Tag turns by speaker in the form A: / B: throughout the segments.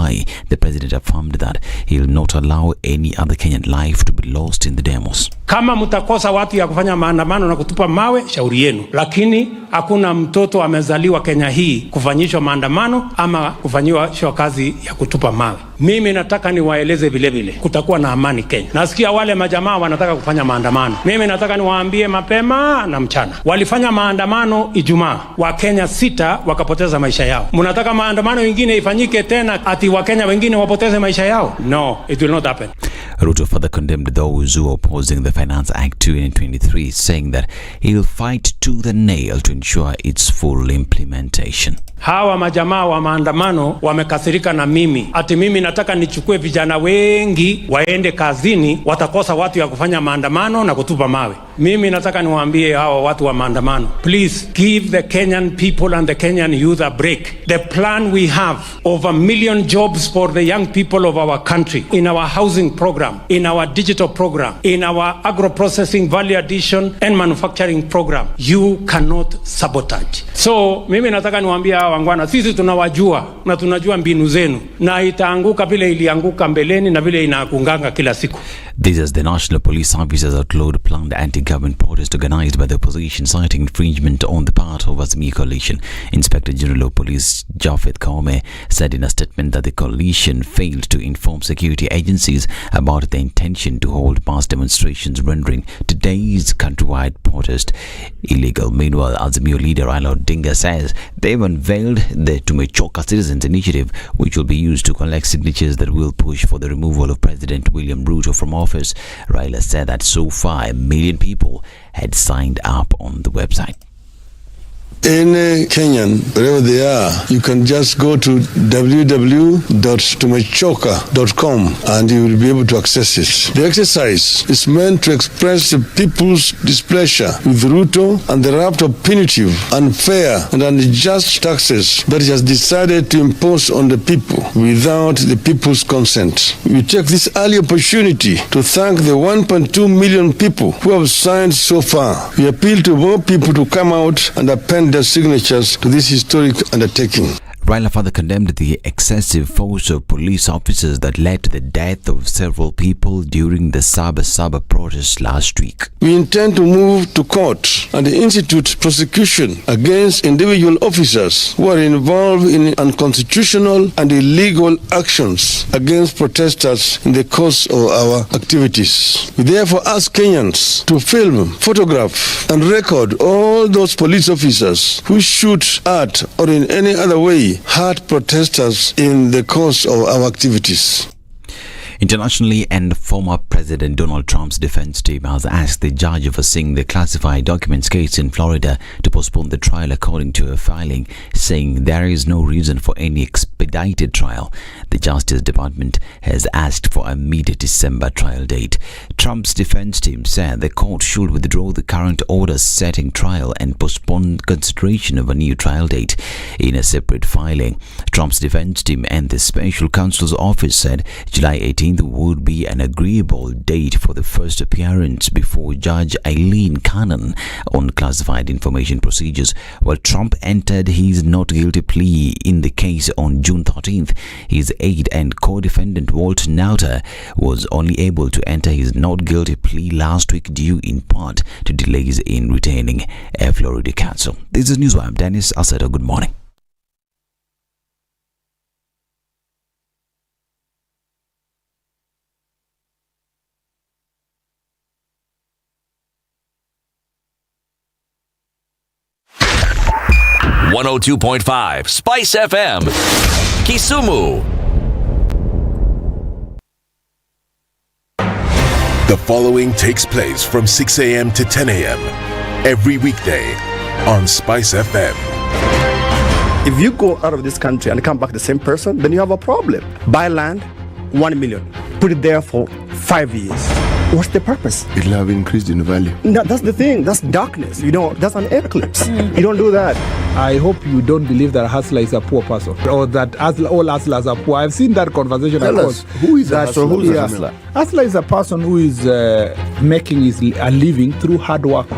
A: July, the president affirmed that he will not allow any other Kenyan life to be lost in the demos.
B: Kama mtakosa watu ya kufanya maandamano na kutupa mawe, shauri yenu. Lakini hakuna mtoto amezaliwa Kenya hii kufanyishwa maandamano ama kufanyiwa kazi ya kutupa mawe. Mimi nataka niwaeleze vile vile kutakuwa na amani Kenya. Nasikia wale majamaa wanataka kufanya maandamano. Mimi nataka niwaambie mapema na mchana. Walifanya maandamano Ijumaa. Wakenya 6 wakapoteza maisha yao. Mnataka maandamano mengine ifanyike tena ati Wakenya wengine wapoteze maisha yao? No, it will not happen.
A: Ruto further condemned those who are opposing the Finance Act 2023, saying that he will fight tooth and nail to ensure its full implementation.
B: Hawa majamaa wa maandamano wamekasirika na mimi. Ati mimi nataka nichukue vijana wengi waende kazini, watakosa watu ya kufanya maandamano na kutupa mawe. Mimi nataka niwaambie hawa watu wa maandamano, please give the Kenyan people and the Kenyan youth a break. The plan we have of 1 million jobs for the young people of our country, in our housing program, in our digital program, in our agro-processing, value addition and manufacturing program, you cannot sabotage. So mimi nataka niwaambie hawa wangwana, sisi tunawajua na tunajua mbinu zenu, na itaanguka vile ilianguka mbeleni na vile inaangukanga kila siku.
A: This is the National Police Service has outlawed planned anti-government protest organized by the opposition, citing infringement on the part of Azimio coalition. Inspector General of Police Japhet Koome said in a statement that the coalition failed to inform security agencies about the intention to hold mass demonstrations, rendering today's countrywide protest illegal. Meanwhile, Azimio leader Raila Odinga says they've unveiled the Tumechoka Citizens Initiative, which will be used to collect signatures that will push for the removal of President William Ruto from office. Raila said that so far 1 million people had signed up on the website.
C: Any Kenyan, wherever they are, you can just go to www.tumechoka.com and you will be able to access it. The exercise is meant to express the people's displeasure with Ruto and the raft of punitive, unfair and unjust taxes that he has decided to impose on the people without the people's consent. We take this early opportunity to thank the 1.2 million people who have signed so far. We appeal to more people to come out and append their signatures to this historic undertaking.
A: Raila further condemned the excessive force of police officers that led to the death of several people during the Saba protest last week.
C: We intend to move to court and institute prosecution against individual officers who are involved in unconstitutional and illegal actions against protesters in the course of our activities. We therefore ask Kenyans to film, photograph and record all those police officers who shoot at or in any other way hurt protesters in the course of our activities.
A: Internationally, and former President Donald Trump's defense team has asked the judge overseeing the classified documents case in Florida to postpone the trial according to a filing, saying there is no reason for any expedited trial. The Justice Department has asked for a mid-December trial date. Trump's defense team said the court should withdraw the current order setting trial and postpone consideration of a new trial date. In a separate filing, Trump's defense team and the special counsel's office said July 18th would be an agreeable date for the first appearance before Judge Eileen Cannon on classified information procedures. While Trump entered his not guilty plea in the case on June 13th, his aide and co-defendant Walt Nauta was only able to enter his not guilty plea last week due in part to delays in retaining a Florida counsel. This is Newswire. I'm Dennis Asada. Good morning.
D: .5 Spice FM, Kisumu.
E: The following takes place from 6 a.m. to 10 a.m. every weekday on Spice FM.
F: If you go out of this country and come back the same person, then you have a problem. Buy land, 1 million. Put it there for 5 years. What's the purpose?
E: It'll have increased in value.
F: No, that's the thing. That's darkness. You know, that's an eclipse. You don't do that.
G: I hope you don't believe that a hustler is a poor person or that all hustlers are poor. I've seen that conversation.
E: Tell us, who is a hustler?
G: Who is a hustler? Hustler is a person who is making a living through hard work.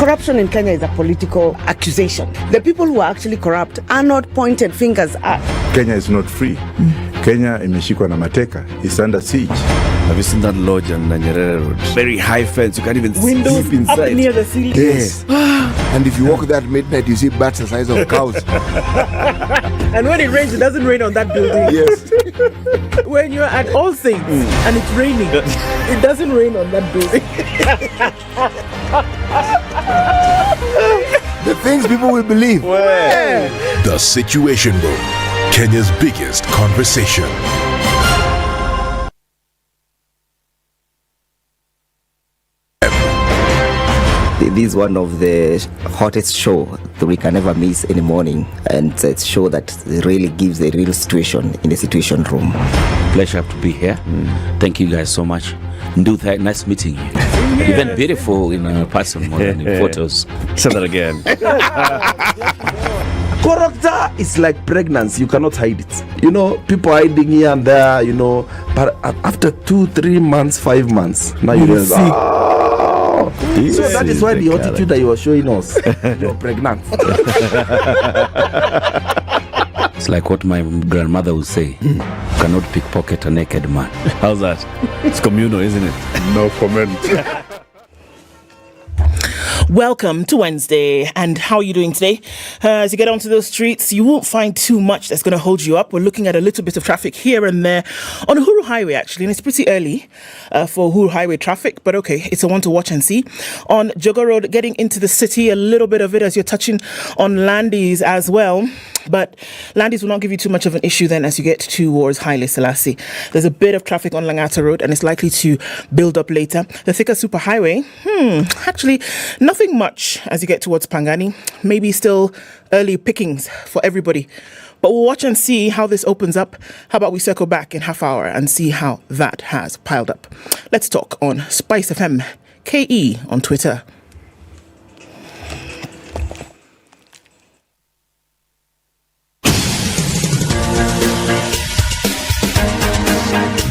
H: Corruption in Kenya is a political accusation. The people who are actually corrupt are not pointed fingers at.
I: Kenya is not free. Kenya imeshikwa na mateka. It's under siege.
J: Have you seen that lodge on Nyeri Road? Very high fence. You can't even
H: Windows
J: sleep inside.
H: up near the ceiling.
I: Yes. And if you walk there at midnight, you see bats the size of cows.
H: And when it rains, it doesn't rain on that building.
I: Yes.
H: When you're at All Saints and it's raining, it doesn't rain on that building.
I: The things people will believe.
E: The Situation Room, Kenya's biggest conversation.
K: This is one of the hottest show that we can ever miss in the morning, and it's a show that really gives a real situation in the Situation Room.
L: Pleasure to be here. Thank you guys so much. Nduthai, nice meeting you. Even beautiful in person more than in photos.
J: Say that again. Character is like pregnancy. You cannot hide it. You know, people hiding here and there, you know, but after 2-3 months, 5 months, now you realize, so that is why the attitude that you were showing us, you're pregnant.
L: It's like what my grandmother would say. You cannot pickpocket a naked man.
J: How's that? It's communal, isn't it?
I: No comment.
M: Welcome to Wednesday, and how are you doing today? As you get onto those streets, you won't find too much that's going to hold you up. We're looking at a little bit of traffic here and there on Uhuru Highway, actually, and it's pretty early for Uhuru Highway traffic, but okay, it's a one to watch and see. On Jogo Road, getting into the city, a little bit of it as you're touching on Landis as well, but Landis will not give you too much of an issue then as you get towards Haile Selassie. There's a bit of traffic on Langata Road, and it's likely to build up later. The Thika Superhighway, actually, nothing much as you get towards Pangani. Maybe still early pickings for everybody. But we'll watch and see how this opens up. How about we circle back in half hour and see how that has piled up. Let's talk on Spice FM KE on Twitter.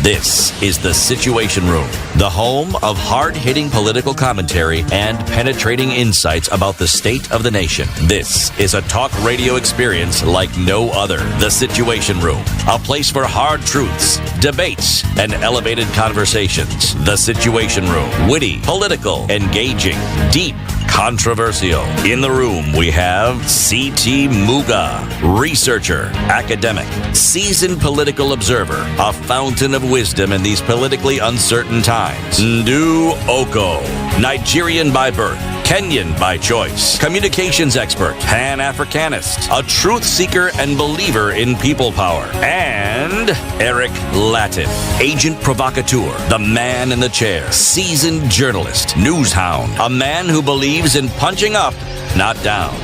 D: This is The Situation Room, the home of hard-hitting political commentary and penetrating insights about the state of the nation. This is a talk radio experience like no other. The Situation Room, a place for hard truths, debates, and elevated conversations. The Situation Room, witty, political, engaging, deep, controversial. In the room, we have C.T. Muga, researcher, academic, seasoned political observer, a fountain of wisdom in these politically uncertain times. Ndu Okoh, Nigerian by birth, Kenyan by choice, communications expert, Pan-Africanist, a truth seeker and believer in people power, and Eric Latiff, agent provocateur, the man in the chair, seasoned journalist, news hound, a man who believes in punching up, not down.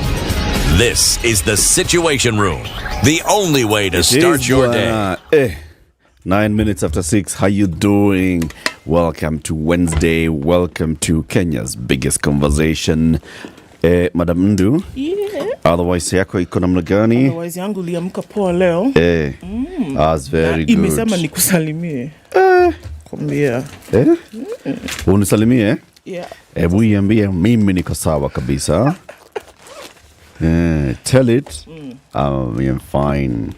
D: This is The Situation Room, the only way to start your day.
J: 9 minutes after 6. How you doing? Welcome to Wednesday. Welcome to Kenya's biggest conversation. Madam Ndu.
M: Yeah.
J: Otherwise yako iko namna gani?
M: Otherwise yangu liamka poa leo.
J: That's very good.
M: Imesema nikusalimie. Kumbia.
J: Unisalimie?
M: Yeah.
J: Ebu iambie mimi niko sawa kabisa. Tell it I'm fine.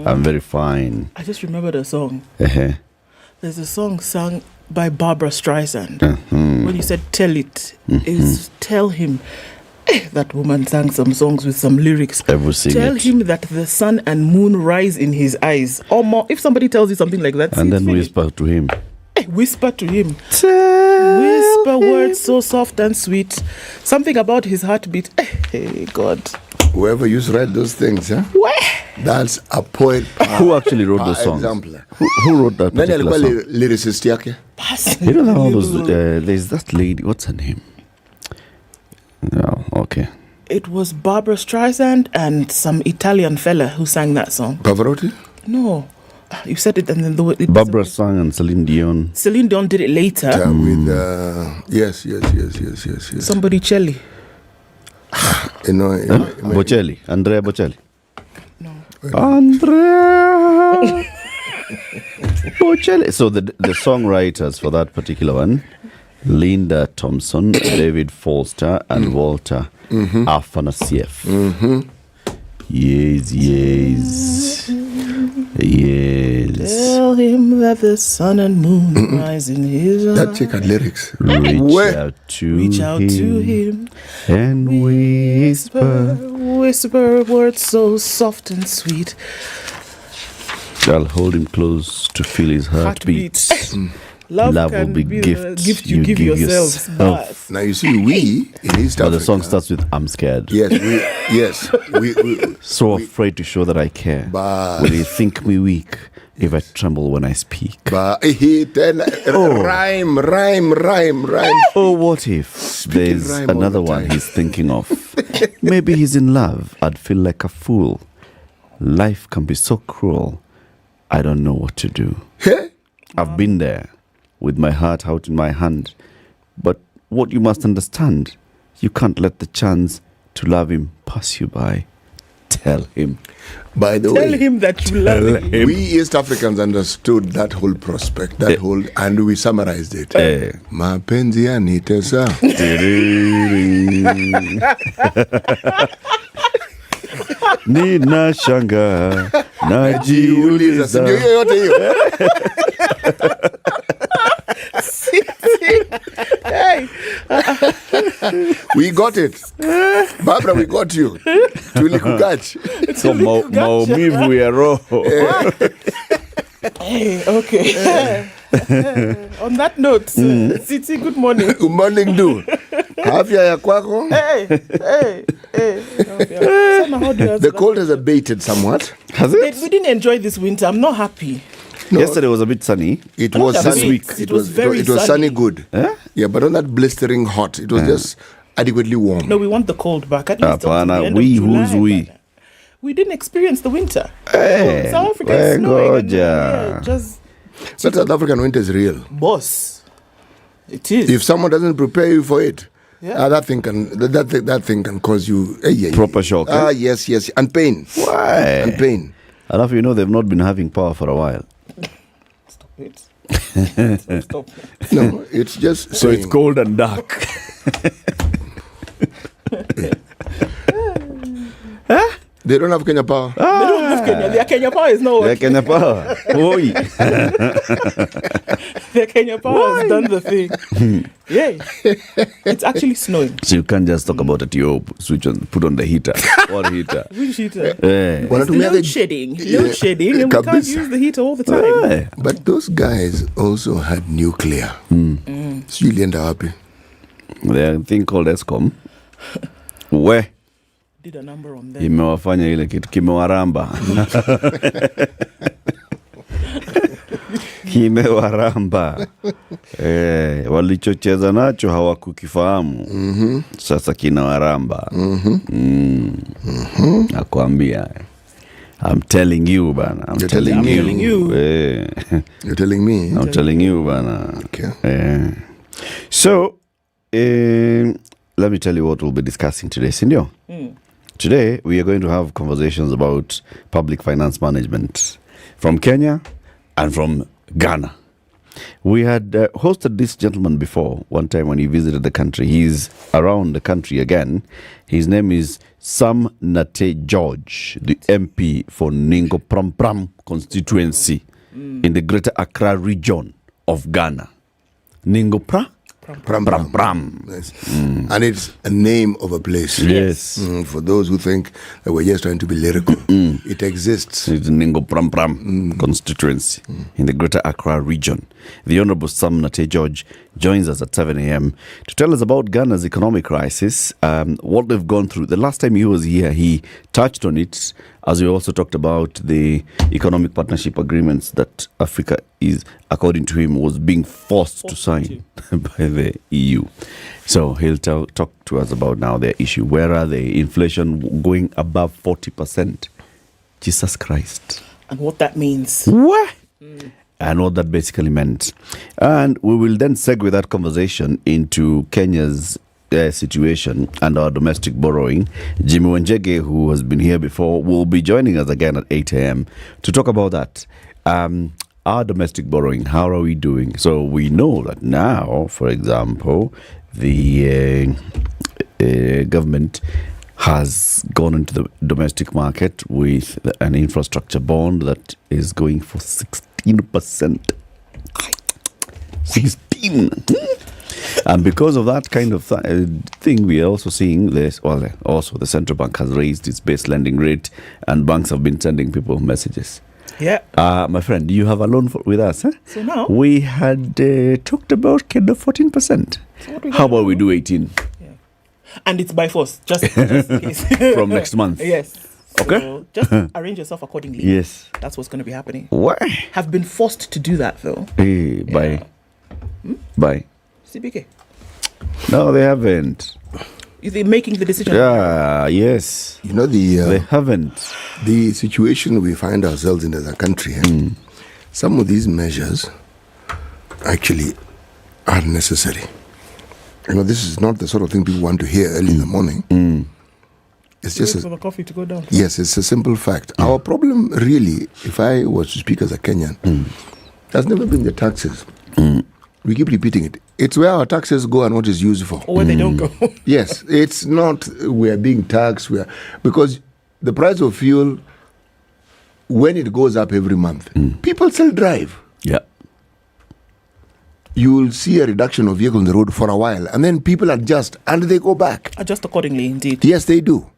J: I'm very fine.
M: I just remembered a song. There's a song sung by Barbara Streisand. When you said tell it, is tell him. That woman sang some songs with some lyrics. Tell him that the sun and moon rise in his eyes. Or more, if somebody tells you something like that.
J: And then whisper to him.
M: Whisper to him. Whisper words so soft and sweet. Something about his heartbeat. Hey, God.
I: Whoever used to write those things, yeah?
M: What?
I: That's a poet.
J: Who actually wrote those songs? Who wrote that particular song?
I: Lyricist yake.
J: You don't know all those, there's that lady, what's her name? No, okay.
M: It was Barbara Streisand and some Italian fella who sang that song.
I: Pavarotti?
M: No. You said it and then
J: Barbara sang and Celine Dion.
M: Celine Dion did it later.
I: With, yes.
M: Somebody Celli.
J: Bocelli. Andrea Bocelli.
M: No.
J: Andrea Bocelli. So the songwriters for that particular one,
N: Linda Thompson, David Foster, and Walter Afanasieff. Yes.
M: Tell him that the sun and moon rise in his eyes.
C: That chick had lyrics.
N: Reach out to him and
M: whisper words so soft and sweet.
N: I'll hold him close to feel his heartbeat.
M: Love
N: will be
M: the
N: gift
M: gift you give yourselves. But
C: Now you see, we in East
N: But
C: Africa.
N: the song starts with "I'm scared."
C: Yes, we
N: So afraid to show that I care. Will you think me weak if I tremble when I speak?
C: Rhyme.
N: Oh, what if there's
C: rhyme all
N: another
C: the
N: one
C: time.
N: he's thinking of? Maybe he's in love. I'd feel like a fool. Life can be so cruel. I don't know what to do. I've been there with my heart out in my hand. But what you must understand, you can't let the chance to love him pass you by. Tell him.
C: By the
M: tell
C: way,
M: him that you love him.
C: we East Africans understood that whole prospect, and we summarized it. Mapenzi yanitesa.
N: Nina shanga najiuliza.
C: Ndio hiyo yote hiyo.
M: Hey.
C: We got it. Barbara, we got you. Tulikukach.
N: So maumivu ya roho.
M: Hey, okay. On that note, Siti, good morning.
C: Good morning, do. Afya ya kwako?
M: Hey.
C: The cold has abated somewhat.
N: Has it?
M: We didn't enjoy this winter. I'm not happy.
C: No.
N: Yesterday was a bit sunny.
C: It was sunny.
M: This week, it was very
C: sunny
M: sunny.
C: good.
N: Eh?
C: Yeah, but not that blistering hot. It was just adequately warm.
M: No, we want the cold back. At least until the end of
N: we
M: July,
N: who's we?
M: but we didn't experience the winter.
N: Hey,
M: South Africa is snowing.
N: goja.
M: Just
C: But South African winter is real.
M: boss. It is.
C: If someone doesn't prepare you for it,
M: Yeah.
C: that thing can cause you
N: Proper shock.
C: Yes, and pain.
N: Why?
C: And pain.
N: Enough, they've not been having power for a while.
M: Stop it. Stop.
C: No, it's just
N: So it's
C: saying.
N: cold and dark.
C: They don't have Kenya power.
M: They don't have Kenya. Their Kenya power is not
N: They're
M: working.
N: Kenya power. Oi.
M: Their Kenya power has done the thing. Yeah. It's actually snowing.
N: So you can't just talk about it. You switch on, put on the heater. What heater?
M: Which heater?
N: Eh.
C: Wanatumia
M: Load shedding. Load shedding. And we can't
C: Kabisa.
M: use the heater all the time.
N: Eh.
C: But those guys also had nuclear. So you end up happy.
N: There's a thing called ESCOM. Where?
M: Did a number on them.
N: Imewafanya ile kitu kimewaramba. Kimewaramba. Walichocheza nacho hawakukifahamu. Sasa kinawaramba. Nakwambia. I'm telling you, bana. I'm
C: You're
N: telling
C: telling
N: you.
C: You're telling me.
N: I'm telling you, bana.
C: Okay.
N: So, let me tell you what we'll be discussing today, Sindio. Today, we are going to have conversations about public finance management from Kenya and from Ghana. We had hosted this gentleman before, one time when he visited the country. He's around the country again. His name is Sam Nate George, the MP for Ningo Pram Pram constituency in the Greater Accra region of Ghana. Ningo Pram Pram.
C: Yes. And it's a name of a place.
N: Yes.
C: For those who think that we're just trying to be lyrical, it exists.
N: It's the Ningo Pram Pram constituency in the Greater Accra region. The Honorable Sam Nate George joins us at 7 a.m. to tell us about Ghana's economic crisis, what they've gone through. The last time he was here, he touched on it, as we also talked about the economic partnership agreements that Africa is, according to him, was being forced to sign by the EU. So he'll talk to us about now their issue. Where are they? Inflation going above 40%. Jesus Christ.
M: And what that means.
N: What? And what that basically meant. And we will then segue that conversation into Kenya's situation and our domestic borrowing. Jimmy Wanjege, who has been here before, will be joining us again at 8 a.m. to talk about that. our domestic borrowing, how are we doing? So we know that now, for example, the government has gone into the domestic market with an infrastructure bond that is going for 16%. 16. And because of that kind of thing, we are also seeing this. Well, also the central bank has raised its base lending rate, and banks have been sending people messages.
M: Yeah.
N: My friend, you have a loan with us, huh?
M: So now
N: we had talked about kind of 14%. So how about we do 18?
M: Yeah. And it's by force, just in case.
N: From next month.
M: Yes.
N: Okay.
M: So just arrange yourself accordingly.
N: Yes.
M: That's what's going to be happening.
N: Why?
M: Have been forced to do that, though.
N: Hey, by
M: CBK.
N: No, they haven't.
M: Is they making the decision?
N: Yeah, yes.
C: You know,
N: they haven't.
C: The situation we find ourselves in as a country, some of these measures actually are necessary. You know, this is not the sort of thing people want to hear early in the morning. It's just
M: for the coffee to go down.
C: Yes, it's a simple fact. Our problem really, if I was to speak as a Kenyan, has never been the taxes. We keep repeating it. It's where our taxes go and what is used for.
M: Or where they don't go.
C: Yes, it's not we are being taxed. Because the price of fuel, when it goes up every month, people still drive.
N: Yeah.
C: You will see a reduction of vehicles on the road for a while, and then people adjust, and they go back.
M: Adjust accordingly, indeed.
C: Yes, they do.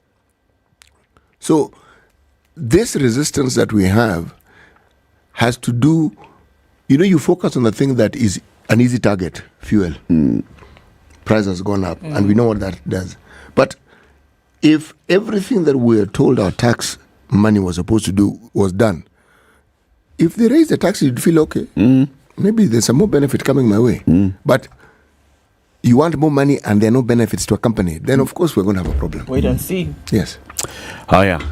C: So, this resistance that we have has to do, you focus on the thing that is an easy target, fuel. Price has gone up, and we know what that does. But if everything that we are told our tax money was supposed to do was done, if they raise the taxes, you'd feel okay. Maybe there's some more benefit coming my way. But you want more money and there are no benefits to accompany it, then of course we're going to have a problem.
M: Wait and see.
C: Yes.
N: Oh, yeah.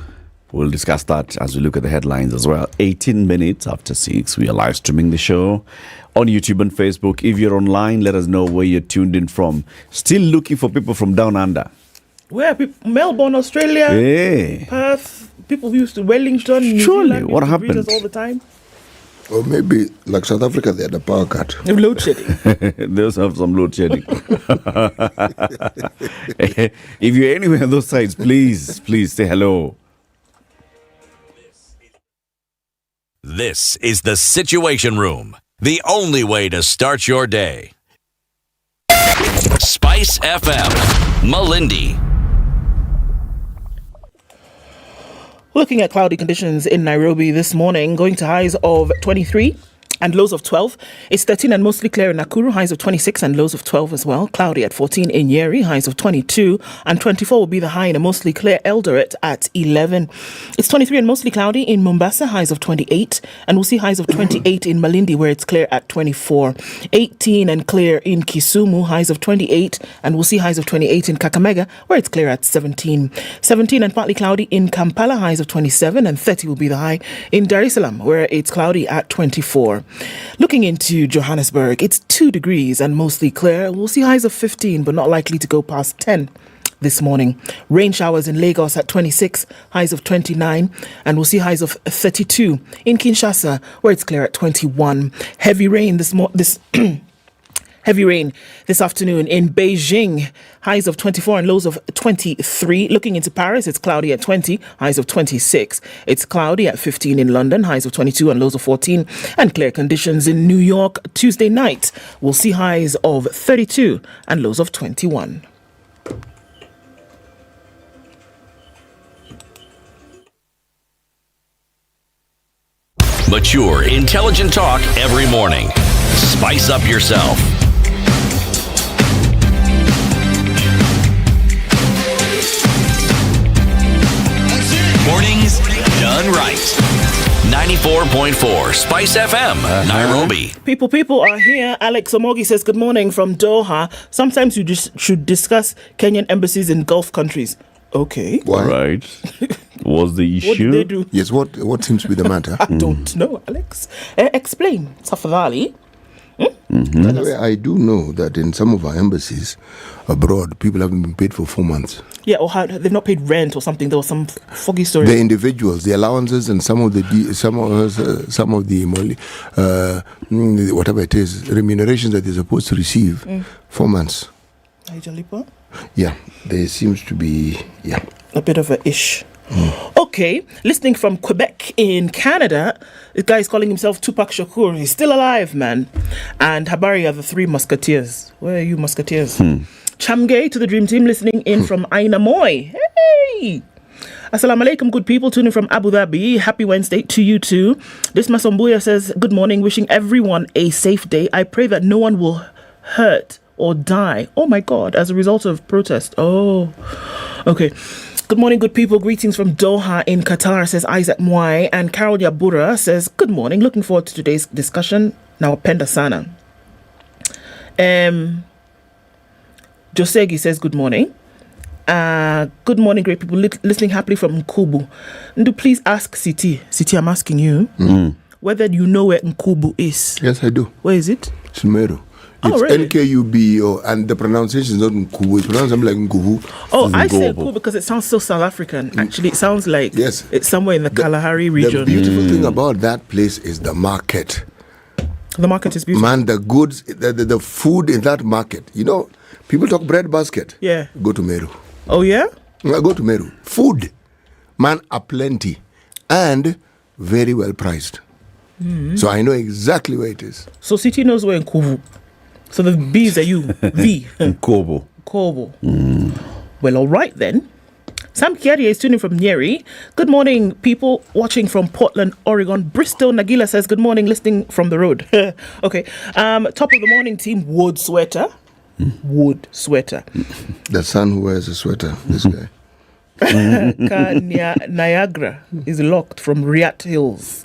N: We'll discuss that as we look at the headlines as well. 18 minutes after 6, we are live streaming the show on YouTube and Facebook. If you're online, let us know where you're tuned in from. Still looking for people from down under.
M: Where people? Melbourne, Australia.
N: Hey.
M: Perth. People who used to Wellington, New
N: Surely,
M: Zealand.
N: what
M: Read
N: happened?
M: us all the time.
C: Or maybe, like South Africa, they had a power cut.
M: Load shedding.
N: They also have some load shedding. If you're anywhere on those sides, please say hello.
D: This is the Situation Room, the only way to start your day. Spice FM, Malindi.
M: Looking at cloudy conditions in Nairobi this morning, going to highs of 23 and lows of 12. It's 13 and mostly clear in Nakuru, highs of 26 and lows of 12 as well. Cloudy at 14 in Nyeri, highs of 22, and 24 will be the high in a mostly clear Eldoret at 11. It's 23 and mostly cloudy in Mombasa, highs of 28, and we'll see highs of 28 in Malindi, where it's clear at 24. 18 and clear in Kisumu, highs of 28, and we'll see highs of 28 in Kakamega, where it's clear at 17. 17 and partly cloudy in Kampala, highs of 27, and 30 will be the high in Dar es Salaam, where it's cloudy at 24. Looking into Johannesburg, it's 2 degrees and mostly clear. We'll see highs of 15, but not likely to go past 10 this morning. Rain showers in Lagos at 26, highs of 29, and we'll see highs of 32 in Kinshasa, where it's clear at 21. Heavy rain Heavy rain this afternoon in Beijing, highs of 24 and lows of 23. Looking into Paris, it's cloudy at 20, highs of 26. It's cloudy at 15 in London, highs of 22 and lows of 14. And clear conditions in New York Tuesday night. We'll see highs of 32 and lows of 21.
D: Mature, intelligent talk every morning. Spice up yourself. Mornings done right. 94.4 Spice FM, Nairobi.
M: People are here. Alex Omogi says, good morning from Doha. Sometimes you just should discuss Kenyan embassies in Gulf countries. Okay.
C: Why?
N: Right. What's the issue?
M: What did they do?
C: Yes, what seems to be the matter?
M: I don't know, Alex. Explain, Tafadhali.
O: By the way, I do know that in some of our embassies abroad, people haven't been paid for 4 months.
M: Yeah, or they've not paid rent or something. There was some foggy story.
O: The individuals, the allowances, and some of the whatever it is, remunerations that they're supposed to receive, 4 months. Yeah, there seems to be
M: a bit of a ish. Okay, listening from Quebec in Canada, this guy is calling himself Tupac Shakur. He's still alive, man. And Habari are the three musketeers. Where are you, musketeers? Chamgay to the Dream Team, listening in from Aina Moy. Hey! Assalamu alaikum, good people, tuning from Abu Dhabi. Happy Wednesday to you too. This Masombuya says, good morning, wishing everyone a safe day. I pray that no one will hurt or die, oh my God, as a result of protest. Oh, okay. Good morning, good people. Greetings from Doha in Qatar, says Isaac Mwai. And Carol Yabura says, good morning. Looking forward to today's discussion. Now, Penda Sana. Josegi says, good morning. Good morning, great people. Listening happily from Nkubu. Do please ask Siti. Siti, I'm asking you whether you know where Nkubu is.
O: Yes, I do.
M: Where is it?
O: It's in Meru.
M: Oh,
O: it's
M: really?
O: NKUB, and the pronunciation is not Nkubu. It's pronounced like Nkubu.
M: Oh, I say Nkubu because it sounds so South African. Actually, it sounds like it's somewhere in the Kalahari region.
O: The beautiful thing about that place is the market.
M: The market is beautiful.
O: Man, the goods, the food in that market. You know, people talk bread basket.
M: Yeah.
O: Go to Meru.
M: Oh, yeah?
O: Go to Meru. Food, man, are plenty and very well priced. So I know exactly where it is.
M: So City knows where Nkubu. So the B's are you. V.
I: Kobo.
M: Well, all right then. Sam Kiaria is tuning from Nyeri. Good morning, people watching from Portland, Oregon. Bristol Nagila says, good morning, listening from the road. Okay. Top of the morning team, Wood Sweater. Wood Sweater.
O: The son who wears a sweater, this guy.
M: Niagara is locked from Riat Hills.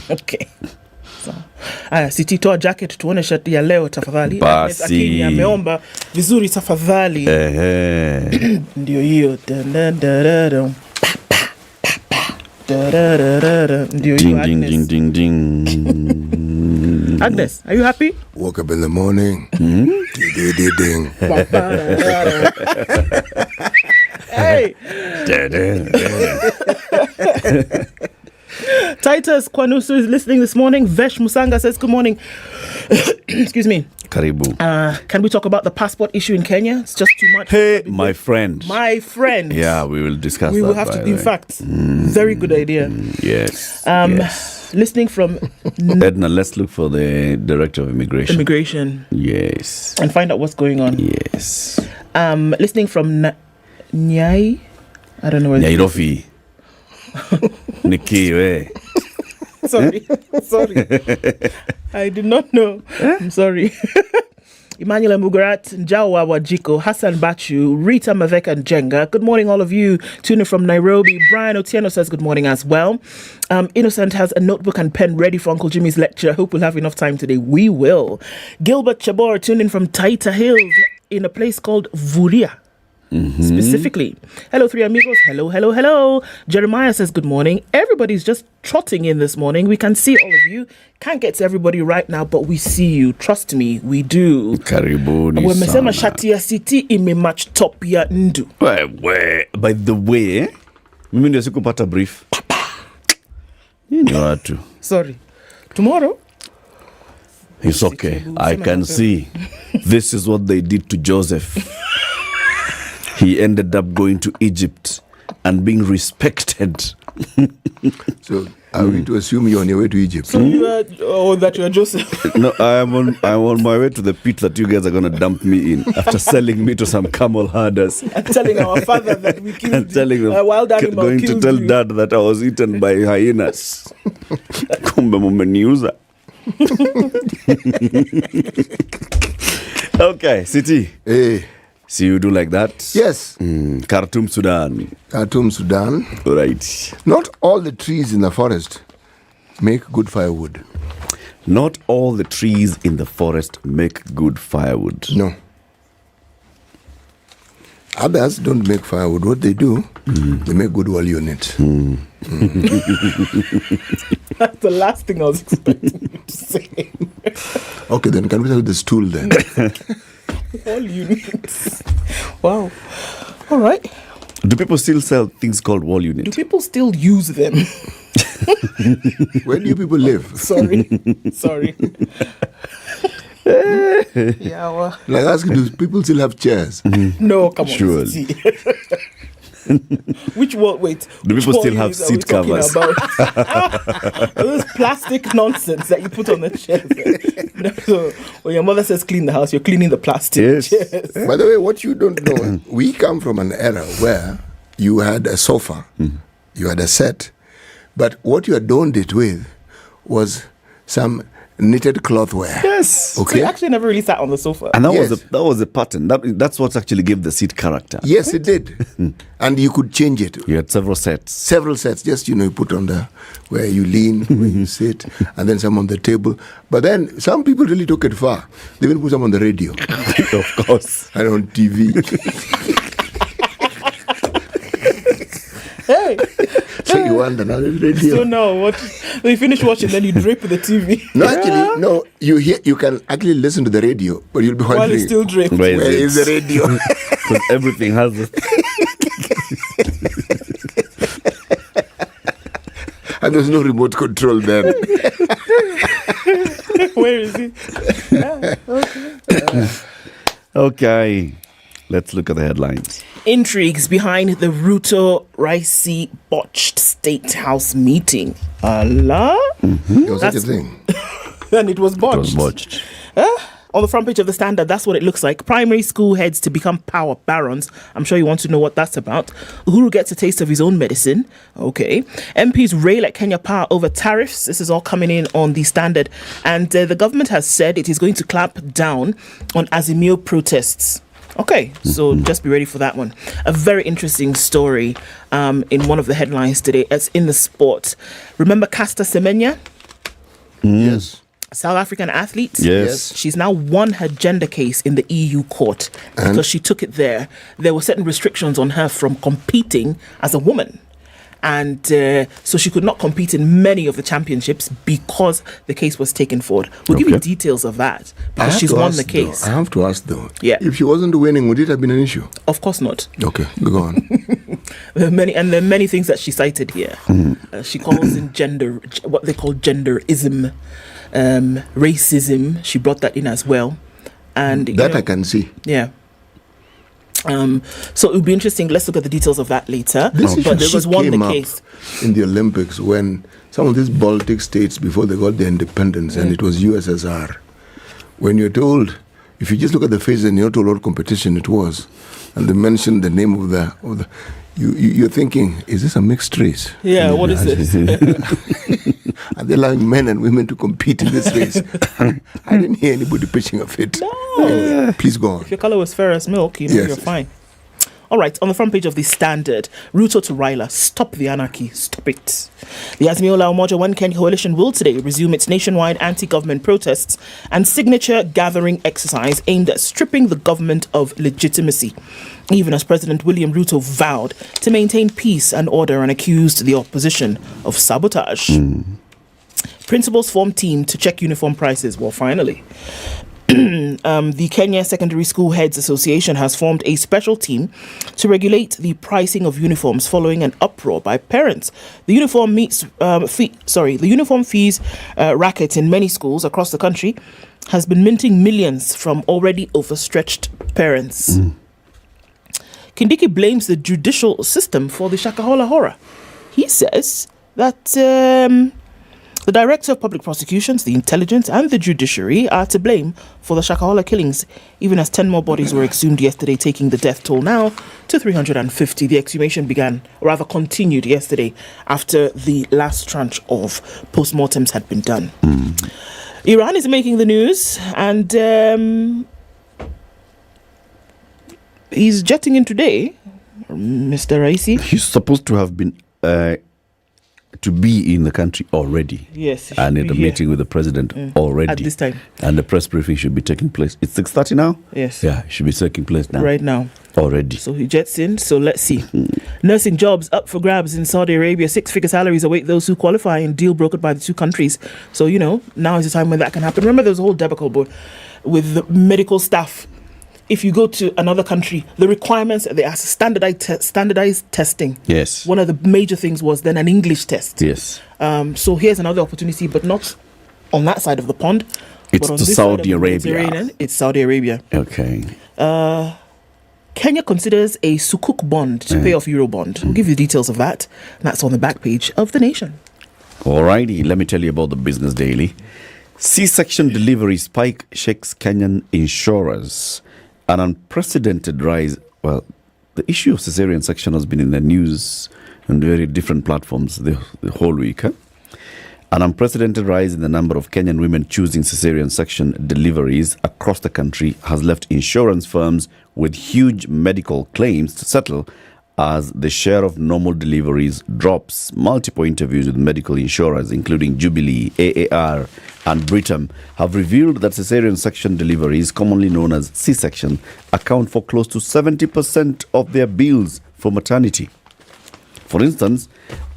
M: Okay. Siti toa jacket tuone shati ya leo tafadhali. Basi ameomba vizuri tafadhali. Ndio hiyo. Ndio hiyo.
I: Ding ding ding.
M: Agnes, are you happy?
O: Woke up in the morning. Ding.
M: Hey. Titus Kwanusu is listening this morning. Vesh Musanga says, good morning. Excuse me.
I: Karibu.
M: Can we talk about the passport issue in Kenya? It's just too much.
I: Hey, my friend.
M: Yeah,
I: we will discuss
M: we
I: that.
M: We will have to, in fact, very good idea.
I: Yes.
M: Listening from
I: Ednah, let's look for the Director of Immigration. Yes.
M: And find out what's going on.
I: Yes.
M: Listening from Nyeri. I don't know where
I: Nairobi. Nikiwe.
M: Sorry. I did not know. I'm sorry. Emmanuel Mugarat, Njawa Wajiko, Hassan Bachu, Rita Maveka and Jenga. Good morning, all of you. Tuning from Nairobi. Brian Otieno says good morning as well. Innocent has a notebook and pen ready for Uncle Jimmy's lecture. Hope we'll have enough time today. We will. Gilbert Chabor tuning from Taita Hills in a place called Vuria. Specifically. Hello, three amigos. Hello. Jeremiah says good morning. Everybody's just trotting in this morning. We can see all of you. Can't get to everybody right now, but we see you. Trust me, we do.
I: Karibuni
M: Wamesema shati ya City imematch top ya Ndu.
I: By the way, mimi ndio sikupata brief. Ni watu.
M: Sorry. Tomorrow?
I: It's okay. I can see. This is what they did to Joseph. He ended up going to Egypt and being respected.
O: So, are we to assume you're on your way to Egypt?
M: So you are, that you are Joseph?
I: No, I'm on my way to the pit that you guys are going to dump me in after selling me to some camel herders.
M: And telling our father that we killed
I: and telling them,
M: a wild animal
I: going to tell
M: you.
I: Dad that I was eaten by hyenas. Kumbe mumeniuza. Okay, City.
O: Hey.
I: See you do like that?
O: Yes.
I: Khartoum, Sudan.
O: Right. Not all the trees in the forest make good firewood.
I: Not all the trees in the forest make good firewood.
O: No. Others don't make firewood. What they do, they make good wall unit.
M: That's the last thing I was expecting you to say.
O: Okay, then can we start with the stool then?
M: All units. Wow. All right.
N: Do people still sell things called wall
M: Do
N: units?
M: people still use them?
O: Where do you people live?
M: Sorry. Yeah, well.
O: Like asking, do people still have chairs?
M: No, come on.
N: Surely.
M: see. Which wall? Wait.
N: Do
M: which
N: people
M: wall
N: still have
M: units are we
N: seat
M: talking
N: covers?
M: about? Those plastic nonsense that you put on the chairs. No, so when your mother says clean the house, you're cleaning the plastic
N: Yes.
M: chairs.
O: By the way, what you don't know, we come from an era where you had a sofa, you had a set, but what you adorned it with was some knitted clothware.
N: Yes.
O: Okay.
M: So you actually never really sat on the sofa.
N: And that
O: Yes.
N: was a pattern. That's what actually gave the seat character.
O: Yes, it did. And you could change it.
N: You had several sets.
O: Several sets, just, you put on the, where you lean, where you sit, and then some on the table. But then some people really took it far. They even put some on the radio.
N: Of course.
O: And on TV.
M: Hey.
O: So you want another radio?
M: So no, what? When you finish watching, then you drape the TV.
O: No, actually, no. You can actually listen to the radio, but you'll be
M: While
O: wondering,
M: it's still draped.
N: Where
O: is the radio?
N: Because everything has a...
O: And there's no remote control then.
M: Where is it? Okay.
N: Okay. Let's look at the headlines.
M: Intrigues behind the Ruto-Raisi botched State House meeting. Allah?
O: There was such a thing.
M: And it was botched.
N: It was botched.
M: On the front page of the Standard, that's what it looks like. Primary school heads to become power barons. I'm sure you want to know what that's about. Uhuru gets a taste of his own medicine. Okay. MPs rail at Kenya Power over tariffs. This is all coming in on the Standard. And the government has said it is going to clamp down on Azimio protests. Okay, so just be ready for that one. A very interesting story in one of the headlines today. It's in the sport. Remember Caster Semenya?
O: Yes.
M: South African athlete.
N: Yes.
M: She's now won her gender case in the EU court because she took it there. There were certain restrictions on her from competing as a woman. And so she could not compete in many of the championships because the case was taken forward. We'll give you details of that because she's won the case.
O: I have to ask though.
M: Yeah.
O: If she wasn't winning, would it have been an issue?
M: Of course not.
O: Okay, go on.
M: There are many things that she cited here. She calls in gender, what they call genderism, racism. She brought that in as well. And
O: that I can see.
M: Yeah. So it would be interesting. Let's look at the details of that later.
O: This issue
M: But she's won the
O: came up
M: case.
O: in the Olympics when some of these Baltic states, before they got their independence, and it was USSR, when you're told, if you just look at the faces and you're told what competition it was, and they mentioned the name of the you're thinking, is this a mixed race?
M: Yeah, what is this?
O: Are they allowing men and women to compete in this race? I didn't hear anybody pitching a fit.
M: No.
O: Please go on.
M: If your color was fair as milk, you're fine. All right, on the front page of the Standard, Ruto to Raila, stop the anarchy, stop it. The Azimio La Umoja One Kenya coalition will today resume its nationwide anti-government protests and signature gathering exercise aimed at stripping the government of legitimacy, even as President William Ruto vowed to maintain peace and order and accused the opposition of sabotage. Principals form team to check uniform prices. Well, finally. The Kenya Secondary School Heads Association has formed a special team to regulate the pricing of uniforms following an uproar by parents. The uniform fees racket in many schools across the country has been minting millions from already overstretched parents. Kindiki blames the judicial system for the Shakahola horror. He says that the Director of Public Prosecutions, the Intelligence and the Judiciary are to blame for the Shakahola killings, even as 10 more bodies were exhumed yesterday, taking the death toll now to 350. The exhumation continued yesterday after the last tranche of postmortems had been done. Iran is making the news, and he's jetting in today, Mr. Raisi.
N: He's supposed to have been to be in the country already.
M: Yes.
N: And at a meeting with the president already.
M: At this time.
N: And the press briefing should be taking place. It's 6:30 now?
M: Yes.
N: Yeah, it should be taking place now.
M: Right now.
N: Already.
M: So he jets in. So let's see. Nursing jobs up for grabs in Saudi Arabia. 6-figure salaries await those who qualify in deal brokered by the two countries. So, now is the time when that can happen. Remember, there was a whole debacle with the medical staff. If you go to another country, the requirements, they ask standardized testing.
N: Yes.
M: One of the major things was then an English test.
N: Yes.
M: So here's another opportunity, but not on that side of the pond.
N: It's
M: but on
N: to
M: this
N: Saudi
M: side of the
N: Arabia.
M: Mediterranean, it's Saudi Arabia.
N: Okay.
M: Kenya considers a Sukuk bond to pay off Eurobond. We'll give you details of that. That's on the back page of The Nation.
N: Alrighty, let me tell you about the Business Daily. C-section delivery spike shakes Kenyan insurers. An unprecedented rise. Well, the issue of cesarean section has been in the news on very different platforms the whole week. An unprecedented rise in the number of Kenyan women choosing cesarean section deliveries across the country has left insurance firms with huge medical claims to settle as the share of normal deliveries drops. Multiple interviews with medical insurers, including Jubilee, AAR, and Britam, have revealed that cesarean section deliveries, commonly known as C-section, account for close to 70% of their bills for maternity. For instance,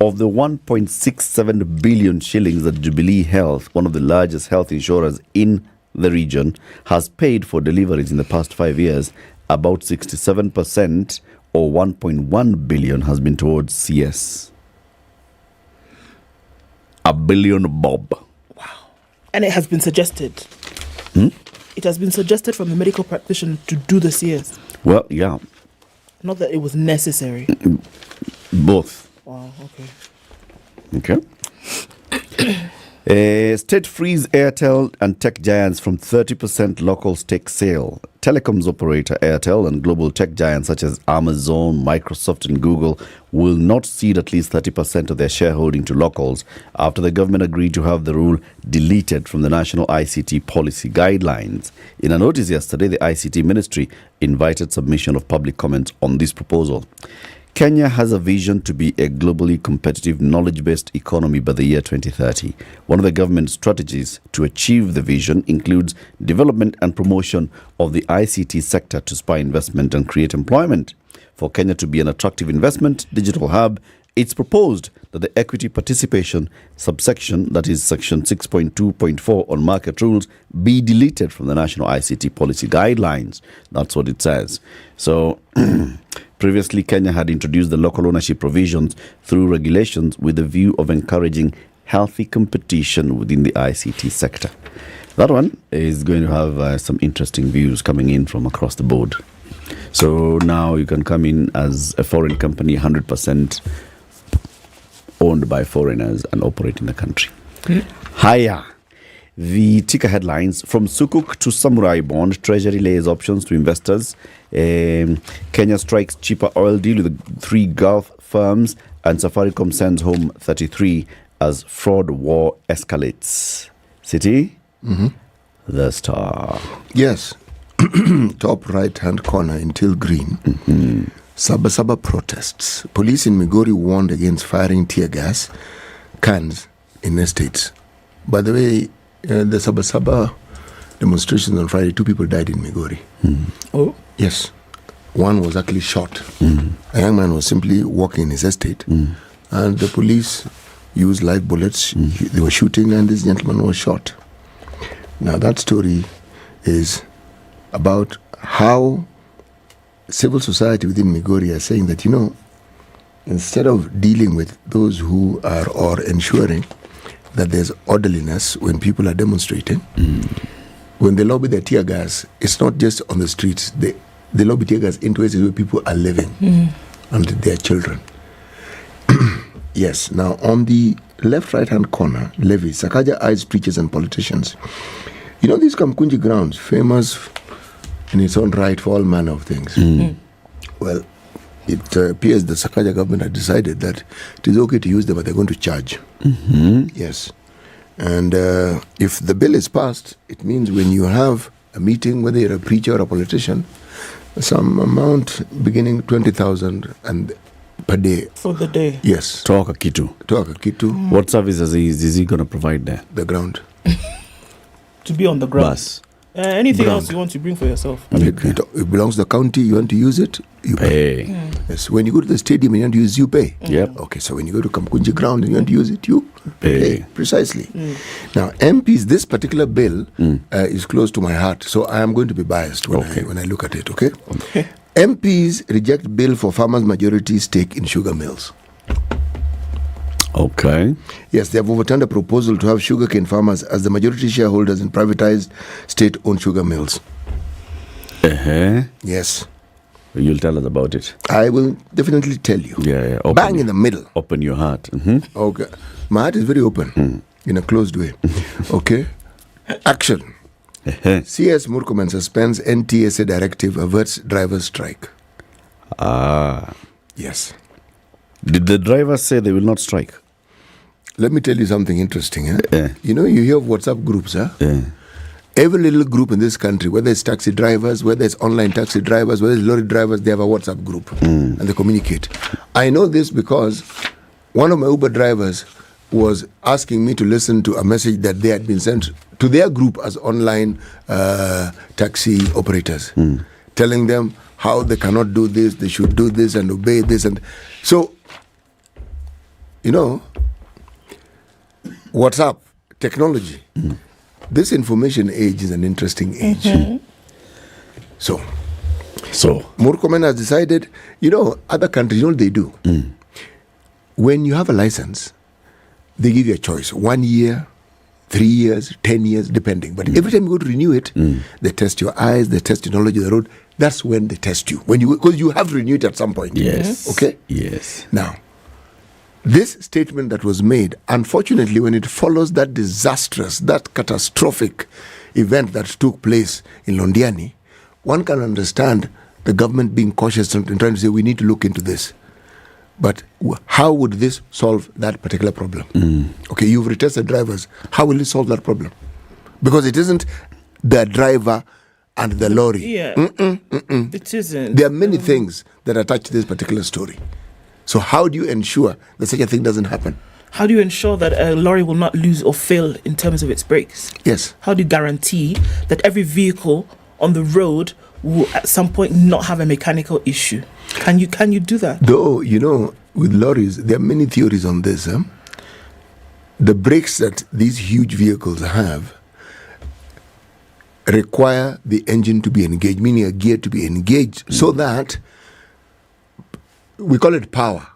N: of the 1.67 billion shillings that Jubilee Health, one of the largest health insurers in the region, has paid for deliveries in the past 5 years, about 67% or 1.1 billion has been towards CS. A billion bob.
M: Wow. And it has been suggested. It has been suggested from the medical practitioner to do the CS.
N: Well, yeah.
M: Not that it was necessary.
N: Both.
M: Wow, okay.
N: State frees Airtel and tech giants from 30% local stake sale. Telecoms operator Airtel and global tech giants such as Amazon, Microsoft and Google will not cede at least 30% of their shareholding to locals after the government agreed to have the rule deleted from the national ICT policy guidelines. In a notice yesterday, the ICT ministry invited submission of public comments on this proposal. Kenya has a vision to be a globally competitive, knowledge-based economy by the year 2030. One of the government's strategies to achieve the vision includes development and promotion of the ICT sector to spur investment and create employment. For Kenya to be an attractive investment digital hub, it's proposed that the equity participation subsection, that is section 6.2.4 on market rules, be deleted from the national ICT policy guidelines. That's what it says. So, previously, Kenya had introduced the local ownership provisions through regulations with the view of encouraging healthy competition within the ICT sector. That one is going to have some interesting views coming in from across the board. So now you can come in as a foreign company, 100% owned by foreigners and operate in the country. Higher. The ticker headlines: from Sukuk to Samurai Bond, Treasury lays options to investors. Kenya strikes cheaper oil deal with 3 Gulf firms, and Safaricom sends home 33 as fraud war escalates. City? The Star.
O: Yes. Top right-hand corner until green. Sabasaba protests. Police in Migori warned against firing tear gas cans in estates. By the way, the Sabasaba demonstrations on Friday, 2 people died in Migori.
M: Oh?
O: Yes. One was actually shot. A young man was simply walking in his estate, and the police used live bullets. They were shooting, and this gentleman was shot. Now, that story is about how civil society within Migori are saying that, instead of dealing with those who are, or ensuring that there's orderliness when people are demonstrating, when they lobby their tear gas, it's not just on the streets. They lobby tear gas into places where people are living and their children. Yes, now on the left right-hand corner, Levy, Sakaja eyes preachers and politicians. These Kamkunji grounds, famous in its own right for all manner of things. Well, it appears the Sakaja government had decided that it is okay to use them, but they're going to charge. Yes. And if the bill is passed, it means when you have a meeting, whether you're a preacher or a politician, some amount beginning 20,000 and per day.
M: For the day.
O: Yes.
N: Toka Kitu.
O: What
N: services is he going to provide there?
O: The ground.
M: To be on the ground.
N: Bus.
M: Anything
O: Ground.
M: else you want to bring for yourself?
O: It belongs to the county. You want to use it, you pay. Yes. When you go to the stadium and you want to use, you pay.
N: Yep.
O: Okay. So when you go to Kamkunji ground and you want to use it, you
N: pay.
O: Precisely. Now, MPs, this particular bill is close to my heart, so I am going to be biased when I look at it. Okay. MPs reject bill for farmers' majority stake in sugar mills.
N: Okay.
O: Yes, they have overturned a proposal to have sugarcane farmers as the majority shareholders in privatized state-owned sugar mills. Yes.
N: You'll tell us about it.
O: I will definitely tell you.
N: Yeah.
O: Bang in the middle.
N: Open your heart.
O: Okay. My heart is very open in a closed way. Okay. Action. CS Murkomen suspends NTSA directive, averts drivers' strike. Yes.
N: Did the drivers say they will not strike?
O: Let me tell you something interesting. You know, you hear of WhatsApp groups. Every little group in this country, whether it's taxi drivers, whether it's online taxi drivers, whether it's lorry drivers, they have a WhatsApp group and they communicate. I know this because one of my Uber drivers was asking me to listen to a message that they had been sent to their group as online taxi operators, telling them how they cannot do this, they should do this and obey this. And so, you know, WhatsApp, technology, this information age is an interesting age. So Murkomen has decided, you know, other countries, you know what they do? When you have a license, they give you a choice, 1 year, 3 years, 10 years, depending. But every time you go to renew it, they test your eyes, they test your knowledge of the road. That's when they test you. Because you have renewed it at some point.
N: Yes.
O: Okay?
N: Yes.
O: Now, this statement that was made, unfortunately, when it follows that disastrous, that catastrophic event that took place in Londiani, one can understand the government being cautious and trying to say, we need to look into this. But how would this solve that particular problem? Okay, you've retested drivers. How will it solve that problem? Because it isn't the driver and the lorry.
M: Yeah. It isn't.
O: There are many things that attach to this particular story. So how do you ensure that such a thing doesn't happen?
M: How do you ensure that a lorry will not lose or fail in terms of its brakes?
O: Yes.
M: How do you guarantee that every vehicle on the road will at some point not have a mechanical issue? Can you do that?
O: Though, you know, with lorries, there are many theories on this. The brakes that these huge vehicles have require the engine to be engaged, meaning a gear to be engaged, so that we call it power,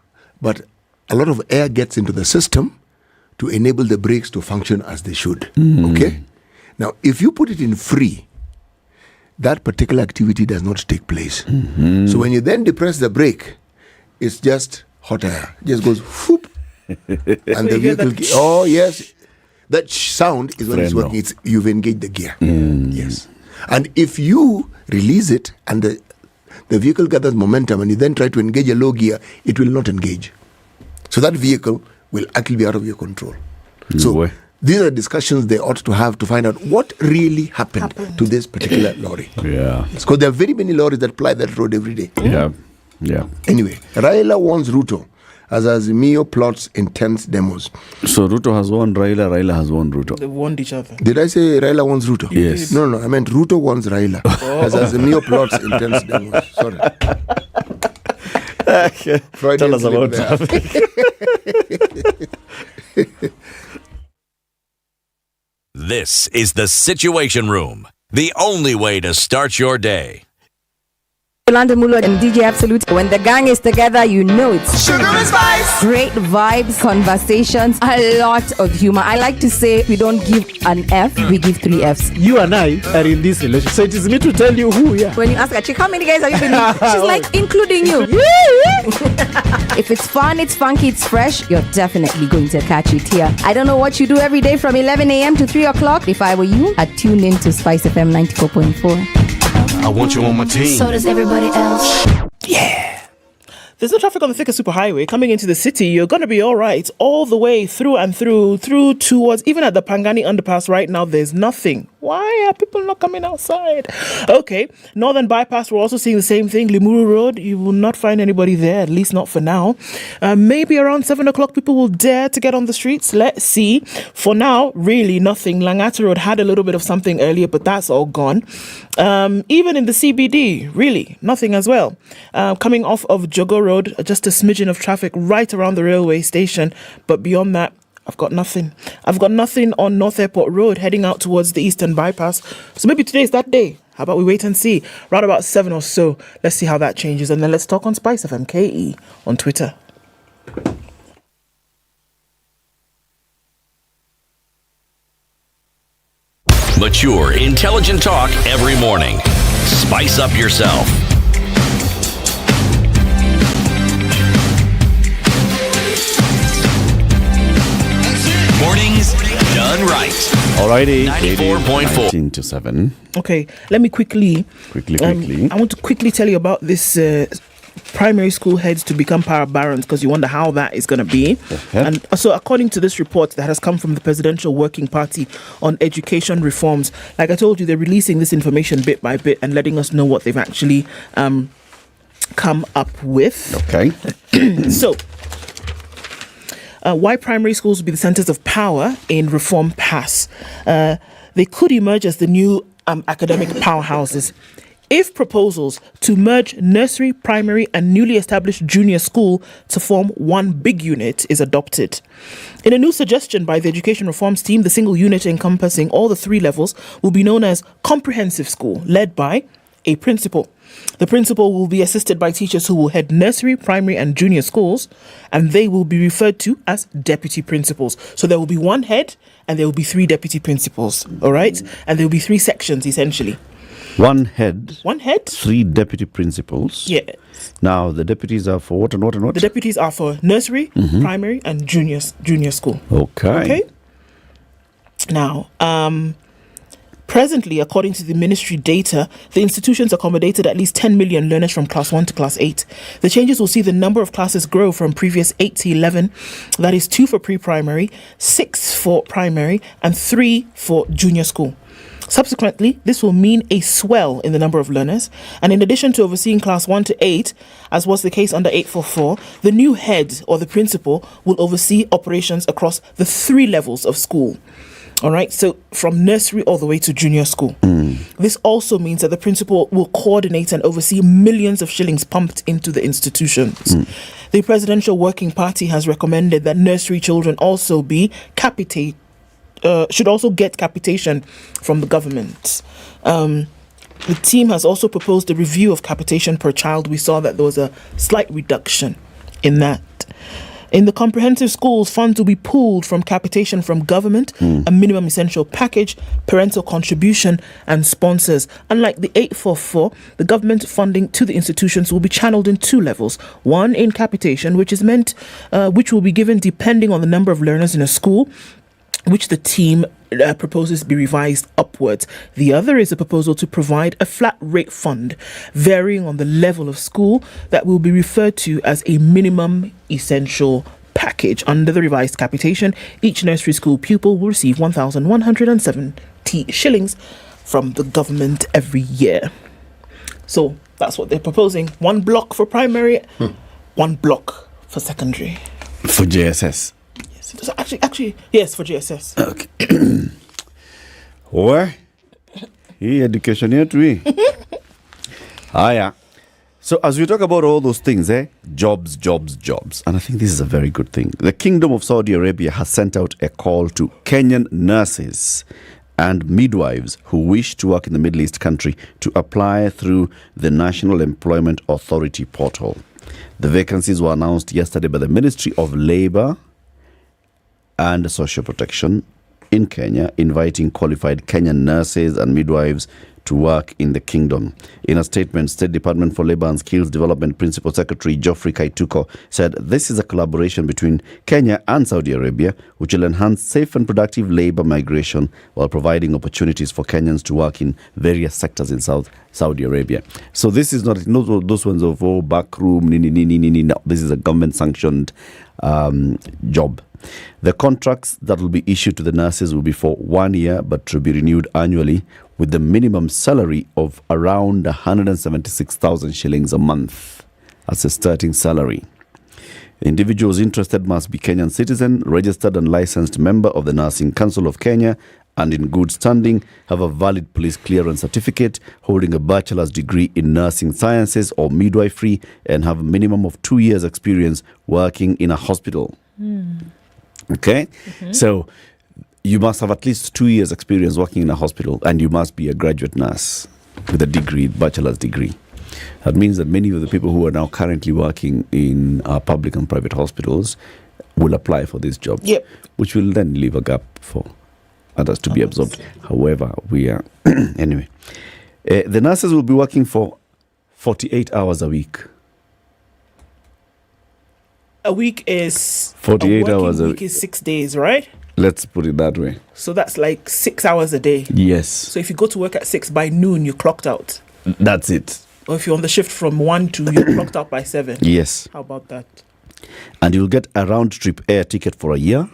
O: but a lot of air gets into the system to enable the brakes to function as they should. Okay? Now, if you put it in free, that particular activity does not take place. So when you then depress the brake, it's just hot air. It just goes whoop. And the vehicle, oh yes, that sound is when it's working. You've engaged the gear. Yes. And if you release it and the vehicle gathers momentum and you then try to engage a low gear, it will not engage. So that vehicle will actually be out of your control. So these are discussions they ought to have to find out what really happened to this particular lorry.
N: Yeah.
O: Because there are very many lorries that ply that road every day.
N: Yeah.
O: Anyway, Raila warns Ruto as Azimio plots intense demos.
N: So Ruto has won Raila, Raila has won Ruto.
M: They warned each other.
O: Did I say Raila wants Ruto?
N: Yes.
O: No, I meant Ruto wants Raila as Azimio plots intense demos. Sorry.
N: Tell us about that.
D: This is the Situation Room, the only way to start your day.
P: Yolanda Mulo and DJ Absolute. When the gang is together, you know it's sugar and spice. Great vibes, conversations, a lot of humor. I like to say we don't give an F, we give 3 Fs.
Q: You and I are in this relationship, so it is me to tell you who we are.
P: When you ask a chick, how many guys have you been with? She's like, including you. If it's fun, it's funky, it's fresh, you're definitely going to catch it here. I don't know what you do every day from 11 a.m. to 3 o'clock. If I were you, I'd tune in to Spice FM 94.4.
R: I want you on my team.
P: So does everybody else.
M: Yeah. There's no traffic on the Thika Superhighway coming into the city. You're going to be all right all the way through and through towards, even at the Pangani underpass right now, there's nothing. Why are people not coming outside? Okay, Northern Bypass, we're also seeing the same thing. Limuru Road, you will not find anybody there, at least not for now. Maybe around 7 o'clock, people will dare to get on the streets. Let's see. For now, really nothing. Langata Road had a little bit of something earlier, but that's all gone. Even in the CBD, really nothing as well. Coming off of Jogo Road, just a smidgen of traffic right around the railway station. But beyond that, I've got nothing. I've got nothing on North Airport Road heading out towards the Eastern Bypass. So maybe today's that day. How about we wait and see? Right about 7 or so. Let's see how that changes. And then let's talk on Spice FM KE on Twitter.
D: Mature, intelligent talk every morning. Spice up yourself. Mornings done right.
N: Alrighty.
D: 94.4.
N: 19 to 7.
M: Okay, let me quickly. I want to quickly tell you about this primary school heads to become para barons, because you wonder how that is going to be. And so according to this report that has come from the Presidential Working Party on Education Reforms, like I told you, they're releasing this information bit by bit and letting us know what they've actually come up with.
N: Okay.
M: So why primary schools will be the centers of power in reform pass. They could emerge as the new academic powerhouses if proposals to merge nursery, primary and newly established junior school to form one big unit is adopted. In a new suggestion by the Education Reforms team, the single unit encompassing all the 3 levels will be known as comprehensive school, led by a principal. The principal will be assisted by teachers who will head nursery, primary and junior schools, and they will be referred to as deputy principals. So there will be one head and there will be 3 deputy principals, all right? And there will be 3 sections essentially.
N: One head.
M: 3
N: deputy principals.
M: Yeah.
N: Now the deputies are for what and what and what?
M: The deputies are for nursery, primary and junior school.
N: Okay.
M: Now, presently, according to the ministry data, the institutions accommodated at least 10 million learners from class 1 to class 8. The changes will see the number of classes grow from previous 8 to 11. That is 2 for pre-primary, 6 for primary, and 3 for junior school. Subsequently, this will mean a swell in the number of learners. And in addition to overseeing class 1 to 8, as was the case under 844, the new head or the principal will oversee operations across the 3 levels of school. All right, so from nursery all the way to junior school. This also means that the principal will coordinate and oversee millions of shillings pumped into the institutions. The Presidential Working Party has recommended that nursery children also be should also get capitation from the government. The team has also proposed a review of capitation per child. We saw that there was a slight reduction in that. In the comprehensive schools, funds will be pooled from capitation from government, a minimum essential package, parental contribution, and sponsors. Unlike the 844, the government funding to the institutions will be channeled in 2 levels. One in capitation, which will be given depending on the number of learners in a school, which the team proposes be revised upwards. The other is a proposal to provide a flat rate fund varying on the level of school that will be referred to as a minimum essential package. Under the revised capitation, each nursery school pupil will receive 1,170 shillings from the government every year. So that's what they're proposing. 1 block for primary, 1 block for secondary.
N: For JSS.
M: Actually, yes, for GSS.
N: Okay. Where? Education here to me. Yeah. So as we talk about all those things, jobs. And I think this is a very good thing. The Kingdom of Saudi Arabia has sent out a call to Kenyan nurses and midwives who wish to work in the Middle East country to apply through the National Employment Authority portal. The vacancies were announced yesterday by the Ministry of Labour and Social Protection in Kenya, inviting qualified Kenyan nurses and midwives to work in the kingdom. In a statement, State Department for Labour and Skills Development Principal Secretary Geoffrey Kaituko said this is a collaboration between Kenya and Saudi Arabia, which will enhance safe and productive labour migration while providing opportunities for Kenyans to work in various sectors in Saudi Arabia. So this is not those ones of backroom, no. This is a government-sanctioned job. The contracts that will be issued to the nurses will be for 1 year, but to be renewed annually with the minimum salary of around 176,000 shillings a month as a starting salary. Individuals interested must be Kenyan citizen, registered and licensed member of the Nursing Council of Kenya, and in good standing, have a valid police clearance certificate, holding a bachelor's degree in nursing sciences or midwifery, and have a minimum of 2 years experience working in a hospital. Okay? So you must have at least 2 years experience working in a hospital, and you must be a graduate nurse with a degree, bachelor's degree. That means that many of the people who are now currently working in public and private hospitals will apply for this job, which will then leave a gap for others to be absorbed. However, we are... anyway. The nurses will be working for 48 hours a week.
M: A week is...
N: 48 hours a
M: week is 6 days, right?
N: Let's put it that way.
M: So that's like 6 hours a day.
N: Yes.
M: So if you go to work at 6, by noon, you're clocked out.
N: That's it.
M: Or if you're on the shift from 1 to, you're clocked out by 7.
N: Yes.
M: How about that?
N: And you'll get a round-trip air ticket for a year,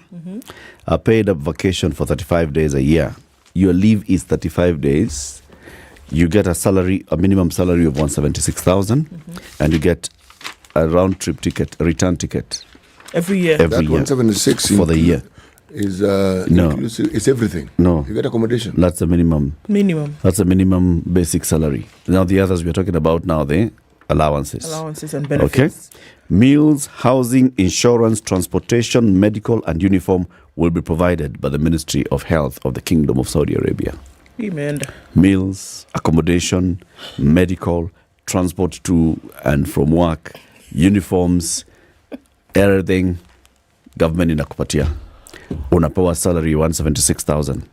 N: a paid-up vacation for 35 days a year. Your leave is 35 days. You get a minimum salary of 176,000, and you get a round-trip ticket, a return ticket.
M: Every year?
N: Every
O: That
N: year.
O: 176
N: for the year.
O: Is
N: No.
O: inclusive, it's everything.
N: No.
O: You get accommodation.
N: That's the minimum.
M: Minimum.
N: That's the minimum basic salary. Now the others we're talking about now, the allowances.
M: Allowances and benefits.
N: Okay. Meals, housing, insurance, transportation, medical and uniform will be provided by the Ministry of Health of the Kingdom of Saudi Arabia.
M: Amen.
N: Meals, accommodation, medical, transport to and from work, uniforms, everything, government inakupatia. Unapewa salary 176,000.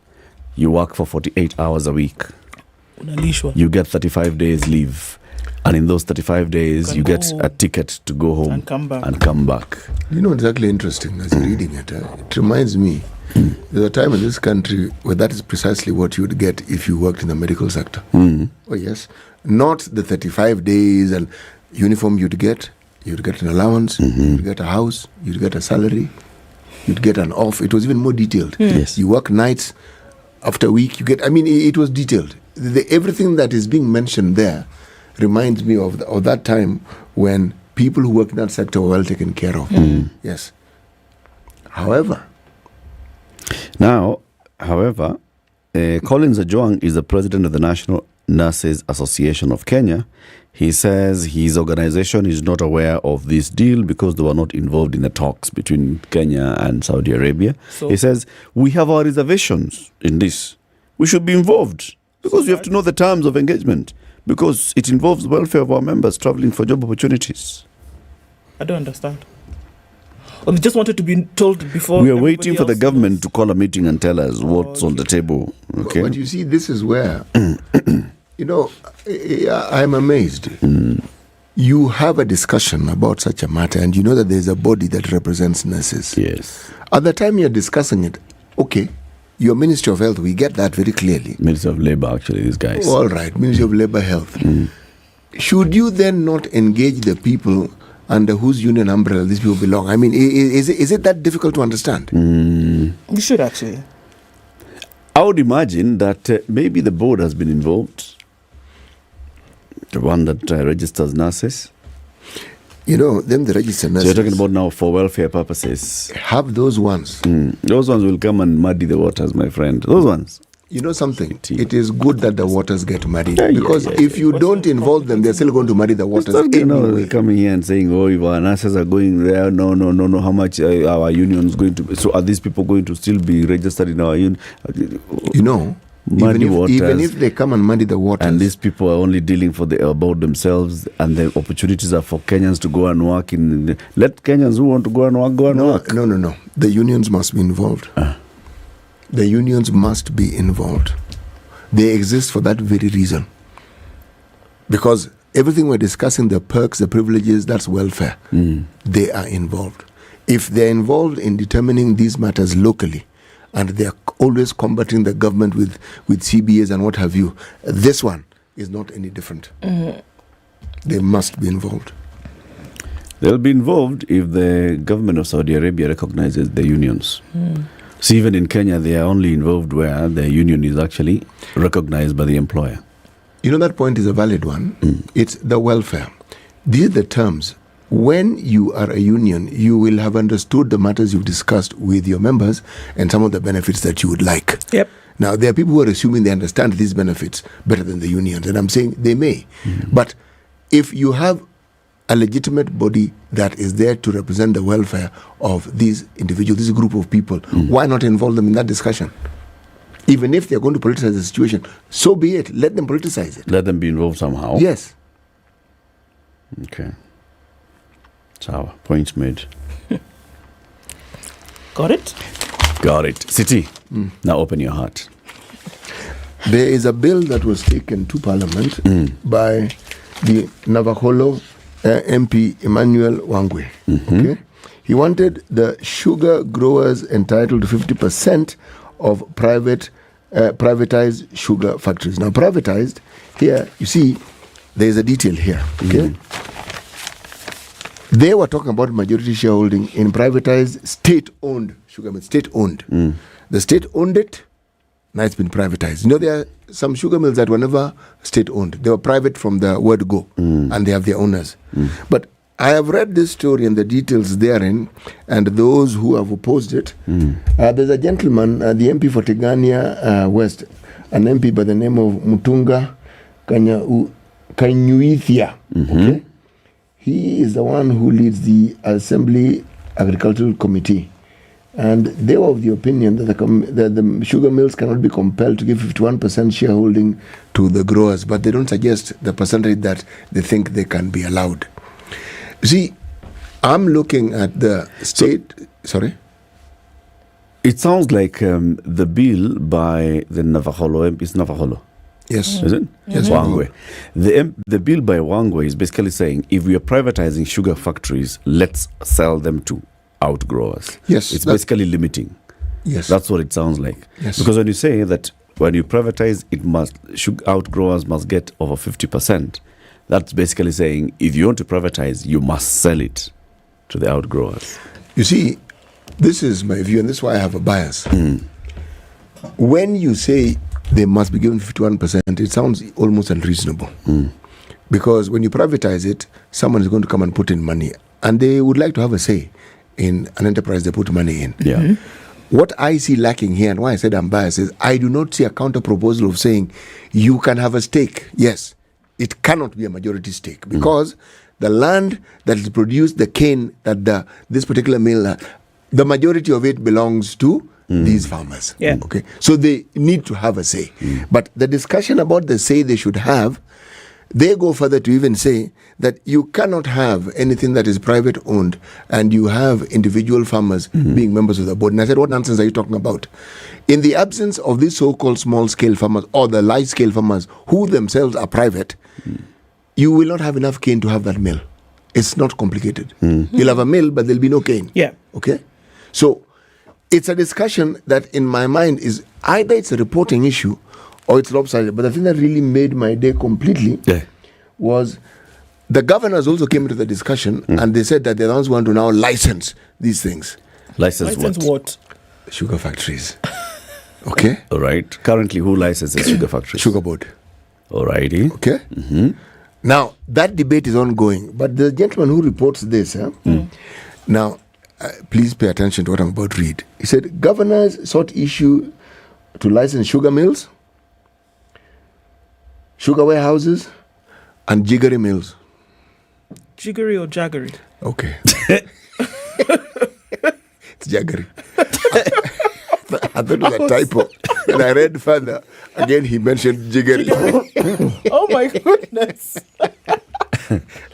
N: You work for 48 hours a week.
M: Unalishwa.
N: You get 35 days leave. And in those 35 days, you get a ticket to go home and come back.
O: You know, exactly interesting as you're reading it. It reminds me, there's a time in this country where that is precisely what you would get if you worked in the medical sector. Oh, yes. Not the 35 days and uniform you'd get an allowance, you'd get a house, you'd get a salary, you'd get an off. It was even more detailed.
N: Yes.
O: You work nights, after a week, you get, it was detailed. Everything that is being mentioned there reminds me of that time when people who work in that sector were well taken care of. Yes. However,
N: Collins Ajuang is the president of the National Nurses Association of Kenya. He says his organization is not aware of this deal because they were not involved in the talks between Kenya and Saudi Arabia. So he says, we have our reservations in this. We should be involved because we have to know the terms of engagement, because it involves the welfare of our members traveling for job opportunities.
M: I don't understand. Or they just wanted to be told before.
N: We are waiting for the government to call a meeting and tell us what's on the table. Okay.
O: But you see, this is where, I'm amazed. You have a discussion about such a matter, and you know that there's a body that represents nurses.
N: Yes.
O: At the time you're discussing it, okay, your Ministry of Health, we get that very clearly.
N: Ministry of Labour, actually, these guys.
O: All right, Ministry of Labour, Health. Should you then not engage the people under whose union umbrella these people belong? I mean, is it that difficult to understand?
M: You should actually.
N: I would imagine that maybe the board has been involved. The one that registers nurses.
O: Them the registered nurses.
N: So you're talking about now for welfare purposes.
O: Have those ones.
N: Those ones will come and muddy the waters, my friend. Those ones.
O: You know something? It is good that the waters get muddied. Because if you don't involve them, they're still going to muddy the waters anyway.
N: Coming here and saying, if our nurses are going there, no, how much our union is going to... So are these people going to still be registered in our union?
O: Even if they come and muddy the waters.
N: And these people are only dealing about themselves, and the opportunities are for Kenyans to go and work in... Let Kenyans who want to go and work, go and work.
O: No. The unions must be involved. The unions must be involved. They exist for that very reason. Because everything we're discussing, the perks, the privileges, that's welfare. They are involved. If they're involved in determining these matters locally, and they're always combating the government with CBAs and what have you, this one is not any different. They must be involved.
N: They'll be involved if the government of Saudi Arabia recognizes the unions. So even in Kenya, they are only involved where the union is actually recognized by the employer.
O: You know, that point is a valid one. It's the welfare. These are the terms. When you are a union, you will have understood the matters you've discussed with your members and some of the benefits that you would like.
M: Yep.
O: Now, there are people who are assuming they understand these benefits better than the unions, and I'm saying they may. But if you have a legitimate body that is there to represent the welfare of these individuals, this group of people, why not involve them in that discussion? Even if they're going to politicize the situation, so be it. Let them politicize it.
N: Let them be involved somehow.
O: Yes.
N: Okay. Sawa. Points made.
M: Got it?
N: Got it. City, now open your heart.
O: There is a bill that was taken to Parliament by the Navakholo MP Emmanuel Wangwe. Okay? He wanted the sugar growers entitled to 50% of privatized sugar factories. Now, privatized, here, you see, there is a detail here. Okay? They were talking about majority shareholding in privatized, state-owned sugar mills. State-owned. The state owned it, now it's been privatized. You know, there are some sugar mills that were never state-owned. They were private from the word go, and they have their owners. But I have read this story and the details therein, and those who have opposed it. There's a gentleman, the MP for Tigania West, an MP by the name of Mutunga Kanyuithia. Okay? He is the one who leads the Assembly Agricultural Committee. And they were of the opinion that the sugar mills cannot be compelled to give 51% shareholding to the growers, but they don't suggest the percentage that they think they can be allowed. See, I'm looking at the state... Sorry?
N: It sounds like the bill by the Navakholo is Navakholo.
O: Yes.
N: Is it?
O: Yes.
N: Wangwe. The bill by Wangwe is basically saying if we are privatizing sugar factories, let's sell them to outgrowers.
O: Yes.
N: It's basically limiting.
O: Yes.
N: That's what it sounds like.
O: Yes.
N: Because when you say that when you privatize, outgrowers must get over 50%, that's basically saying if you want to privatize, you must sell it to the outgrowers.
O: You see, this is my view, and this is why I have a bias. When you say they must be given 51%, it sounds almost unreasonable. Because when you privatize it, someone is going to come and put in money, and they would like to have a say in an enterprise they put money in.
N: Yeah.
O: What I see lacking here, and why I said I'm biased, is I do not see a counter proposal of saying you can have a stake. Yes, it cannot be a majority stake, because the land that is produced, the cane that this particular mill, the majority of it belongs to these farmers.
M: Yeah.
O: Okay. So they need to have a say. But the discussion about the say they should have, they go further to even say that you cannot have anything that is private owned and you have individual farmers being members of the board. And I said, what nonsense are you talking about? In the absence of these so-called small-scale farmers or the large-scale farmers who themselves are private, you will not have enough cane to have that mill. It's not complicated. You'll have a mill, but there'll be no cane.
M: Yeah.
O: Okay? So it's a discussion that in my mind is either it's a reporting issue or it's lopsided. But the thing that really made my day completely was the governors also came into the discussion and they said that they're the ones who want to now license these things.
N: License what?
O: Sugar factories. Okay?
N: All right. Currently, who licenses sugar factories?
O: Sugar board.
N: All righty.
O: Okay? Now, that debate is ongoing. But the gentleman who reports this, now, please pay attention to what I'm about to read. He said, governors sought issue to license sugar mills, sugar warehouses, and jiggery mills.
M: Jiggery or jaggery?
O: Okay. It's jaggery. I thought it was a typo. And I read further. Again, he mentioned jiggery.
M: Oh my goodness.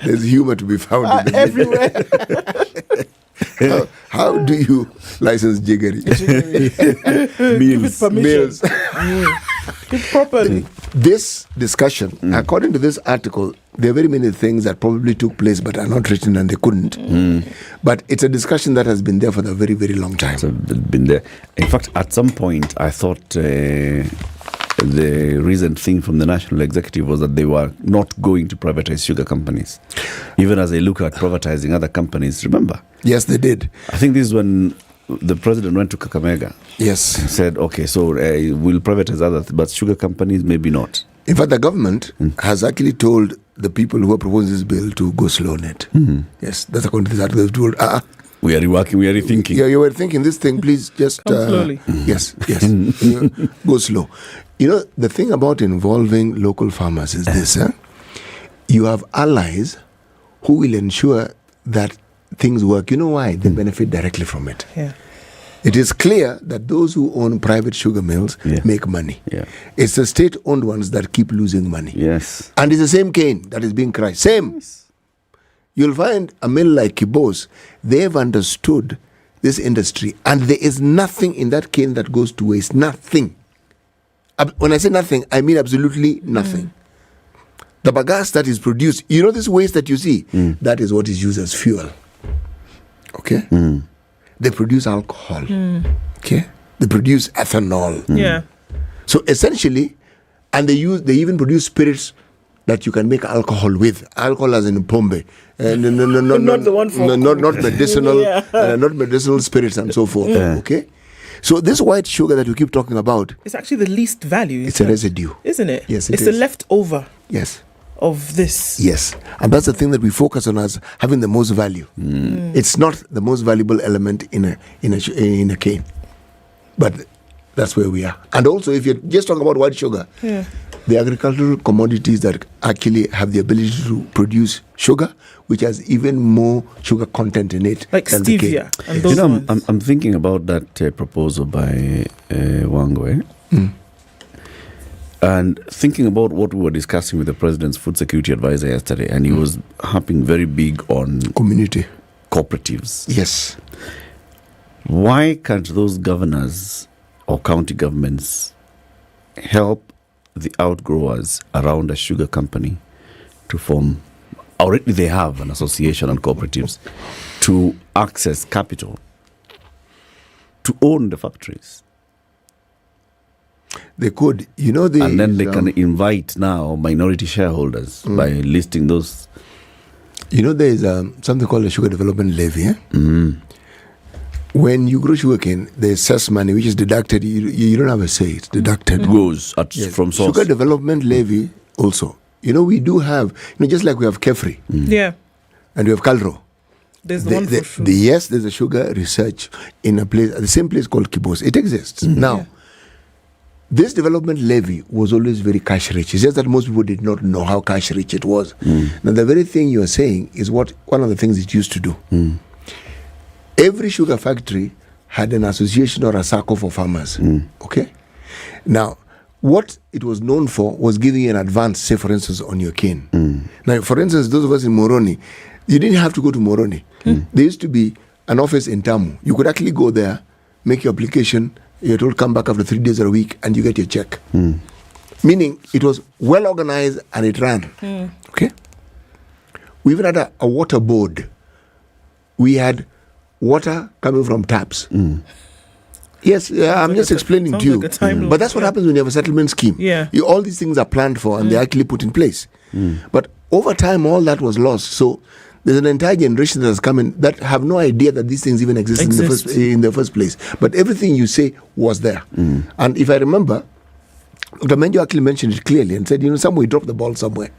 O: There's humor to be found in
M: everywhere.
O: How do you license jiggery?
M: Mills. Properly.
O: This discussion, according to this article, there are very many things that probably took place but are not written and they couldn't. But it's a discussion that has been there for a very, very long time.
N: It's been there. In fact, at some point, I thought the recent thing from the national executive was that they were not going to privatize sugar companies, even as they look at privatizing other companies. Remember?
O: Yes, they did.
N: I think this is when the president went to Kakamega.
O: Yes.
N: And said, okay, so we'll privatize others, but sugar companies, maybe not.
O: In fact, the government has actually told the people who are proposing this bill to go slow on it. Yes, that's according to this article. They've told,
N: we are reworking, we are rethinking.
O: Yeah, you were thinking this thing, please just...
M: slowly.
O: Yes. Go slow. You know, the thing about involving local farmers is this. You have allies who will ensure that things work. You know why? They benefit directly from it.
M: Yeah.
O: It is clear that those who own private sugar mills make money.
N: Yeah.
O: It's the state-owned ones that keep losing money.
N: Yes.
O: And it's the same cane that is being crushed. Same. Yes. You'll find a mill like Kibos, they've understood this industry, and there is nothing in that cane that goes to waste. Nothing. When I say nothing, I mean absolutely nothing. The bagasse that is produced, you know this waste that you see? That is what is used as fuel. Okay? They produce alcohol. Okay? They produce ethanol.
M: Yeah.
O: So essentially, and they even produce spirits that you can make alcohol with. Alcohol as in pombe.
M: Not the one for
O: not medicinal, not medicinal spirits and so forth. Okay? So this white sugar that we keep talking about,
M: it's actually the least value.
O: It's a residue.
M: Isn't it?
O: Yes,
M: it's the leftover.
O: Yes.
M: Of this.
O: Yes. And that's the thing that we focus on as having the most value. It's not the most valuable element in a cane. But that's where we are. And also, if you're just talking about white sugar, the agricultural commodities that actually have the ability to produce sugar, which has even more sugar content in it,
M: like
O: than
M: stevia.
O: The cane.
M: And those ones.
N: I'm thinking about that proposal by Wangwe. And thinking about what we were discussing with the president's food security advisor yesterday, and he was harping very big on
O: community
N: cooperatives.
O: Yes.
N: Why can't those governors or county governments help the outgrowers around a sugar company to form? Already they have an association and cooperatives to access capital to own the factories.
O: They could,
N: and then they can invite now minority shareholders by listing those.
O: There is something called a sugar development levy. When you grow sugarcane, there's cess money which is deducted. You don't have a say; it's deducted.
N: Goes from source.
O: Sugar development levy also. We do have, just like we have Kefri.
M: Yeah.
O: And we have Calro.
M: There's the one for sugar.
O: Yes, there's a sugar research in a place, the same place called Kibos. It exists now. This development levy was always very cash rich. It's just that most people did not know how cash rich it was. Now, the very thing you are saying is one of the things it used to do. Every sugar factory had an association or a circle for farmers. Okay? Now, what it was known for was giving you an advance, say, for instance, on your cane. Now, for instance, those of us in Moroni, you didn't have to go to Moroni. There used to be an office in Tamu. You could actually go there, make your application. You're told come back after 3 days or a week and you get your check. Meaning it was well organized and it ran. Okay? We even had a water board. We had water coming from taps. Yes, I'm just explaining to you. But that's what happens when you have a settlement scheme. All these things are planned for and they're actually put in place. But over time, all that was lost. So there's an entire generation that has come in that have no idea that these things even exist in the first place. But everything you say was there. And if I remember, Dr. Menjo actually mentioned it clearly and said, somewhere we dropped the ball somewhere.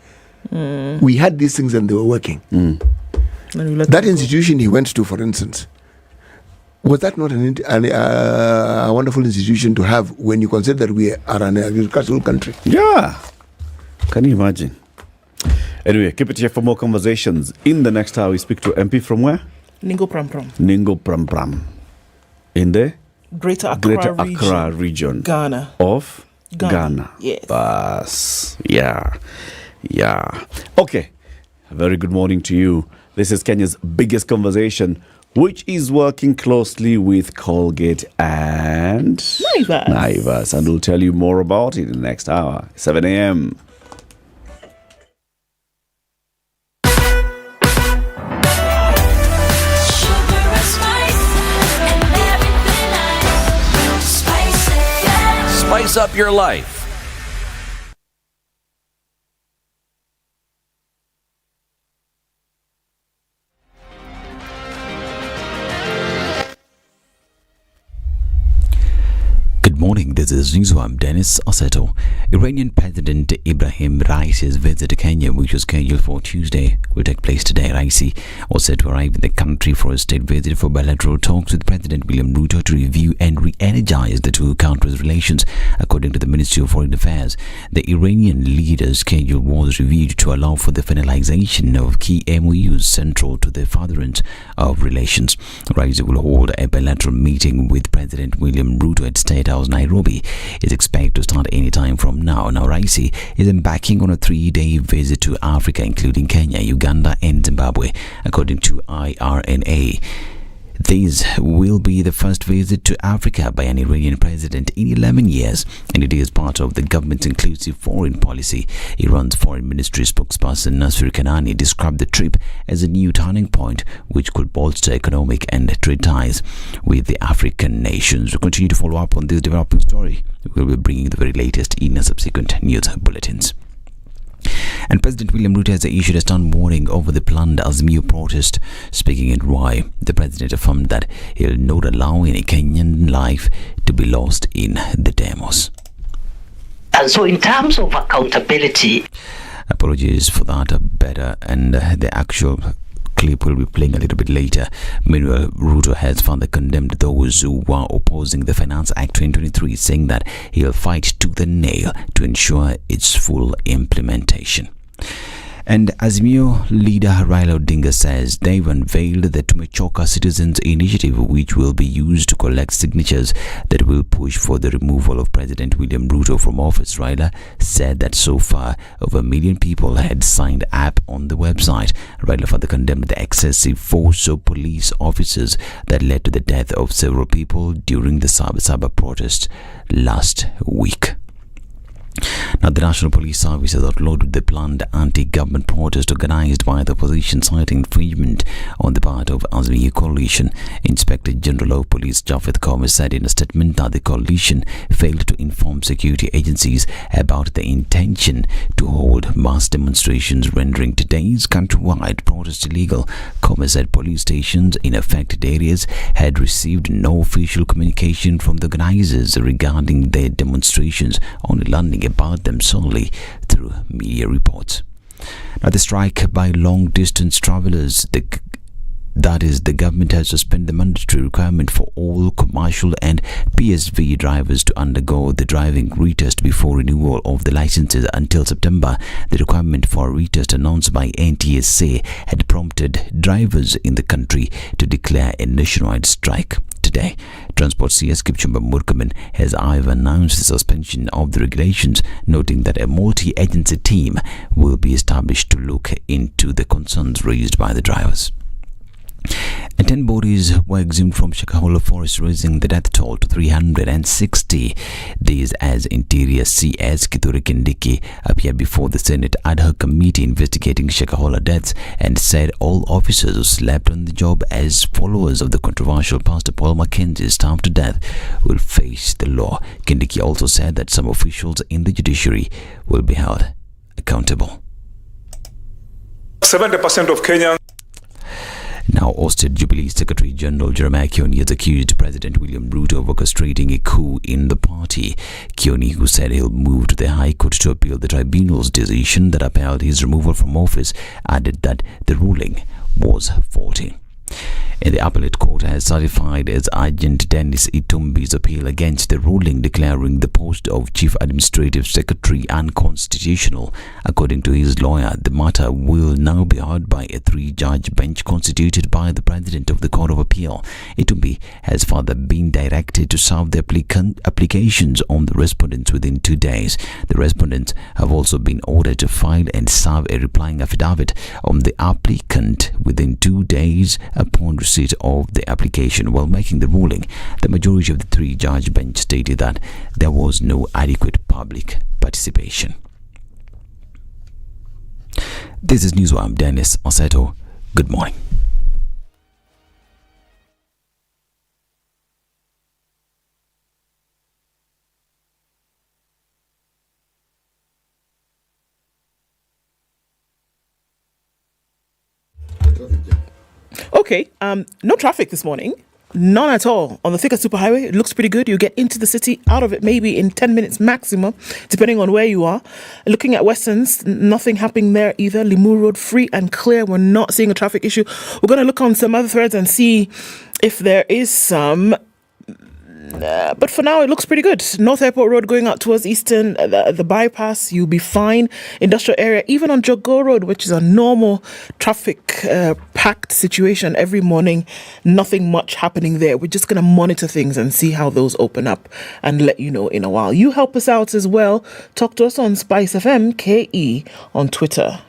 O: We had these things and they were working. That institution he went to, for instance, was that not a wonderful institution to have when you consider that we are an agricultural country?
N: Yeah. Can you imagine? Anyway, keep it here for more conversations. In the next hour, we speak to MP from where?
M: Ningo Pram Pram.
N: Ningo Pram Pram. In the?
M: Greater Accra
N: region.
M: Ghana.
N: Of Ghana.
M: Yes.
N: Bas. Yeah. Okay. A very good morning to you. This is Kenya's biggest conversation, which is working closely with Colgate and Naivas. And we'll tell you more about it in the next hour, 7 a.m.
D: Spice up your life.
A: is news. I'm Dennis Aseto. Iranian President Ibrahim Raisi's visit to Kenya, which was scheduled for Tuesday, will take place today. Raisi was set to arrive in the country for a state visit for bilateral talks with President William Ruto to review and re-energize the two countries' relations, according to the Ministry of Foreign Affairs. The Iranian leader's schedule was reviewed to allow for the finalization of key MOUs central to the furtherance of relations. Raisi will hold a bilateral meeting with President William Ruto at State House, Nairobi. Is expected to start any time from now. Now, Raisi is embarking on a 3-day visit to Africa, including Kenya, Uganda, and Zimbabwe, according to IRNA. This will be the first visit to Africa by an Iranian president in 11 years, and it is part of the government's inclusive foreign policy. Iran's foreign ministry spokesperson Nasir Kanani described the trip as a new turning point, which could bolster economic and trade ties with the African nations. We continue to follow up on this developing story. We'll be bringing the very latest in subsequent news bulletins. And President William Ruto has issued a stern warning over the planned Azimio protest. Speaking at Rwai, the president affirmed that he'll not allow any Kenyan life to be lost in the demos.
R: And so in terms of accountability...
A: Apologies for that, better, and the actual clip will be playing a little bit later. Meanwhile, Ruto has further condemned those who were opposing the Finance Act 2023, saying that he'll fight tooth and nail to ensure its full implementation. And Azimio leader Raila Odinga says they've unveiled the Tumechoka Citizens Initiative, which will be used to collect signatures that will push for the removal of President William Ruto from office. Raila said that so far over 1 million people had signed up on the website. Raila further condemned the excessive force of police officers that led to the death of several people during the Sabasaba protest last week. Now, the National Police Service has outlawed the planned anti-government protest organized by the opposition, citing infringement on the part of Azimio coalition. Inspector General of Police Jafeth Koome said in a statement that the coalition failed to inform security agencies about the intention to hold mass demonstrations, rendering today's countrywide protest illegal. Koome said police stations in affected areas had received no official communication from the organizers regarding their demonstrations, only learning about them solely through media reports. Now, the strike by long-distance travelers, the government has suspended the mandatory requirement for all commercial and PSV drivers to undergo the driving retest before renewal of the licenses until September. The requirement for a retest announced by NTSA had prompted drivers in the country to declare a nationwide strike. Today, Transport CS Kipchumba Murkomen has announced the suspension of the regulations, noting that a multi-agency team will be established to look into the concerns raised by the drivers. And 10 bodies were exhumed from Shakahola Forest, raising the death toll to 360. These as Interior CS Kithure Kindiki appeared before the Senate ad hoc committee investigating Shakahola deaths and said all officers who slept on the job as followers of the controversial Pastor Paul Mackenzie starved to death will face the law. Kindiki also said that some officials in the judiciary will be held accountable.
S: 70% of Kenyans.
A: Now, ousted Jubilee Secretary General Jeremiah Kioni has accused President William Ruto of orchestrating a coup in the party. Kioni, who said he'll move to the High Court to appeal the tribunal's decision that upheld his removal from office, added that the ruling was faulty. And the appellate court has certified as urgent Dennis Itumbi's appeal against the ruling declaring the post of Chief Administrative Secretary unconstitutional. According to his lawyer, the matter will now be heard by a 3-judge bench constituted by the President of the Court of Appeal. Itumbi has further been directed to serve the applications on the respondents within 2 days. The respondents have also been ordered to file and serve a replying affidavit on the applicant within 2 days upon receipt of the application. While making the ruling, the majority of the 3-judge bench stated that there was no adequate public participation. This is News. I'm Dennis Aseto. Good morning.
M: Okay, no traffic this morning. None at all. On the Thika Superhighway, it looks pretty good. You get into the city, out of it maybe in 10 minutes maximum, depending on where you are. Looking at Westerns, nothing happening there either. Limuru Road, free and clear. We're not seeing a traffic issue. We're going to look on some other threads and see if there is some. But for now, it looks pretty good. North Airport Road going out towards Eastern, the bypass, you'll be fine. Industrial area, even on Jogo Road, which is a normal traffic packed situation every morning, nothing much happening there. We're just going to monitor things and see how those open up and let you know in a while. You help us out as well. Talk to us on Spice FM KE on Twitter.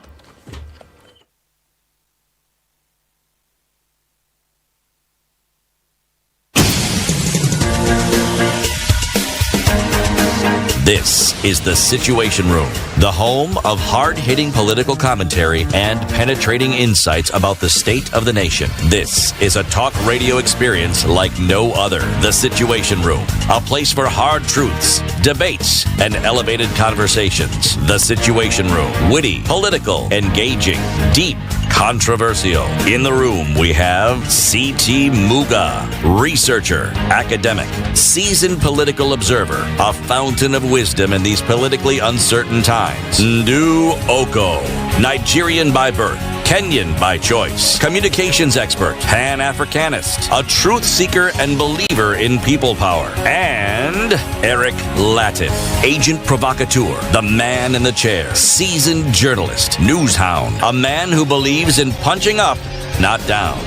D: This is The Situation Room, the home of hard-hitting political commentary and penetrating insights about the state of the nation. This is a talk radio experience like no other. The Situation Room, a place for hard truths, debates, and elevated conversations. The Situation Room, witty, political, engaging, deep, controversial. In the room, we have C.T. Muga, researcher, academic, seasoned political observer, a fountain of wisdom in these politically uncertain times. Ndu Okoh, Nigerian by birth, Kenyan by choice, communications expert, Pan-Africanist, a truth seeker and believer in people power, and Eric Latiff, agent provocateur, the man in the chair, seasoned journalist, news hound, a man who believes in punching up, not down.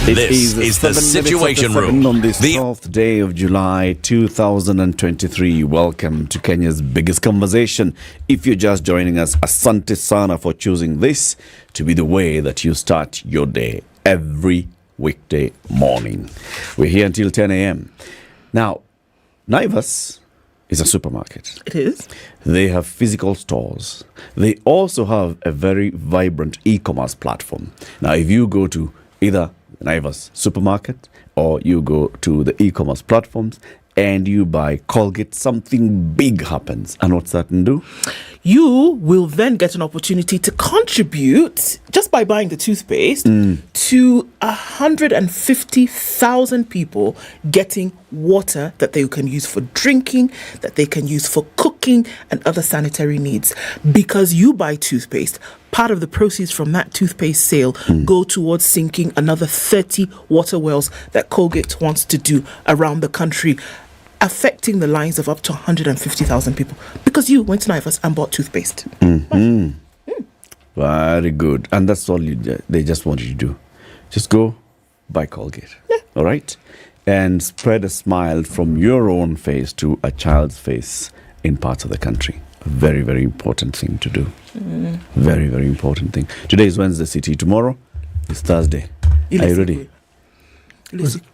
D: This is The Situation Room.
N: On this 12th day of July 2023, welcome to Kenya's biggest conversation. If you're just joining us, asante sana for choosing this to be the way that you start your day every weekday morning. We're here until 10 a.m. Now, Naivas is a supermarket.
M: It is.
N: They have physical stores. They also have a very vibrant e-commerce platform. Now, if you go to either Naivas supermarket or you go to the e-commerce platforms and you buy Colgate, something big happens. And what's that do?
M: You will then get an opportunity to contribute, just by buying the toothpaste, to 150,000 people getting water that they can use for drinking, that they can use for cooking and other sanitary needs. Because you buy toothpaste, part of the proceeds from that toothpaste sale go towards sinking another 30 water wells that Colgate wants to do around the country, affecting the lives of up to 150,000 people because you went to Naivas and bought toothpaste.
N: Very good. And that's all they just want you to do. Just go buy Colgate. Yeah. All right? And spread a smile from your own face to a child's face in parts of the country. A very, very important thing to do. Very, very important thing. Today is Wednesday, City. Tomorrow is Thursday. Are you ready?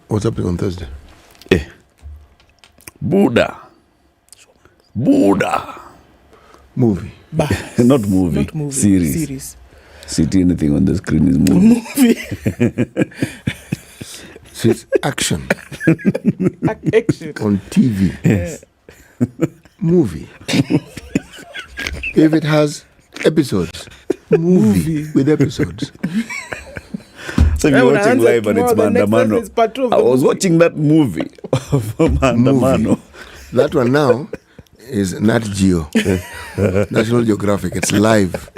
O: What's happening on Thursday?
N: Buddha.
O: Movie.
N: Not movie. Series. City, anything on the screen is movie.
O: So it's action.
M: Action.
O: On TV.
N: Yes.
O: Movie. If it has episodes, movie with episodes.
N: So if you're watching live and it's Mandamano, I was watching that movie of Mandamano.
O: That one now is Nat Geo, National Geographic. It's live.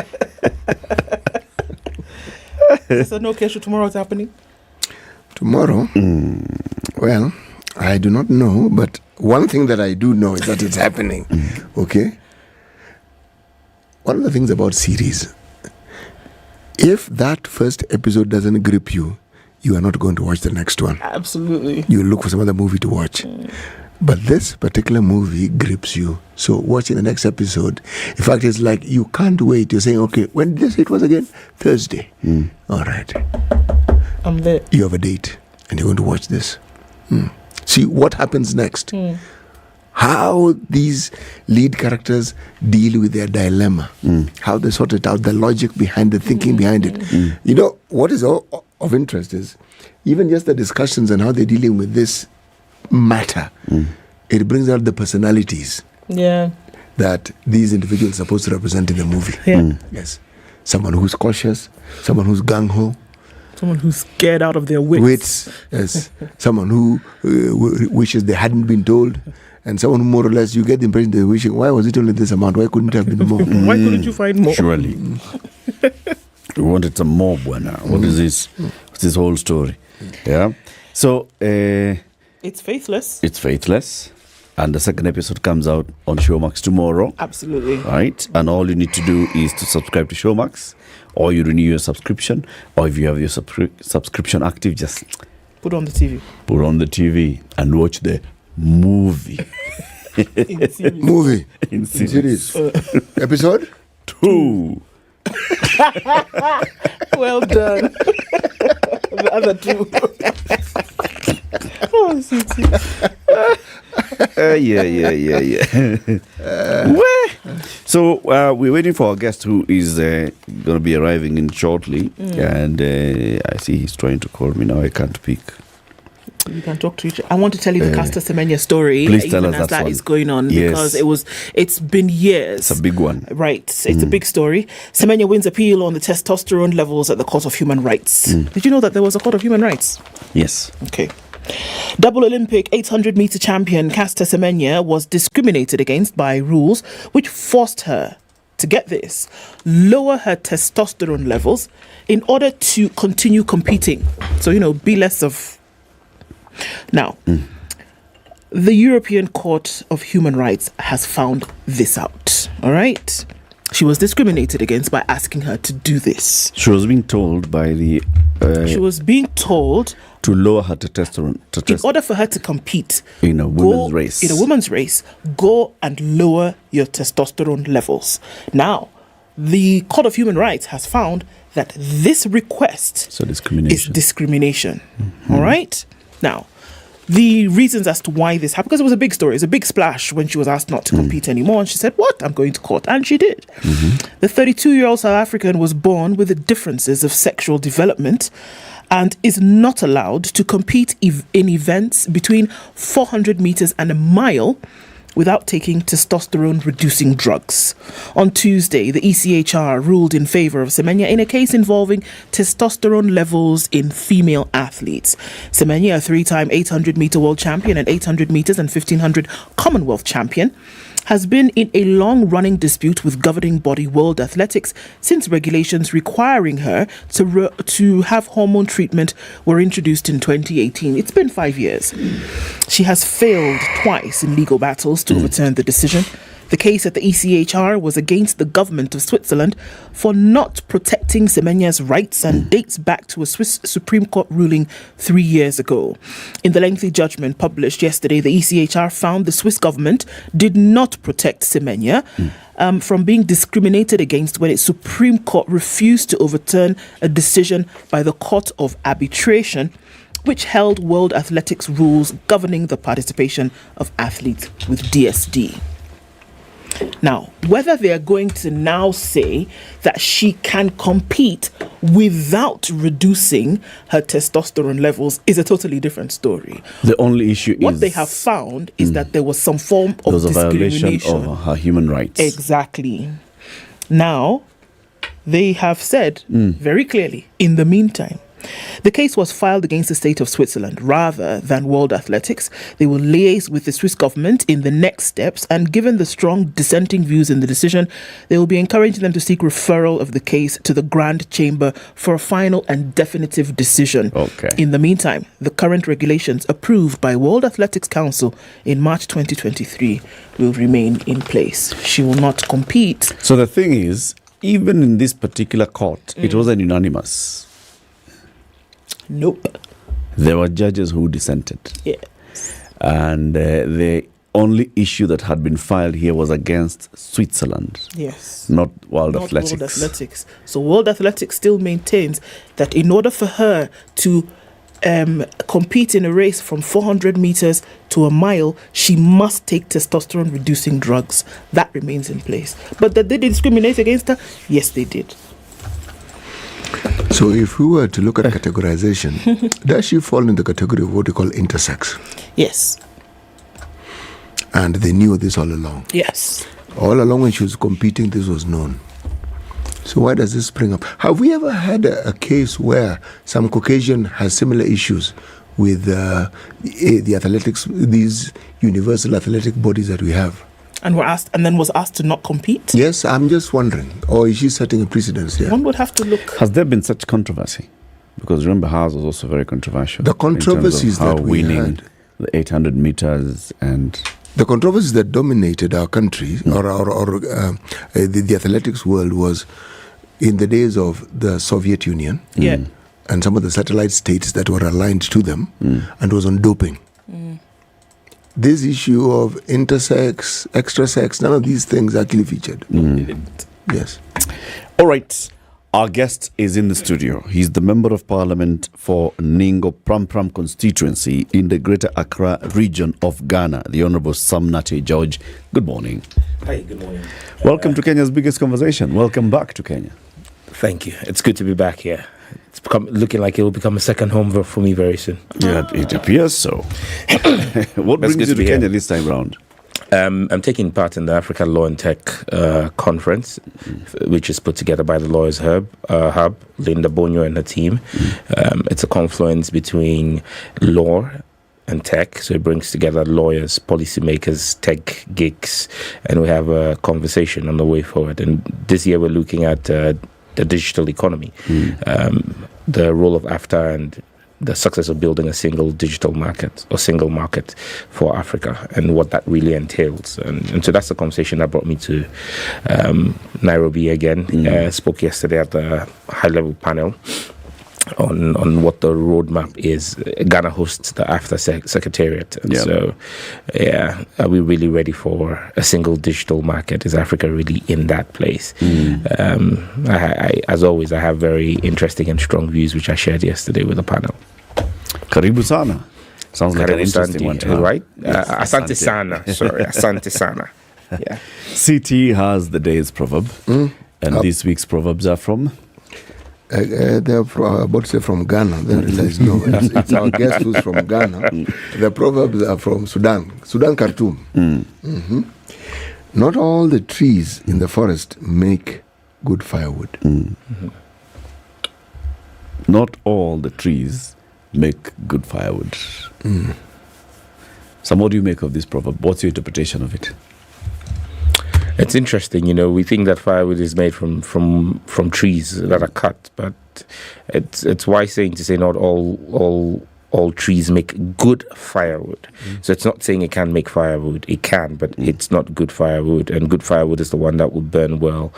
M: So no case tomorrow is happening?
O: Tomorrow? Well, I do not know, but one thing that I do know is that it's happening. Okay? One of the things about series, if that first episode doesn't grip you, you are not going to watch the next one.
M: Absolutely.
O: You look for some other movie to watch. But this particular movie grips you. So watching the next episode, in fact, it's like you can't wait. You're saying, okay, when did they say it was again? Thursday. All right.
M: I'm there.
O: You have a date and you're going to watch this. See what happens next. How these lead characters deal with their dilemma. How they sort it out, the logic behind the thinking behind it. You know, what is of interest is even just the discussions and how they're dealing with this matter. It brings out the personalities that these individuals are supposed to represent in the movie. Yes. Someone who's cautious, someone who's gung-ho,
M: Someone who's scared out of their wits.
O: Yes. Someone who wishes they hadn't been told. And someone who more or less, you get the impression they're wishing, why was it only this amount? Why couldn't it have been more?
M: Why couldn't you find more?
N: Surely. We wanted some more, Buana. What is this? What's this whole story? Yeah. So,
M: it's faithless.
N: It's faithless. And the second episode comes out on Showmax tomorrow.
M: Absolutely.
N: Right? And all you need to do is to subscribe to Showmax, or you renew your subscription, or if you have your subscription active, just
M: put on the TV.
N: Put on the TV and watch the movie.
O: Movie.
N: In series.
O: Episode
N: 2.
M: Well done. The other 2. Oh,
N: So we're waiting for our guest who is going to be arriving in shortly, and I see he's trying to call me now. I can't pick.
M: You can talk to each other. I want to tell you the Caster Semenya story.
N: Please tell us
M: as that
N: one.
M: is going on,
N: Yes.
M: because it's been years.
N: It's a big one.
M: Right. It's a big story. Semenya wins appeal on the testosterone levels at the Court of Human Rights. Did you know that there was a Court of Human Rights?
N: Yes.
M: Okay. Double Olympic 800-meter champion Caster Semenya was discriminated against by rules which forced her to, get this, lower her testosterone levels in order to continue competing. So, be less of... Now, the European Court of Human Rights has found this out, all right? She was discriminated against by asking her to do this.
N: She was being told by the...
M: she was being told...
N: to lower her testosterone.
M: In order for her to compete...
N: In a women's race.
M: In a women's race, go and lower your testosterone levels. Now, the Court of Human Rights has found that this request is discrimination. All right? Now, the reasons as to why this happened, because it was a big story, it was a big splash when she was asked not to compete anymore, and she said, what? I'm going to court. And she did. The 32-year-old South African was born with the differences of sexual development and is not allowed to compete in events between 400 meters and a mile without taking testosterone-reducing drugs. On Tuesday, the ECHR ruled in favor of Semenya in a case involving testosterone levels in female athletes. Semenya, a 3-time 800-meter world champion and 800 meters and 1500 Commonwealth champion, has been in a long-running dispute with governing body World Athletics since regulations requiring her to have hormone treatment were introduced in 2018. It's been 5 years. She has failed twice in legal battles to overturn the decision. The case at the ECHR was against the government of Switzerland for not protecting Semenya's rights and dates back to a Swiss Supreme Court ruling 3 years ago. In the lengthy judgment published yesterday, the ECHR found the Swiss government did not protect Semenya from being discriminated against when its Supreme Court refused to overturn a decision by the Court of Arbitration, which held World Athletics rules governing the participation of athletes with DSD. Now, whether they are going to now say that she can compete without reducing her testosterone levels is a totally different story.
N: The only issue
M: what they have found is that there was some form of discrimination.
N: A violation of her human rights.
M: Exactly. Now, they have said very clearly, in the meantime, the case was filed against the state of Switzerland rather than World Athletics. They will liaise with the Swiss government in the next steps, and given the strong dissenting views in the decision, they will be encouraging them to seek referral of the case to the Grand Chamber for a final and definitive decision.
N: Okay.
M: In the meantime, the current regulations approved by World Athletics Council in March 2023 will remain in place. She will not compete.
N: So the thing is, even in this particular court, it wasn't unanimous.
M: Nope.
N: There were judges who dissented.
M: Yeah.
N: And the only issue that had been filed here was against Switzerland.
M: Yes.
N: Not World
M: Not
N: Athletics.
M: World Athletics. So World Athletics still maintains that in order for her to compete in a race from 400 meters to a mile, she must take testosterone-reducing drugs. That remains in place. But that they discriminate against her? Yes, they did.
O: So if we were to look at categorization, does she fall in the category of what we call intersex?
M: Yes.
O: And they knew this all along?
M: Yes.
O: All along when she was competing, this was known. So why does this spring up? Have we ever had a case where some Caucasian has similar issues with the athletics, these universal athletic bodies that we have?
M: And was asked to not compete?
O: Yes, I'm just wondering. Or is she setting a precedence here?
M: One would have to look.
N: Has there been such controversy? Because remember, ours was also very controversial.
O: The controversies
N: that
O: we had,
N: the 800 meters and
O: the controversies that dominated our country or the athletics world was in the days of the Soviet Union, and some of the satellite states that were aligned to them, and was on doping. This issue of intersex, extra sex, none of these things actually featured. Yes.
N: All right. Our guest is in the studio. He's the Member of Parliament for Ningo Pram constituency in the Greater Accra region of Ghana, the Honourable Sam Nate George. Good morning.
S: Hi, good morning.
N: Welcome to Kenya's biggest conversation. Welcome back to Kenya.
S: Thank you. It's good to be back here. It's looking like it will become a second home for me very soon.
N: Yeah, it appears so. What brings you to Kenya this time round?
S: I'm taking part in the Africa Law and Tech conference, which is put together by the Lawyers Hub, Linda Bonyo and her team. It's a confluence between law and tech, so it brings together lawyers, policymakers, tech geeks, and we have a conversation on the way forward. And this year we're looking at the digital economy, the role of AfTA and the success of building a single digital market or single market for Africa and what that really entails. And so that's the conversation that brought me to Nairobi again. Spoke yesterday at the high-level panel on what the roadmap is. Ghana hosts the AfTA Secretariat. And so, are we really ready for a single digital market? Is Africa really in that place? As always, I have very interesting and strong views, which I shared yesterday with the panel.
N: Karibu sana. Sounds like an interesting one to have.
S: Right? Yes, asante sana. Sorry, asante sana. Yeah.
N: CT has the day's proverb, and this week's proverbs are from?
O: They're about to say from Ghana. Then realize no, it's our guest who's from Ghana. The proverbs are from Sudan, Khartoum. Not all the trees in the forest make good firewood.
N: Not all the trees make good firewood. So what do you make of this proverb? What's your interpretation of it?
S: It's interesting, we think that firewood is made from trees that are cut, but it's wise saying to say not all trees make good firewood. So it's not saying it can't make firewood. It can, but it's not good firewood. And good firewood is the one that will burn well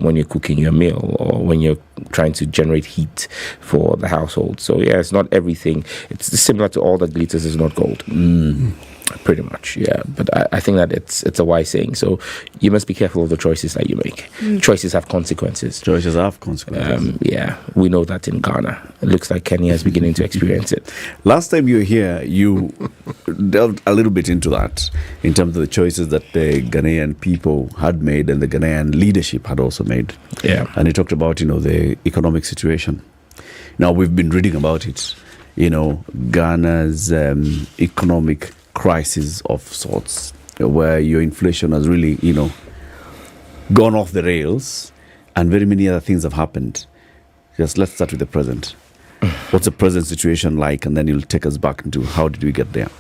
S: when you're cooking your meal or when you're trying to generate heat for the household. So it's not everything. It's similar to all that glitters is not gold. Pretty much, yeah. But I think that it's a wise saying. So you must be careful of the choices that you make. Choices have consequences.
N: Choices have consequences.
S: We know that in Ghana. It looks like Kenya is beginning to experience it.
N: Last time you were here, you delved a little bit into that in terms of the choices that the Ghanaian people had made and the Ghanaian leadership had also made.
S: Yeah.
N: And you talked about, the economic situation. Now, we've been reading about it. Ghana's economic crisis of sorts, where your inflation has really, gone off the rails, and very many other things have happened. Just let's start with the present. What's the present situation like, and then you'll take us back into how did we get there?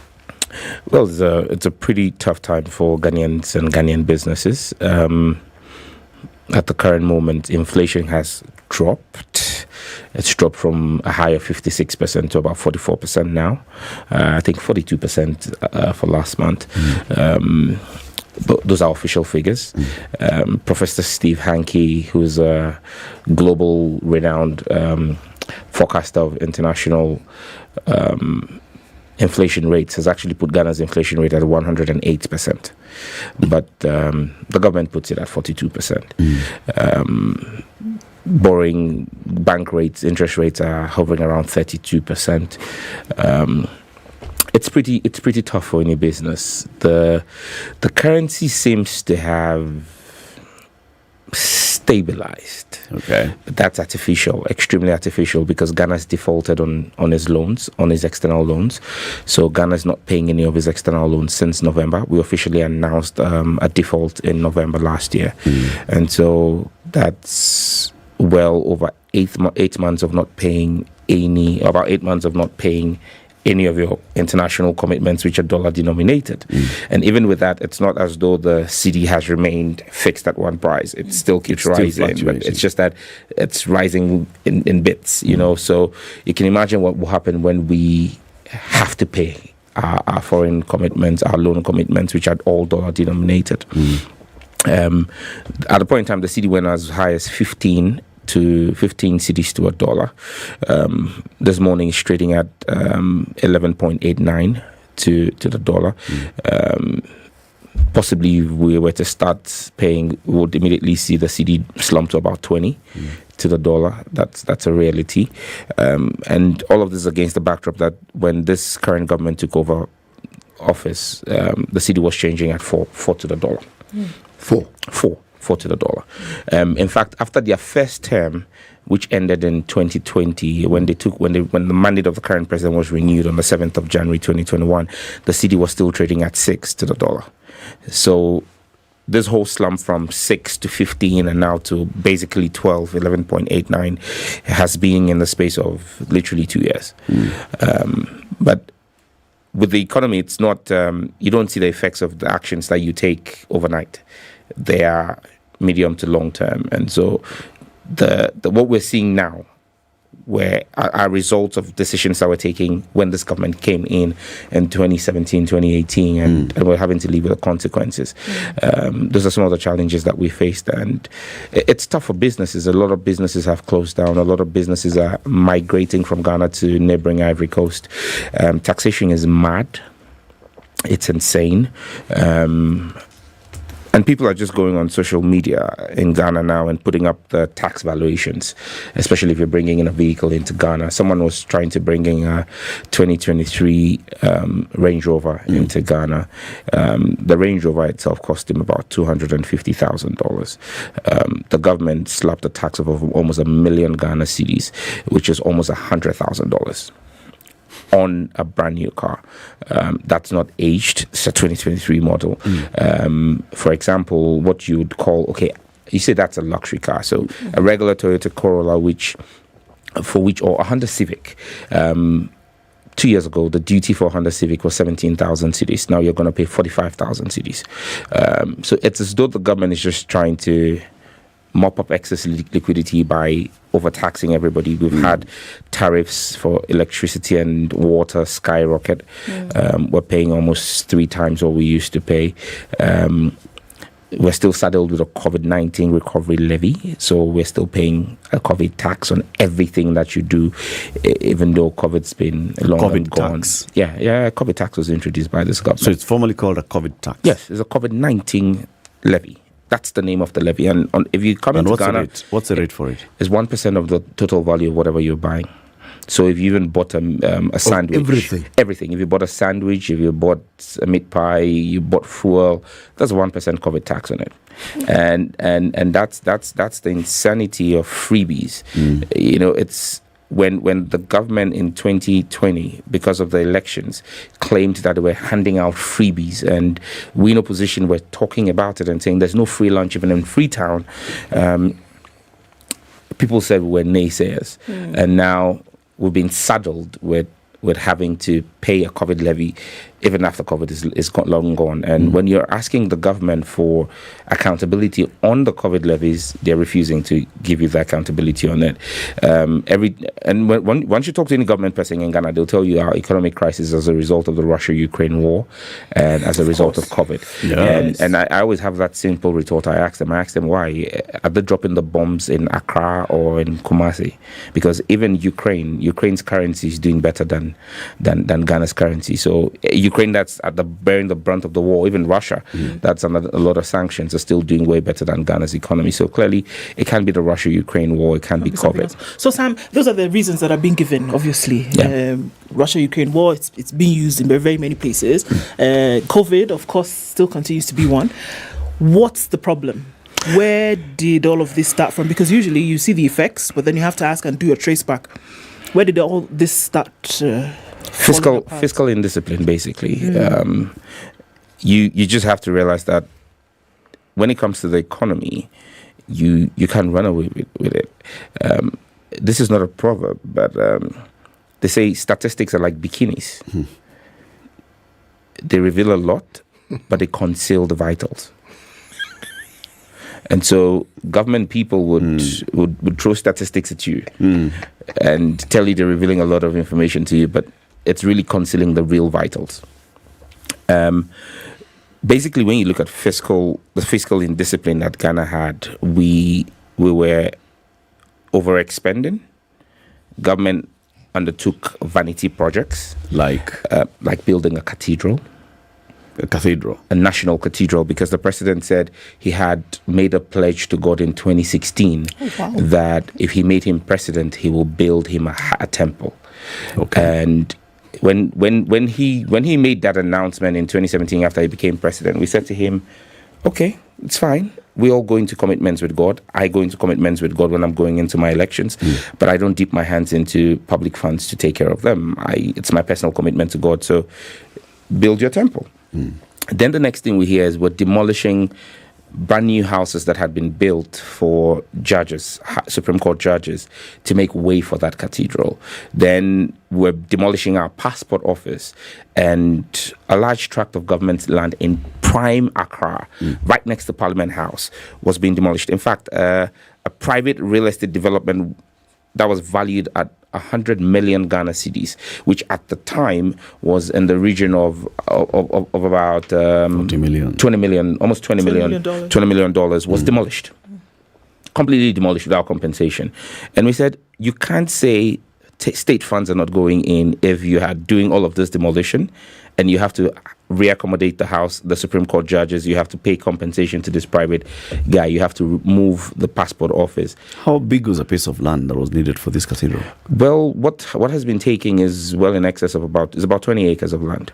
S: Well, it's a pretty tough time for Ghanaians and Ghanaian businesses. At the current moment, inflation has dropped. It's dropped from a high of 56% to about 44% now. I think 42% for last month. But those are official figures. Professor Steve Hanke, who's a global renowned forecaster of international inflation rates, has actually put Ghana's inflation rate at 108%. But the government puts it at 42%. Borrowing bank rates, interest rates are hovering around 32%. It's pretty tough for any business. The currency seems to have stabilized.
N: Okay.
S: But that's artificial, extremely artificial, because Ghana's defaulted on his loans, on his external loans. So Ghana's not paying any of his external loans since November. We officially announced a default in November last year. And so that's well over 8 months of not paying any of your international commitments which are dollar denominated. And even with that, it's not as though the cedi has remained fixed at one price. It still keeps rising, but it's just that it's rising in bits, you know. So you can imagine what will happen when we have to pay our foreign commitments, our loan commitments, which are all dollar denominated. At the point in time, the cedi went as high as 15 cedis to a dollar. This morning is trading at 11.89 to the dollar. Possibly if we were to start paying, we would immediately see the cedi slump to about 20 to the dollar. That's a reality. And all of this against the backdrop that when this current government took over office, the cedi was changing at 4 to the dollar. 4 to the dollar. In fact, after their first term, which ended in 2020, when the mandate of the current president was renewed on the 7th of January 2021, the cedi was still trading at 6 to the dollar. So this whole slump from 6 to 15 and now to basically 11.89 has been in the space of literally 2 years. But with the economy, it's not, you don't see the effects of the actions that you take overnight. They are medium to long term. And so the what we're seeing now where are results of decisions that were taking when this government came in 2017, 2018, and we're having to live with the consequences. Those are some of the challenges that we faced, and it's tough for businesses. A lot of businesses have closed down. A lot of businesses are migrating from Ghana to neighboring Ivory Coast. Taxation is mad. It's insane. And people are just going on social media in Ghana now and putting up the tax valuations, especially if you're bringing in a vehicle into Ghana. Someone was trying to bring in a 2023 Range Rover into Ghana. The Range Rover itself cost him about $250,000. The government slapped a tax of almost 1 million Ghana cedis, which is almost $100,000. On a brand new car that's not aged. It's a 2023 model. For example, what you would call, you say that's a luxury car. So a regular Toyota Corolla, or a Honda Civic. 2 years ago, the duty for a Honda Civic was 17,000 cedis. Now you're going to pay 45,000 cedis. So it's as though the government is just trying to mop up excess liquidity by overtaxing everybody. We've had tariffs for electricity and water skyrocket. We're paying almost 3 times what we used to pay. We're still saddled with a COVID-19 recovery levy, so we're still paying a COVID tax on everything that you do, even though COVID's been long and gone. Tax. Yeah, COVID tax was introduced by this government.
N: So it's formally called a COVID tax?
S: Yes, it's a COVID-19 levy. That's the name of the levy. And if you come into Ghana,
N: what's the rate for it?
S: It's 1% of the total value of whatever you're buying. So if you even bought a sandwich, everything. If you bought a sandwich, if you bought a meat pie, you bought fuel, that's 1% COVID tax on it. And that's the insanity of freebies. You know, it's when the government in 2020, because of the elections, claimed that they were handing out freebies, and we in opposition were talking about it and saying there's no free lunch even in Freetown, people said we were naysayers. And now we've been saddled with having to pay a COVID levy even after COVID is long gone. And when you're asking the government for accountability on the COVID levies, they're refusing to give you the accountability on it. Once you talk to any government person in Ghana, they'll tell you our economic crisis as a result of the Russia-Ukraine war and as a result of COVID. Yes. And I always have that simple retort. I ask them why? Are they dropping the bombs in Accra or in Kumasi? Because even Ukraine's currency is doing better than Ghana's currency. So Ukraine, that's bearing the brunt of the war. Even Russia, that's under a lot of sanctions, are still doing way better than Ghana's economy. So clearly, it can be the Russia-Ukraine war. It can be COVID.
M: So Sam, those are the reasons that are being given. Obviously, Russia-Ukraine war. It's being used in very many places. COVID, of course, still continues to be one. What's the problem? Where did all of this start from? Because usually you see the effects, but then you have to ask and do a trace back. Where did all this start?
S: Fiscal indiscipline, basically. You just have to realize that when it comes to the economy, you can't run away with it. This is not a proverb, but they say statistics are like bikinis. They reveal a lot, but they conceal the vitals. And so government people would throw statistics at you and tell you they're revealing a lot of information to you, but it's really concealing the real vitals. Basically, when you look at the fiscal indiscipline that Ghana had, we were overexpending. Government undertook vanity projects like building a cathedral. A national cathedral, because the president said he had made a pledge to God in 2016 that if he made him president, he will build him a temple. And when he made that announcement in 2017 after he became president, we said to him, okay, it's fine. We all go into commitments with God. I go into commitments with God when I'm going into my elections, but I don't dip my hands into public funds to take care of them. It's my personal commitment to God. So build your temple. Then the next thing we hear is we're demolishing brand new houses that had been built for judges, Supreme Court judges, to make way for that cathedral. Then we're demolishing our passport office and a large tract of government land in prime Accra, right next to Parliament House, was being demolished. In fact, a private real estate development that was valued at 100 million Ghana cedis, which at the time was in the region of about 20 million, almost $20 million was demolished, completely demolished without compensation. And we said, you can't say state funds are not going in if you are doing all of this demolition and you have to reaccommodate the house, the Supreme Court judges, you have to pay compensation to this private guy, you have to move the passport office.
N: How big was a piece of land that was needed for this cathedral?
S: Well, what has been taking is well in excess of about 20 acres of land.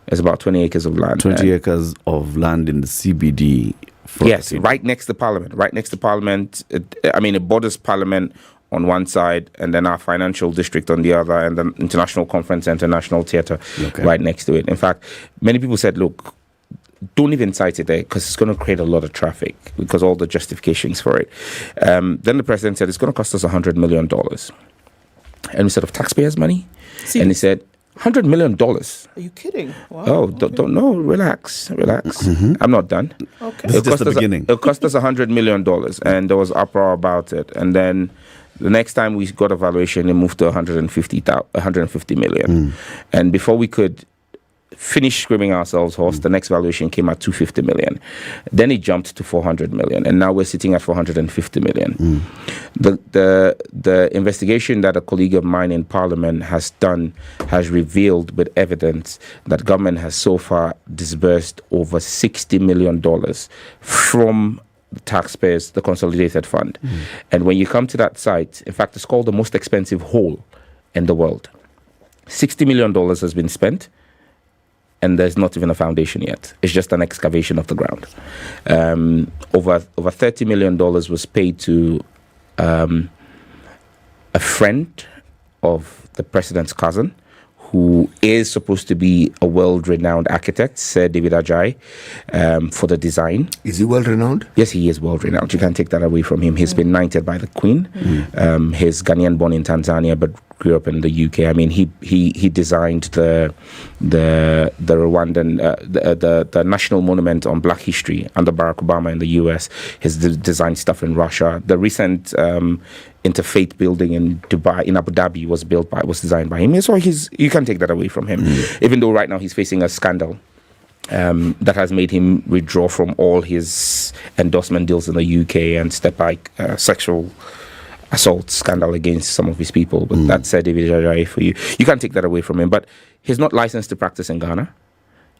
S: It's about 20 acres of land.
N: 20 acres of land in the CBD.
S: Yes, right next to Parliament. Right next to Parliament. It borders Parliament on one side, and then our financial district on the other, and then International Conference and International Theatre right next to it. In fact, many people said, look, don't even cite it there because it's going to create a lot of traffic because all the justifications for it. Then the president said it's going to cost us $100 million. And we said, of taxpayers' money? And he said, $100 million.
M: Are you kidding? Wow.
S: Oh, don't know. Relax. I'm not done.
M: Okay.
N: It's just the beginning.
S: It cost us $100 million, and there was uproar about it. And then the next time we got a valuation, it moved to 150 million. And before we could finish screaming ourselves hoarse, the next valuation came at 250 million. Then it jumped to 400 million, and now we're sitting at 450 million. The investigation that a colleague of mine in Parliament has done has revealed with evidence that government has so far disbursed over $60 million from the taxpayers, the consolidated fund. And when you come to that site, in fact, it's called the most expensive hole in the world. $60 million has been spent, and there's not even a foundation yet. It's just an excavation of the ground. Over $30 million was paid to a friend of the president's cousin, who is supposed to be a world-renowned architect, Sir David Ajay, for the design.
O: Is he world-renowned?
S: Yes, he is world-renowned. You can't take that away from him. He's been knighted by the Queen. He's Ghanaian, born in Tanzania, but grew up in the UK. I mean, he designed the Rwandan, the national monument on Black history under Barack Obama in the US. He's designed stuff in Russia. The recent interfaith building in Dubai, in Abu Dhabi, was designed by him. So you can't take that away from him. Even though right now he's facing a scandal that has made him withdraw from all his endorsement deals in the UK and step back sexual assault scandal against some of his people. But that's David Ajay for you. You can't take that away from him. But he's not licensed to practice in Ghana.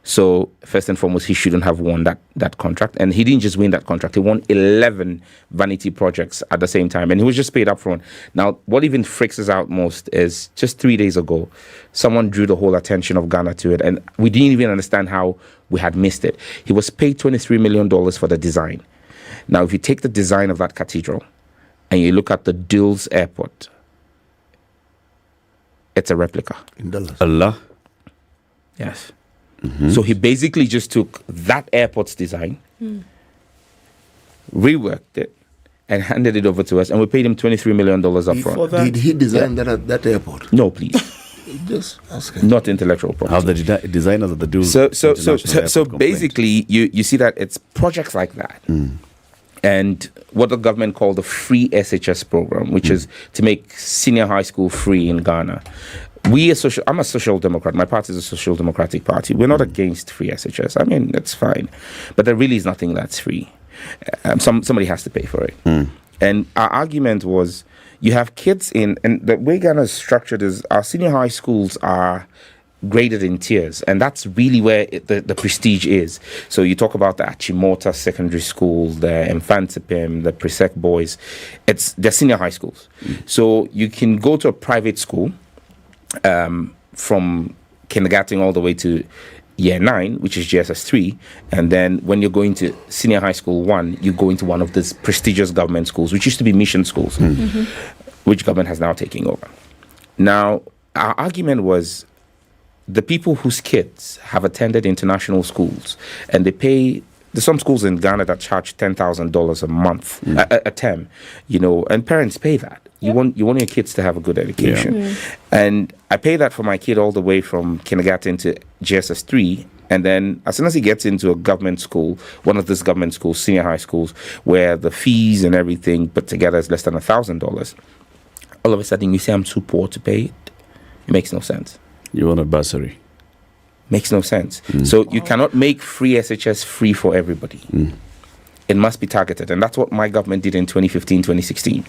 S: So first and foremost, he shouldn't have won that contract. And he didn't just win that contract. He won 11 vanity projects at the same time. And he was just paid up front. Now, what even freaks us out most is just 3 days ago, someone drew the whole attention of Ghana to it. And we didn't even understand how we had missed it. He was paid $23 million for the design. Now, if you take the design of that cathedral and you look at the Dulles Airport, it's a replica.
O: In Dallas.
N: Allah.
S: Yes. So he basically just took that airport's design, reworked it, and handed it over to us, and we paid him $23 million up front.
O: Did he design that at that airport?
S: No, please.
O: Just ask him.
S: Not intellectual property.
N: How the designers of the do.
S: So basically, you see that it's projects like that. And what the government called the free SHS program, which is to make senior high school free in Ghana. I'm a social democrat. My party is a social democratic party. We're not against free SHS. I mean, that's fine. But there really is nothing that's free. Somebody has to pay for it. And our argument was, you have kids and the way Ghana is structured is our senior high schools are graded in tiers, and that's really where the prestige is. So you talk about the Achimota Secondary School, the Infantipim, the Presec Boys. They're senior high schools. So you can go to a private school from kindergarten all the way to year 9, which is GSS 3, and then when you're going to senior high school 1, you go into one of these prestigious government schools, which used to be mission schools, which government has now taken over. Now, our argument was the people whose kids have attended international schools, and they pay. There's some schools in Ghana that charge $10,000 a month, a term, and parents pay that. You want your kids to have a good education. And I pay that for my kid all the way from kindergarten to GSS 3. And then as soon as he gets into a government school, one of these government schools, senior high schools, where the fees and everything put together is less than $1,000, all of a sudden you say I'm too poor to pay it. It makes no sense. You want a bursary. Makes no sense. So you cannot make free SHS free for everybody. It must be targeted. And that's what my government did in 2015, 2016.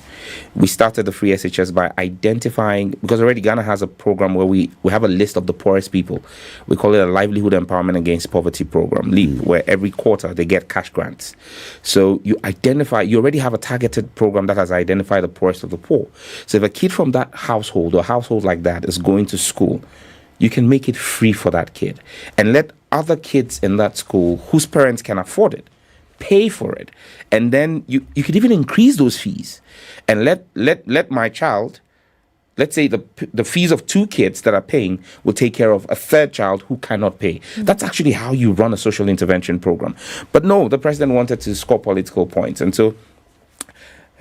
S: We started the free SHS by identifying, because already Ghana has a program where we have a list of the poorest people. We call it a Livelihood Empowerment Against Poverty program, LEAP, where every quarter they get cash grants. So you already have a targeted program that has identified the poorest of the poor. So if a kid from that household or a household like that is going to school, you can make it free for that kid and let other kids in that school whose parents can afford it pay for it. And then you could even increase those fees and let my child, let's say the fees of 2 kids that are paying will take care of a third child who cannot pay. That's actually how you run a social intervention program. But no, the president wanted to score political points. And so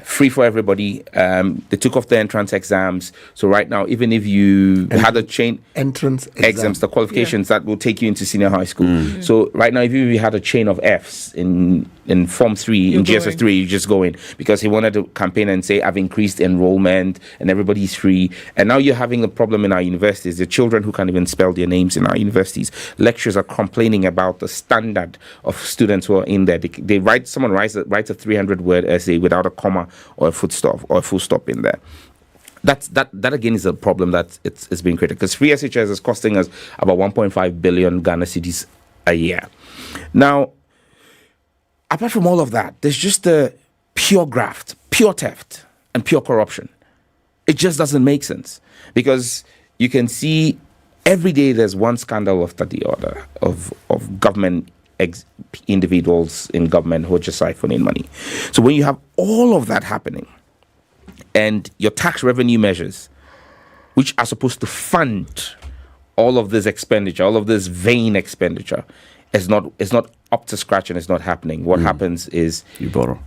S: free for everybody. They took off the entrance exams. So right now, even if you had a chain
O: entrance
S: exams, the qualifications that will take you into senior high school. So right now, if you had a chain of Fs in Form 3, in GSS 3, you just go in, because he wanted to campaign and say, I've increased enrollment and everybody's free. And now you're having a problem in our universities. The children who can't even spell their names in our universities. Lecturers are complaining about the standard of students who are in there. Someone writes a 300-word essay without a comma or a full stop in there. That again is a problem that it's being created, because free SHS is costing us about 1.5 billion Ghana cedis a year. Now, apart from all of that, there's just the pure graft, pure theft, and pure corruption. It just doesn't make sense, because you can see every day there's one scandal after the other of government individuals in government who are just siphoning money. So when you have all of that happening, and your tax revenue measures, which are supposed to fund all of this expenditure, all of this vain expenditure, is not up to scratch and it's not happening. What happens is you borrow.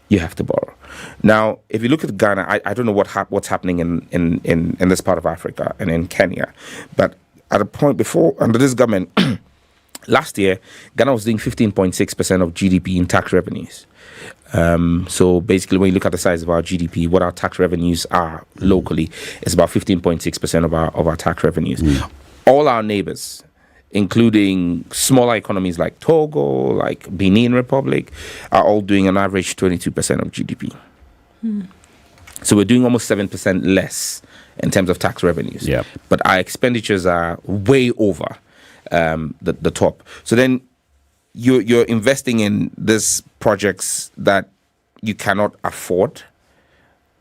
S: You have to borrow. Now, if you look at Ghana, I don't know what's happening in this part of Africa and in Kenya, but at a point before, under this government, last year, Ghana was doing 15.6% of GDP in tax revenues. So basically, when you look at the size of our GDP, what our tax revenues are locally is about 15.6% of our tax revenues. All our neighbors, including smaller economies like Togo, like Benin Republic, are all doing an average 22% of GDP. So we're doing almost 7% less in terms of tax revenues. But our expenditures are way over the top. So then you're investing in these projects that you cannot afford,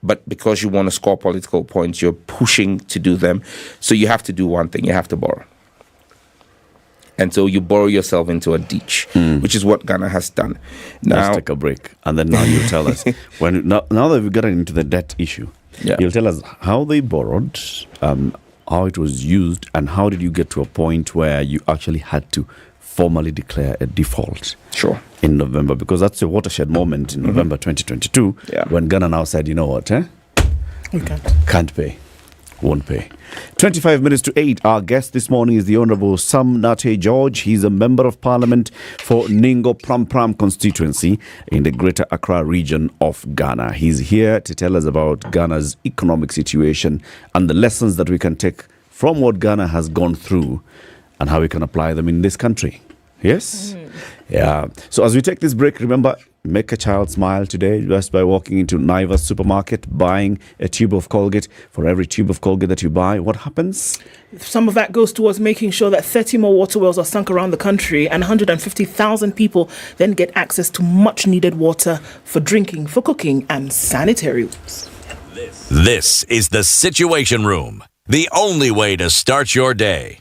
S: but because you want to score political points, you're pushing to do them. So you have to do one thing: you have to borrow. And so you borrow yourself into a ditch, which is what Ghana has done. Now,
N: let's take a break, and then now you tell us now that we've gotten into the debt issue. You'll tell us how they borrowed, how it was used, and how did you get to a point where you actually had to formally declare a default.
J: Sure.
N: In November, because that's a watershed moment in November 2022, when Ghana now said, you know what,
M: We can't.
N: Can't pay. Won't pay. 25 minutes to 8. Our guest this morning is the Honorable Sam Nate George. He's a Member of Parliament for Ningo Pram constituency in the Greater Accra region of Ghana. He's here to tell us about Ghana's economic situation and the lessons that we can take from what Ghana has gone through and how we can apply them in this country. Yes? Yeah. So as we take this break, remember, make a child smile today just by walking into Naivas supermarket, buying a tube of Colgate. For every tube of Colgate that you buy, what happens?
M: Some of that goes towards making sure that 30 more water wells are sunk around the country and 150,000 people then get access to much needed water for drinking, for cooking and sanitary use.
D: This is the Situation Room, the only way to start your day.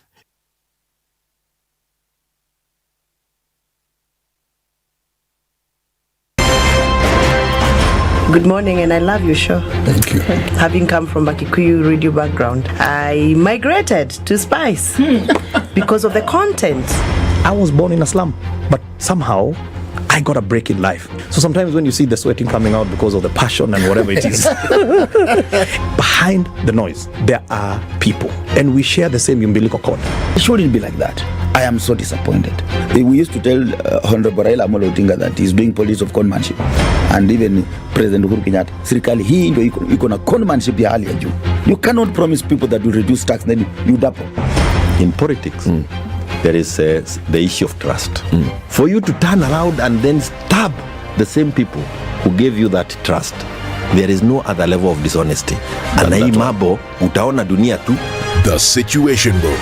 H: Good morning, and I love your show.
O: Thank you.
H: Having come from a Kikuyu radio background, I migrated to Spice because of the content.
Q: I was born in a slum, but somehow I got a break in life. So sometimes when you see the sweating coming out because of the passion and whatever it is, behind the noise, there are people, and we share the same umbilical cord.
T: It shouldn't be like that. I am so disappointed. We used to tell Honorable Raila Amolo Odinga that he's doing politics of conmanship, and even President Uhuru Kenyatta, serikali hii ndio iko na conmanship ya hali ya juu. You cannot promise people that you reduce tax, then you double.
U: In politics, there is the issue of trust. For you to turn around and then stab the same people who gave you that trust, there is no other level of dishonesty. Na hii mambo utaona dunia tu.
E: The Situation Room,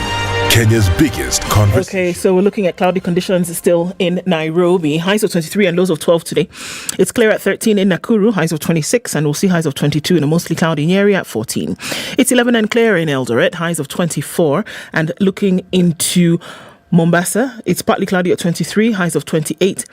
E: Kenya's biggest conversation.
M: Okay, so we're looking at cloudy conditions still in Nairobi. Highs of 23 and lows of 12 today. It's clear at 13 in Nakuru, highs of 26, and we'll see highs of 22 in a mostly cloudy Nyeri at 14. It's 11 and clear in Eldoret, highs of 24, and looking into Mombasa, it's partly cloudy at 23, highs of 28,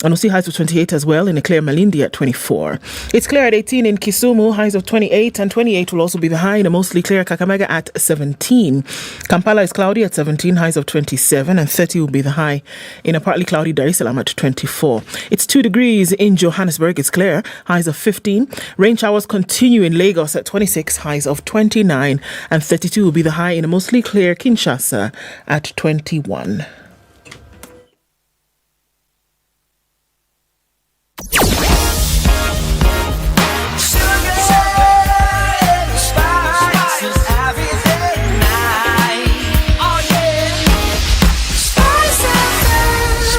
M: and we'll see highs of 28 as well in a clear Malindi at 24. It's clear at 18 in Kisumu, highs of 28, and 28 will also be the high in a mostly clear Kakamega at 17. Kampala is cloudy at 17, highs of 27, and 30 will be the high in a partly cloudy Dar es Salaam at 24. It's 2 degrees in Johannesburg, it's clear, highs of 15. Rain showers continue in Lagos at 26, highs of 29, and 32 will be the high in a mostly clear Kinshasa at 21.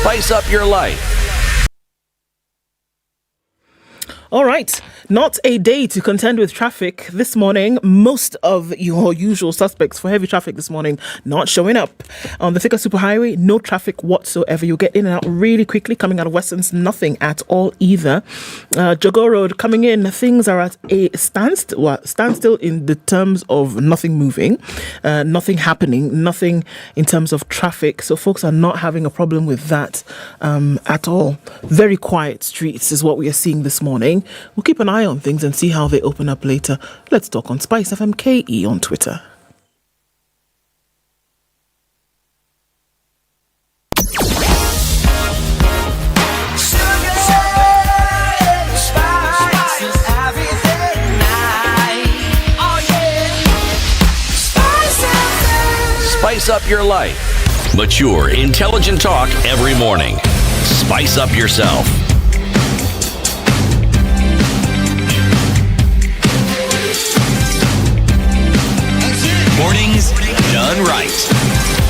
D: Spice up your life.
M: All right, not a day to contend with traffic this morning. Most of your usual suspects for heavy traffic this morning not showing up. On the Thika Superhighway, no traffic whatsoever. You'll get in and out really quickly. Coming out of Westlands, nothing at all either. Jogo Road coming in, things are at a standstill in the terms of nothing moving, nothing happening, nothing in terms of traffic. So folks are not having a problem with that at all. Very quiet streets is what we are seeing this morning. We'll keep an eye on things and see how they open up later. Let's talk on Spice FM KE on Twitter.
D: Spice up your life. Mature, intelligent talk every morning. Spice up yourself. Mornings done right.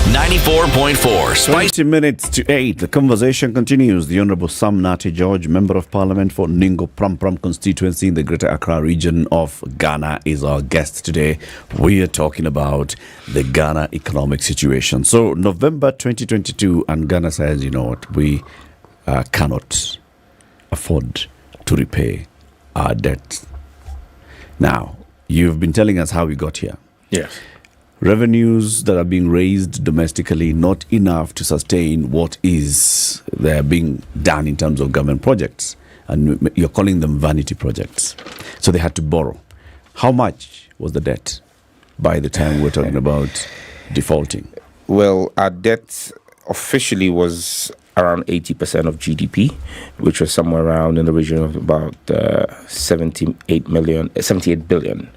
D: 94.4 Spice.
N: 20 minutes to 8. The conversation continues. The Honorable Sam Nate George, Member of Parliament for Ningo Pram constituency in the Greater Accra region of Ghana, is our guest today. We are talking about the Ghana economic situation. So, November 2022, and Ghana says, you know what, we cannot afford to repay our debt. Now, you've been telling us how we got here.
S: Yes.
N: Revenues that are being raised domestically, not enough to sustain what is there being done in terms of government projects. And you're calling them vanity projects. So they had to borrow. How much was the debt by the time we're talking about defaulting?
V: Well, our debt
S: officially was around 80% of GDP, which was somewhere around in the region of about 78 billion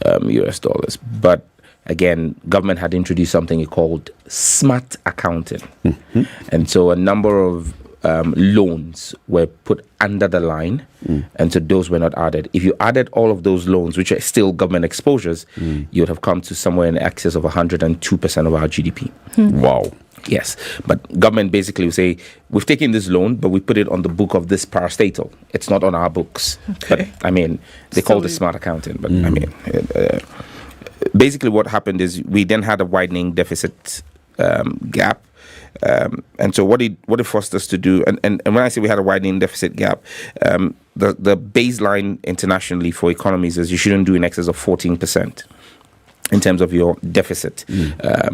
S: US dollars. But again, government had introduced something called smart accounting. And so a number of loans were put under the line, and so those were not added. If you added all of those loans, which are still government exposures, you would have come to somewhere in excess of 102% of our GDP.
N: Wow.
S: Yes, but government basically will say, we've taken this loan, but we put it on the book of this parastatal. It's not on our books.
M: Okay.
S: But, I mean, they call it smart accounting, but I mean, basically what happened is we then had a widening deficit gap. And so what it forced us to do, and when I say we had a widening deficit gap, the baseline internationally for economies is you shouldn't do in excess of 14%. In terms of your deficit,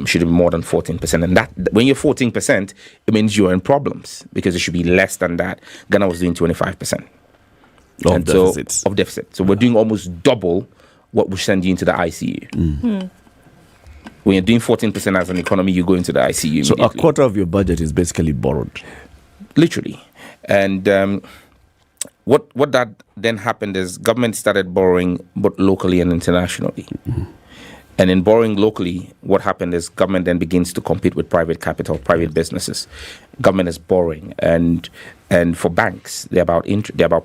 S: should be more than 14%. And that when you're 14%, it means you're in problems because it should be less than that. Ghana was doing 25% of deficit. So we're doing almost double what we send you into the ICU. When you're doing 14% as an economy, you go into the ICU.
N: So a quarter of your budget is basically borrowed.
S: Literally. And what that then happened is government started borrowing both locally and internationally. And in borrowing locally, what happened is government then begins to compete with private capital, private businesses. Government is borrowing, and for banks, they're about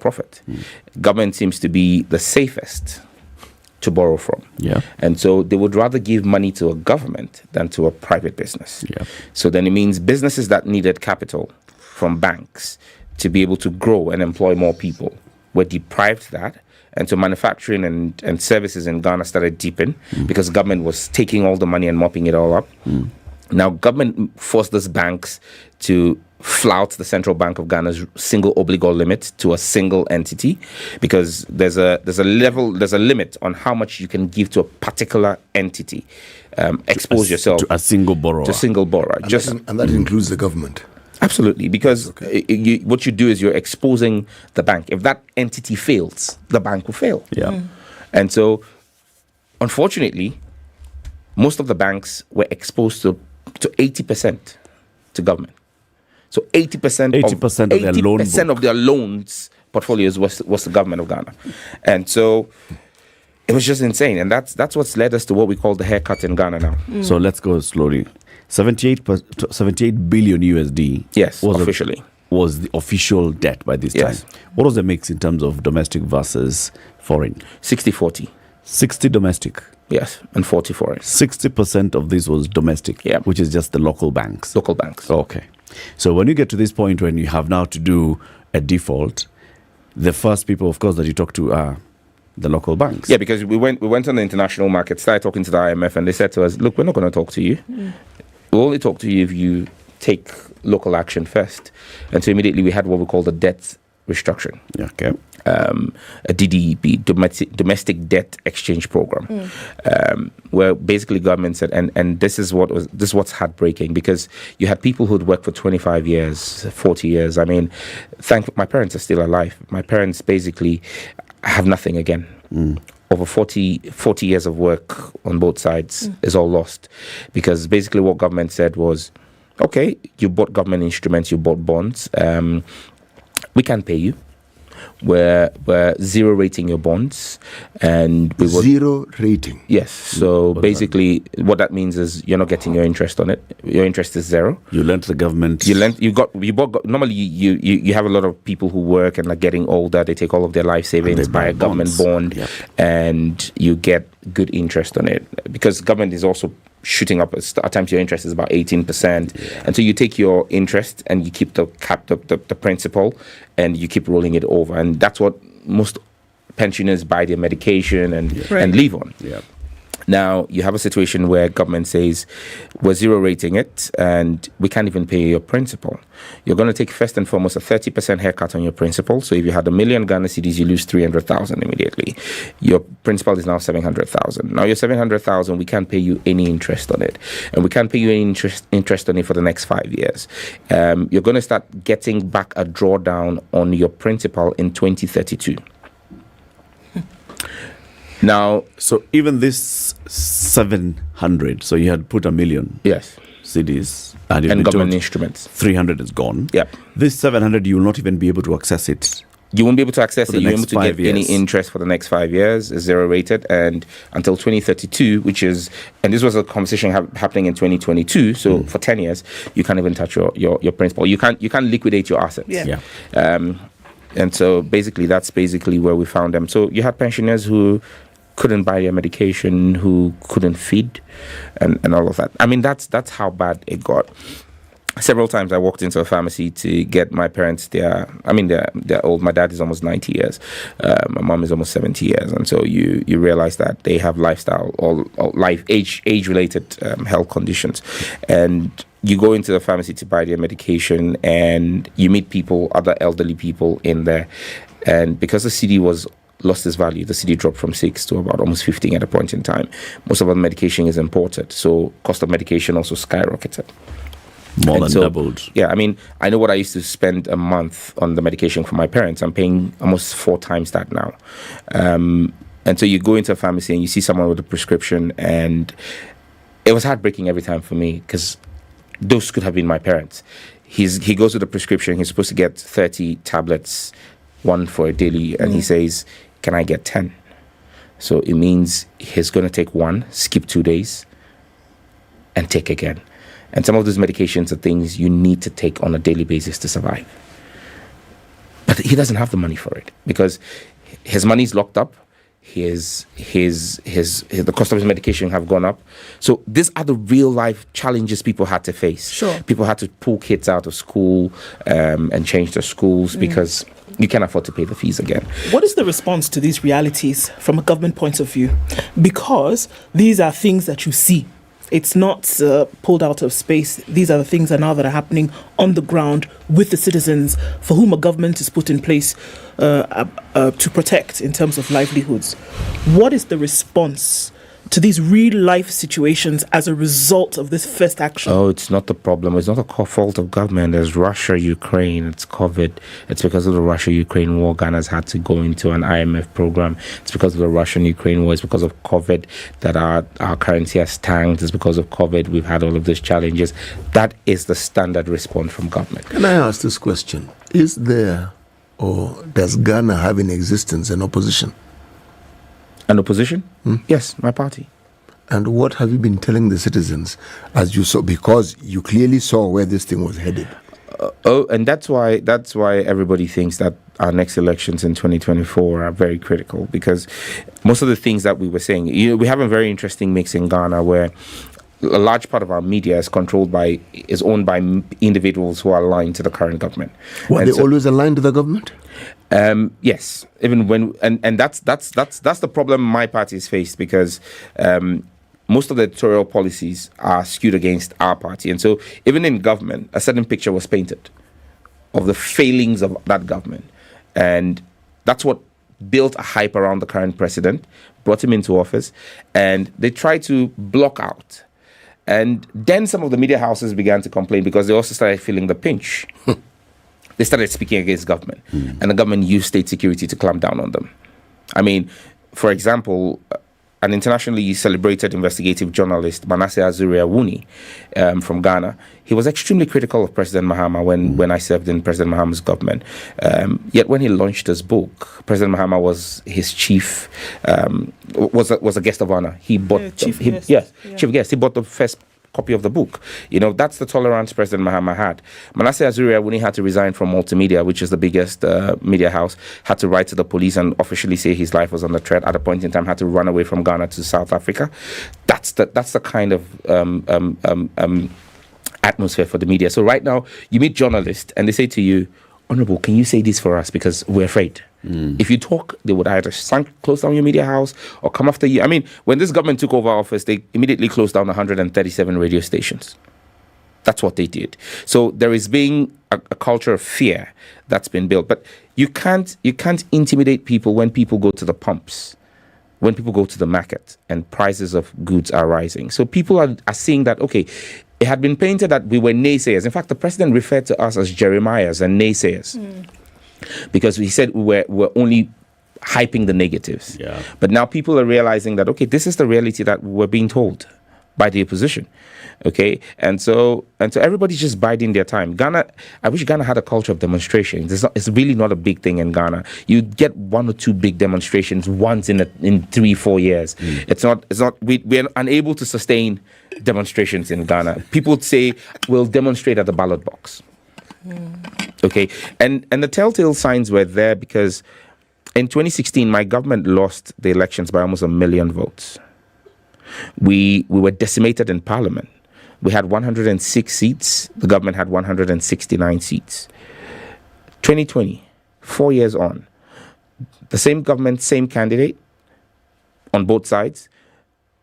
S: profit. Government seems to be the safest to borrow from.
N: Yeah.
S: And so they would rather give money to a government than to a private business.
N: Yeah.
S: So then it means businesses that needed capital from banks to be able to grow and employ more people were deprived that. And so manufacturing and services in Ghana started deepening because government was taking all the money and mopping it all up. Now government forced those banks to flout the Central Bank of Ghana's single obligor limit to a single entity because there's a limit on how much you can give to a particular entity. Expose yourself
N: to a single borrower.
O: And that includes the government.
S: Absolutely, because what you do is you're exposing the bank. If that entity fails, the bank will fail.
N: Yeah.
S: And so, unfortunately, most of the banks were exposed to 80% to government. So 80% of their loans portfolios was the government of Ghana. And so it was just insane. And that's what's led us to what we call the haircut in Ghana now.
N: So let's go slowly. 78 billion USD.
S: Yes, officially.
N: Was the official debt by this time. What was the mix in terms of domestic versus foreign?
S: 60-40.
N: 60 domestic.
S: Yes, and 40 foreign.
N: 60% of this was domestic, which is just the local banks.
S: Local banks.
N: Okay. So when you get to this point when you have now to do a default, the first people, of course, that you talk to are the local banks.
S: Yeah, because we went on the international market, started talking to the IMF, and they said to us, look, we're not going to talk to you. We'll only talk to you if you take local action first. And so immediately we had what we call the debt restructuring.
N: Okay.
S: A DDEP, domestic debt exchange program, where basically government said, and this is what's heartbreaking because you had people who'd worked for 25 years, 40 years. I mean, my parents are still alive. My parents basically have nothing again. Over 40 years of work on both sides is all lost because basically what government said was, okay, you bought government instruments, you bought bonds, we can't pay you. We're zero rating your bonds, and we will
O: zero rating.
S: Yes. So basically, what that means is you're not getting your interest on it. Your interest is zero.
N: You lent the government.
S: Normally, you have a lot of people who work and are getting older. They take all of their life savings, buy a government bond, and you get good interest on it because government is also shooting up. At times your interest is about 18%, and so you take your interest and you keep the principal, and you keep rolling it over, and that's what most pensioners buy their medication and live on.
N: Yeah.
S: Now you have a situation where government says we're zero rating it and we can't even pay your principal. You're going to take first and foremost a 30% haircut on your principal. So if you had $1 million Ghana cedis, you lose 300,000 immediately. Your principal is now 700,000. Now your 700,000, we can't pay you any interest on it, and we can't pay you any interest on it for the next 5 years. You're going to start getting back a drawdown on your principal in 2032. Now,
N: so even this 700, so you had put $1 million.
S: Yes.
N: cedis and,
S: and government instruments.
N: 300 is gone.
S: Yep.
N: This 700, you will not even be able to access it.
S: You won't be able to access
N: For
S: it.
N: the
S: You won't
N: next
S: be able to
N: 5
S: get any
N: years.
S: interest for the next 5 years. It's zero rated, and until 2032, which is, and this was a conversation happening in 2022. So for 10 years, you can't even touch your principal. You can't liquidate your assets.
M: Yeah.
S: And so basically, that's basically where we found them. So you had pensioners who couldn't buy their medication, who couldn't feed, and all of that. I mean, that's how bad it got. Several times I walked into a pharmacy to get my parents they're old. My dad is almost 90 years. My mom is almost 70 years. And so you realize that they have lifestyle or age-related health conditions. And you go into the pharmacy to buy their medication and you meet people, other elderly people in there. And because the CD lost its value, the CD dropped from 6 to about almost 15 at a point in time. Most of our medication is imported. So cost of medication also skyrocketed.
N: More than doubled.
S: Yeah, I mean, I know what I used to spend a month on the medication for my parents. I'm paying almost 4 times that now. And so you go into a pharmacy and you see someone with a prescription, and it was heartbreaking every time for me because those could have been my parents. He goes with a prescription. He's supposed to get 30 tablets, one for a daily, and he says, "Can I get 10?" So it means he's going to take one, skip 2 days, and take again. And some of those medications are things you need to take on a daily basis to survive. But he doesn't have the money for it because his money is locked up. The cost of his medication have gone up. So these are the real life challenges people had to face.
M: Sure.
S: People had to pull kids out of school and change their schools because you can't afford to pay the fees again.
M: What is the response to these realities from a government point of view? Because these are things that you see. It's not pulled out of space. These are the things that are happening on the ground with the citizens for whom a government is put in place to protect in terms of livelihoods. What is the response to these real life situations as a result of this first action?
S: Oh, it's not the problem. It's not a fault of government. There's Russia, Ukraine, it's COVID. It's because of the Russia-Ukraine war Ghana's had to go into an IMF program. It's because of the Russian-Ukraine war. It's because of COVID that our currency has tanked. It's because of COVID we've had all of these challenges. That is the standard response from government.
O: Can I ask this question? Is there, or does Ghana have in existence an opposition?
S: An opposition? Yes, my party.
O: And what have you been telling the citizens as you saw, because you clearly saw where this thing was headed?
S: And that's why everybody thinks that our next elections in 2024 are very critical, because most of the things that we were saying, we have a very interesting mix in Ghana where a large part of our media is owned by individuals who are aligned to the current government.
O: Were they always aligned to the government?
S: Yes, even when and that's the problem my party has faced, because most of the editorial policies are skewed against our party, and so even in government, a certain picture was painted of the failings of that government, and that's what built a hype around the current president, brought him into office, and they tried to block out. And then some of the media houses began to complain because they also started feeling the pinch. They started speaking against government, and the government used state security to clamp down on them. I mean, for example, an internationally celebrated investigative journalist, Manasseh Azuriawuni, from Ghana, he was extremely critical of President Mahama when I served in President Mahama's government. Yet when he launched his book, President Mahama was his chief, was a guest of honor. He bought chief guest. He bought the first copy of the book. That's the tolerance President Mahama had. Manasseh Azuria, when he had to resign from Multimedia, which is the biggest media house, had to write to the police and officially say his life was under threat. At a point in time, had to run away from Ghana to South Africa. That's the kind of atmosphere for the media. So right now, you meet journalists and they say to you, "Honorable, can you say this for us? Because we're afraid." If you talk, they would either close down your media house or come after you. I mean, when this government took over office, they immediately closed down 137 radio stations. That's what they did. So there is being a culture of fear that's been built. But you can't intimidate people when people go to the pumps, when people go to the market and prices of goods are rising. So people are seeing that, okay, it had been painted that we were naysayers. In fact, the president referred to us as Jeremiahs and naysayers. Because he said we're only hyping the negatives. Yeah. But now people are realizing that, okay, this is the reality that we're being told by the opposition. Okay, and so everybody's just biding their time. Ghana, I wish Ghana had a culture of demonstrations. It's really not a big thing in Ghana. You get 1 or 2 big demonstrations once in 3-4 years. It's not. We're unable to sustain demonstrations in Ghana. People say we'll demonstrate at the ballot box. Okay, and the telltale signs were there because in 2016 my government lost the elections by almost 1 million votes. We were decimated in parliament. We had 106 seats. The government had 169 seats. 2020, 4 years on, the same government, same candidate on both sides,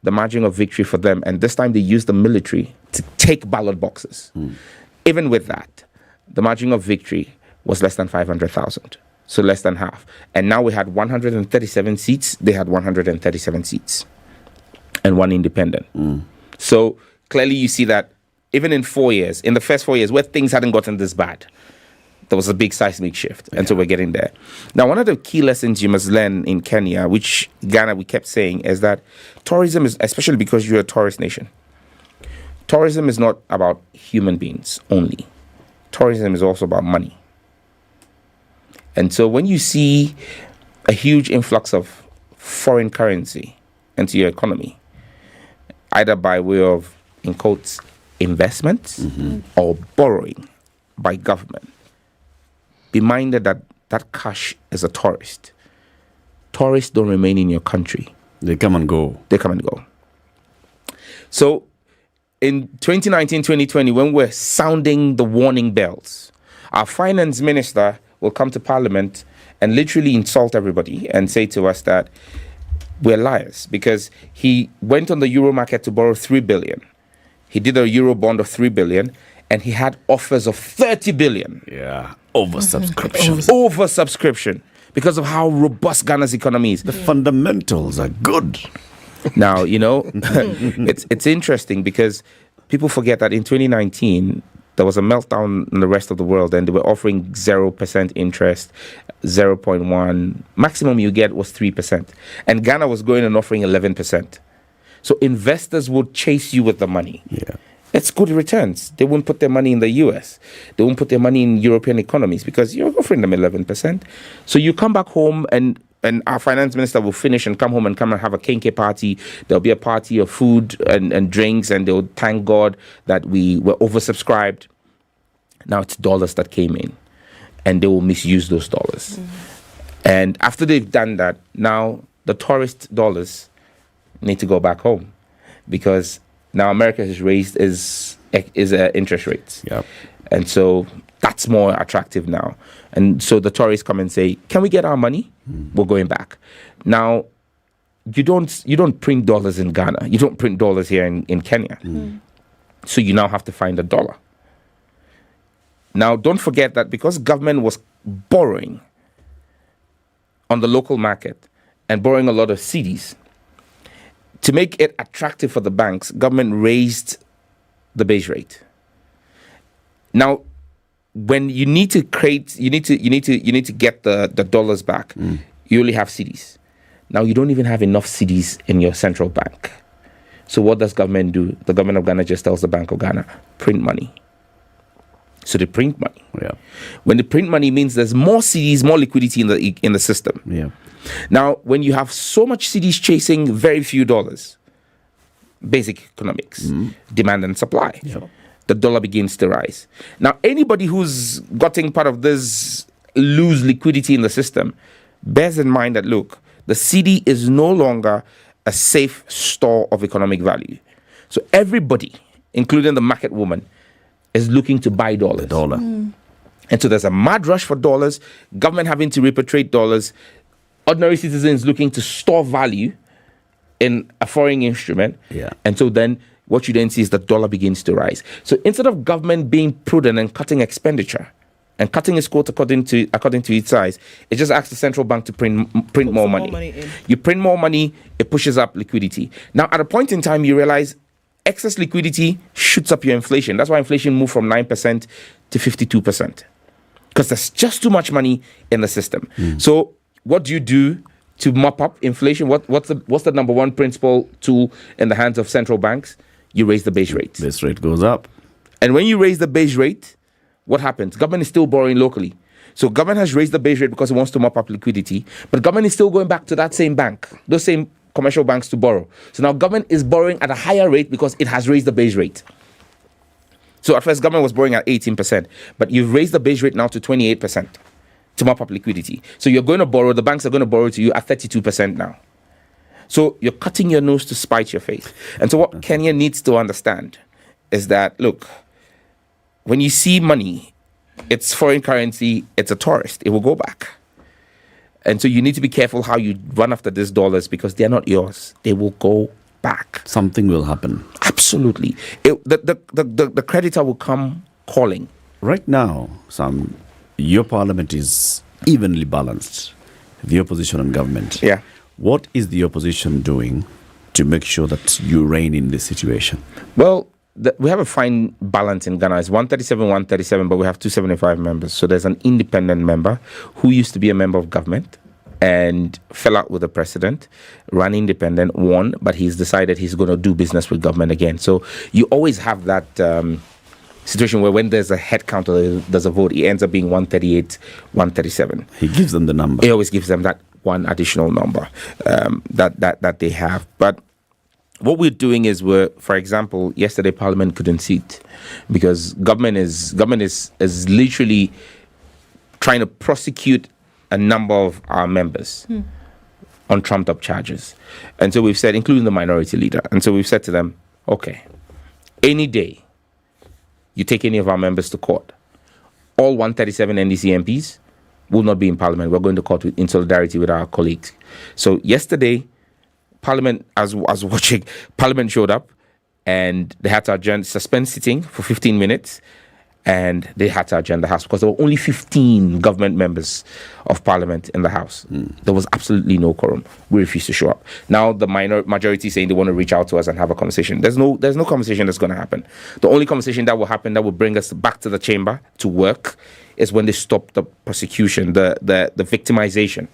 S: the margin of victory for them. And this time they used the military to take ballot boxes. Even with that, the margin of victory was less than 500,000. So less than half. And now we had 137 seats. They had 137 seats. And 1 independent. So clearly you see that even in 4 years, in the first 4 years, where things hadn't gotten this bad, there was a big seismic shift. And so we're getting there. Now, one of the key lessons you must learn in Kenya, which Ghana we kept saying, is that tourism is, especially because you're a tourist nation, tourism is not about human beings only. Tourism is also about money. And so when you see a huge influx of foreign currency into your economy, either by way of, in quotes, investments or borrowing by government, be minded that that cash is a tourist. Tourists don't remain in your country.
N: They come and go.
S: They come and go. So in 2019, 2020, when we're sounding the warning bells, our finance minister will come to parliament and literally insult everybody and say to us that we're liars because he went on the euro market to borrow 3 billion. He did a euro bond of 3 billion and he had offers of 30 billion.
N: Yeah. Oversubscription.
S: Oversubscription because of how robust Ghana's economy is.
N: The fundamentals are good.
S: Now, you know, it's interesting because people forget that in 2019, there was a meltdown in the rest of the world and they were offering 0% interest, 0.1. Maximum you get was 3%. And Ghana was going and offering 11%. So investors would chase you with the money.
N: Yeah.
S: It's good returns. They won't put their money in the US. They won't put their money in European economies because you're offering them 11%. So you come back home and our finance minister will finish and come home and have a kenke party. There'll be a party of food and drinks and they'll thank God that we were oversubscribed. Now it's dollars that came in and they will misuse those dollars. And after they've done that, now the tourist dollars need to go back home because now America has raised is interest rates.
N: Yep.
S: And so that's more attractive now. And so the tourists come and say, can we get our money? We're going back. Now, you don't print dollars in Ghana. You don't print dollars here in Kenya. So you now have to find a dollar. Now, don't forget that because government was borrowing on the local market and borrowing a lot of cedis, to make it attractive for the banks, government raised the base rate. Now, when you need to create, you need to get the dollars back. You only have cedis. Now you don't even have enough cedis in your central bank. So what does government do? The government of Ghana just tells the Bank of Ghana, print money. So they print money.
N: Yeah.
S: When they print money means there's more cedis, more liquidity in the system.
N: Yeah.
S: Now, when you have so much cedis chasing very few dollars, basic economics, demand and supply.
N: Yep.
S: The dollar begins to rise. Now, anybody who's gotten part of this loose liquidity in the system bears in mind that, look, the cedi is no longer a safe store of economic value. So everybody, including the market woman, is looking to buy dollars.
N: The dollar.
S: And so there's a mad rush for dollars, government having to repatriate dollars, ordinary citizens looking to store value in a foreign instrument.
N: Yeah.
S: And so then what you then see is the dollar begins to rise. So instead of government being prudent and cutting expenditure and cutting its quote according to its size, it just asks the central bank to print more money. You print more money, it pushes up liquidity. Now, at a point in time, you realize excess liquidity shoots up your inflation. That's why inflation moved from 9% to 52%. Because there's just too much money in the system. So what do you do to mop up inflation? What's the number one principal tool in the hands of central banks? you raise the base rate.
N: Base rate goes up.
S: And when you raise the base rate, what happens? Government is still borrowing locally. So government has raised the base rate because it wants to mop up liquidity, but government is still going back to that same bank, those same commercial banks to borrow. So now government is borrowing at a higher rate because it has raised the base rate. So at first government was borrowing at 18%, but you've raised the base rate now to 28% to mop up liquidity. So you're going to borrow, the banks are going to borrow to you at 32% now. So you're cutting your nose to spite your face. And so what Kenya needs to understand is that, look, when you see money, it's foreign currency, it's a tourist, it will go back. And so you need to be careful how you run after these dollars because they're not yours. They will go back.
N: Something will happen.
S: Absolutely. The creditor will come calling.
N: Right now, Sam, your parliament is evenly balanced, the opposition and government.
S: Yeah.
N: What is the opposition doing to make sure that you rein in this situation?
S: Well, we have a fine balance in Ghana. It's 137, but we have 275 members. So there's an independent member who used to be a member of government and fell out with the president, ran independent, won, but he's decided he's going to do business with government again. So you always have that situation where when there's a head count or there's a vote, it ends up being 138, 137.
N: He gives them the number.
S: He always gives them that one additional number that they have. But what we're doing is for example, yesterday Parliament couldn't sit because government is literally trying to prosecute a number of our members on trumped up charges. And so we've said, including the minority leader, and so we've said to them, okay, any day you take any of our members to court, all 137 NDC MPs will not be in Parliament. We're going to court in solidarity with our colleagues. So yesterday, Parliament, as I was watching, Parliament showed up and they had to suspend sitting for 15 minutes and they had to adjourn the House because there were only 15 government members of Parliament in the House. There was absolutely no quorum. We refused to show up. Now the majority saying they want to reach out to us and have a conversation. There's no conversation that's going to happen. The only conversation that will happen that will bring us back to the chamber to work is when they stop the prosecution, the victimization.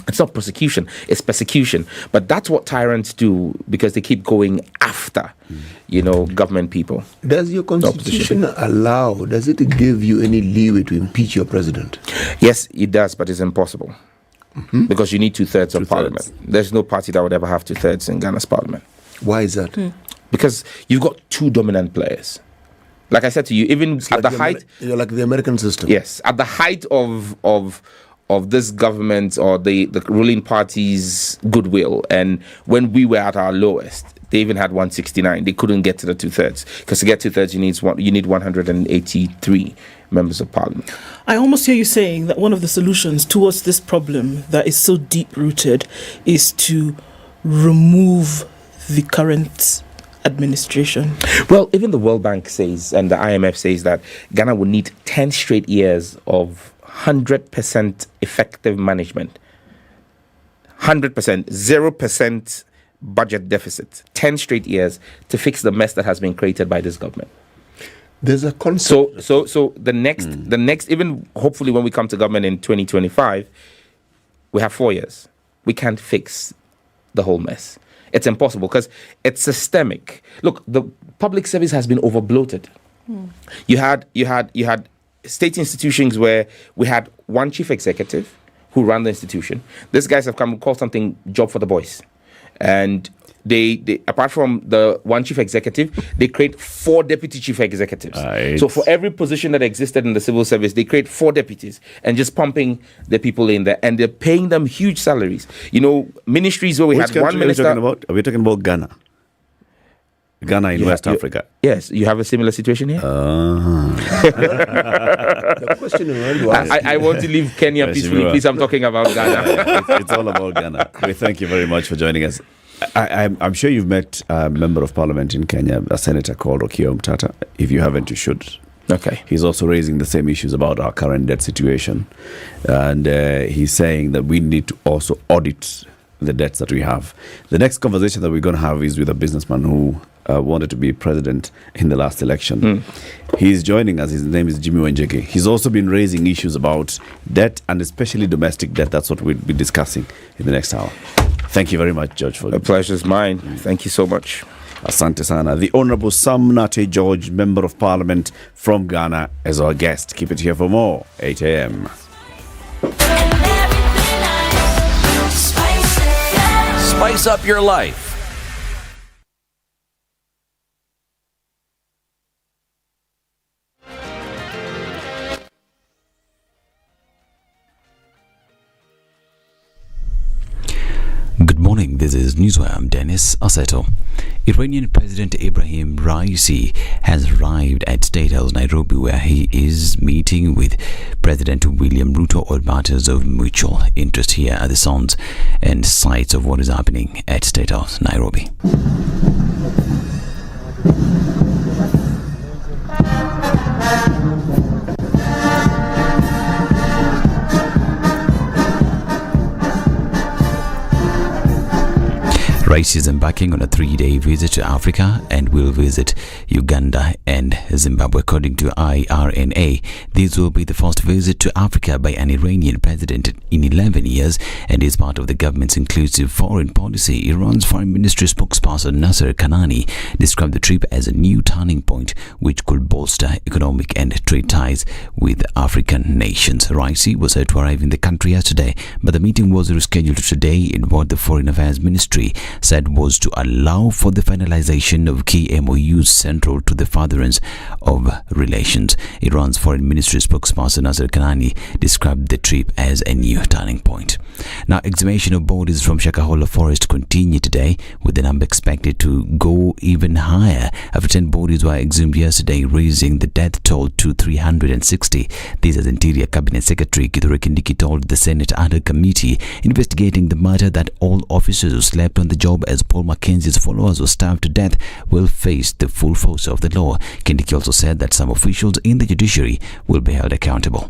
S: It's not prosecution, it's persecution. But that's what tyrants do because they keep going after, government people.
O: Does your constitution does it give you any leeway to impeach your president?
S: Yes, it does, but it's impossible. Because you need 2/3 of parliament. There's no party that would ever have 2/3 in Ghana's parliament.
O: Why is that?
S: Because you've got two dominant players. Like I said to you, even
O: it's
S: at
O: like
S: the height...
O: You're like the American system.
S: Yes, at the height of this government or the ruling party's goodwill, and when we were at our lowest, they even had 169. They couldn't get to the 2/3 because to get 2/3 you need 183 members of parliament.
M: I almost hear you saying that one of the solutions towards this problem that is so deep rooted is to remove the current administration.
S: Well, even the World Bank says and the IMF says that Ghana will need 10 straight years of 100% effective management, 100%, 0% budget deficit, 10 straight years to fix the mess that has been created by this government.
O: There's a concept.
S: So the next, even hopefully when we come to government in 2025, we have 4 years. We can't fix the whole mess. It's impossible because it's systemic. Look, the public service has been over-bloated. You had state institutions where we had one chief executive who ran the institution. These guys have come called something job for the boys. And they apart from the one chief executive, they create 4 deputy chief executives. So for every position that existed in the civil service, they create 4 deputies and just pumping the people in there. And they're paying them huge salaries. Ministries where we had one minister.
N: Are we talking about Ghana? Ghana in West Africa.
S: Yes, you have a similar situation here.
O: The question
S: I want to leave Kenya peacefully. Please, I'm talking about Ghana.
N: It's all about Ghana. We thank you very much for joining us. I'm sure you've met a member of parliament in Kenya, a senator called Okoh. If you haven't, you should.
S: Okay.
N: He's also raising the same issues about our current debt situation. And he's saying that we need to also audit the debts that we have. The next conversation that we're going to have is with a businessman who wanted to be president in the last election. He's joining us. His name is Jimmy Wenjeke. He's also been raising issues about debt and especially domestic debt. That's what we'll be discussing in the next hour. Thank you very much, George.
S: The pleasure's mine. Thank you so much.
N: Asante sana. The Honorable Sam Nate George, Member of Parliament from Ghana, as our guest. Keep it here for more. 8 a.m.
D: Spice up your life.
A: Good morning, this is Newswire. I'm Dennis Aseto. Iranian President Ibrahim Raisi has arrived at State House, Nairobi, where he is meeting with President William Ruto on matters of mutual interest. Here are the sounds and sights of what is happening at State House, Nairobi. Raisi is embarking on a 3-day visit to Africa and will visit Uganda and Zimbabwe. According to IRNA, this will be the first visit to Africa by an Iranian president in 11 years and is part of the government's inclusive foreign policy. Iran's foreign ministry spokesperson Nasser Kanani described the trip as a new turning point which could bolster economic and trade ties with African nations. Raisi was said to arrive in the country yesterday, but the meeting was rescheduled to today in what the Foreign Affairs Ministry said was to allow for the finalization of key MOUs central to the furtherance of relations. Iran's foreign ministry spokesperson Nasser Kanani described the trip as a new turning point. Now, exhumation of bodies from Shakahola forest continue today, with the number expected to go even higher after 10 bodies were exhumed yesterday, raising the death toll to 360. This, as Interior Cabinet Secretary Kithure Kindiki told the Senate Under Committee investigating the matter, that all officers who slept on the job as Paul Mackenzie's followers were starved to death will face the full force of the law. Kindiki also said that some officials in the judiciary will be held accountable.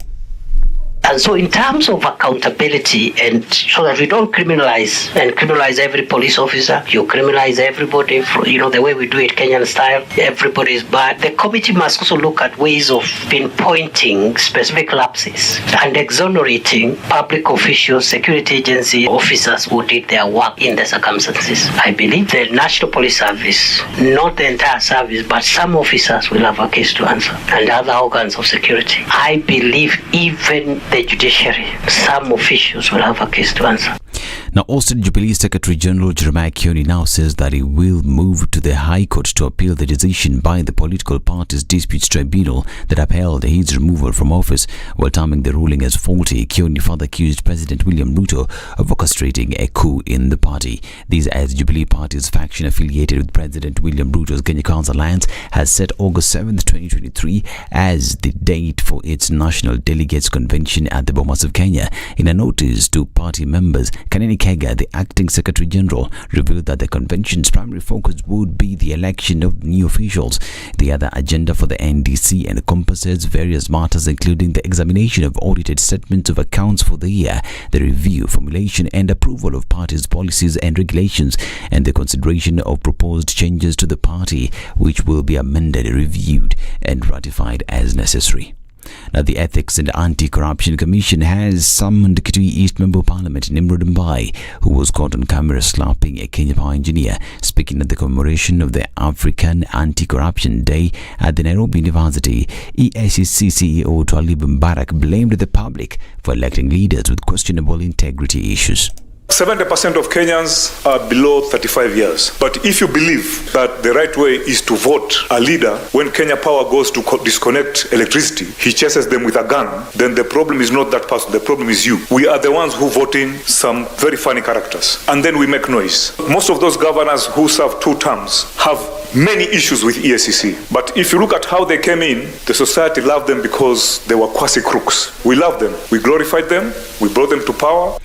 R: And so in terms of accountability, and so that we don't criminalize every police officer, you criminalize everybody, the way we do it Kenyan style, everybody is bad. The committee must also look at ways of pinpointing specific lapses and exonerating public officials, security agency officers who did their work in the circumstances. I believe the National Police Service, not the entire service, but some officers will have a case to answer, and other organs of security. I believe even the judiciary, some officials will have a case to answer.
A: Now, Austin Jubilee Secretary General Jeremiah Kioni now says that he will move to the High Court to appeal the decision by the political parties disputes tribunal that upheld his removal from office, while terming the ruling as faulty. Kioni further accused President William Ruto of orchestrating a coup in the party. This as Jubilee Party's faction affiliated with President William Ruto's Kenya Kwanza Alliance has set August 7th, 2023 as the date for its National Delegates Convention at the Bomas of Kenya. In a notice to party members, Kanini Kega, the acting Secretary General, revealed that the convention's primary focus would be the election of new officials. The other agenda for the NDC encompasses various matters, including the examination of audited statements of accounts for the year, the review, formulation and approval of party's policies and regulations, and the consideration of proposed changes to the party, which will be amended, reviewed and ratified as necessary. Now, the Ethics and Anti-Corruption Commission has summoned Kitui East Member of Parliament Nimrod Mbai, who was caught on camera slapping a Kenya Power engineer. Speaking at the commemoration of the African Anti-Corruption Day at the Nairobi University, EACC CEO Twalib Mbarak blamed the public for electing leaders with questionable integrity issues.
B: 70% of Kenyans are below 35 years. But if you believe that the right way is to vote a leader, when Kenya Power goes to disconnect electricity, he chases them with a gun, then the problem is not that person, the problem is you. We are the ones who vote in some very funny characters, and then we make noise. Most of those governors who serve 2 terms have many issues with EACC. But if you look at how they came in, the society loved them because they were quasi-crooks. We loved them. We glorified them. We brought them to power.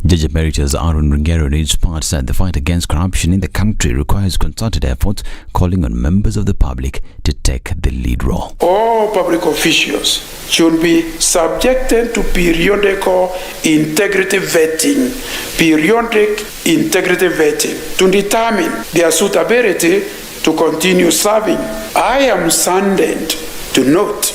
A: Judge Emeritus Aaron Ringero, in his part, said the fight against corruption in the country requires concerted efforts, calling on members of the public to take the lead role.
V: All public officials should be subjected to periodical integrity vetting to determine their suitability to continue serving. I am saddened to note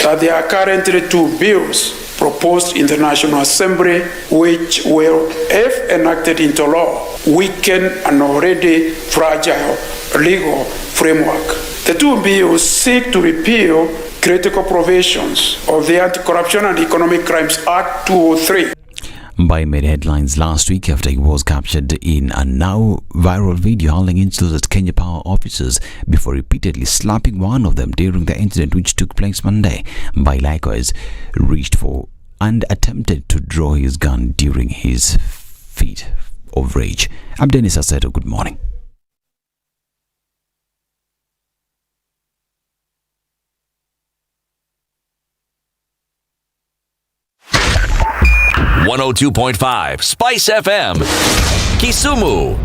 V: that there are currently 2 bills proposed in the National Assembly, which will, if enacted into law, weaken an already fragile legal framework. The two bills seek to repeal critical provisions of the Anti-Corruption and Economic Crimes Act 2003.
A: By made headlines last week after he was captured in a now viral video hurling insults at Kenya Power officers before repeatedly slapping one of them during the incident which took place Monday. By likewise reached for and attempted to draw his gun during his fit of rage. I'm Dennis Aseto. Good morning.
D: .5 Spice FM, Kisumu.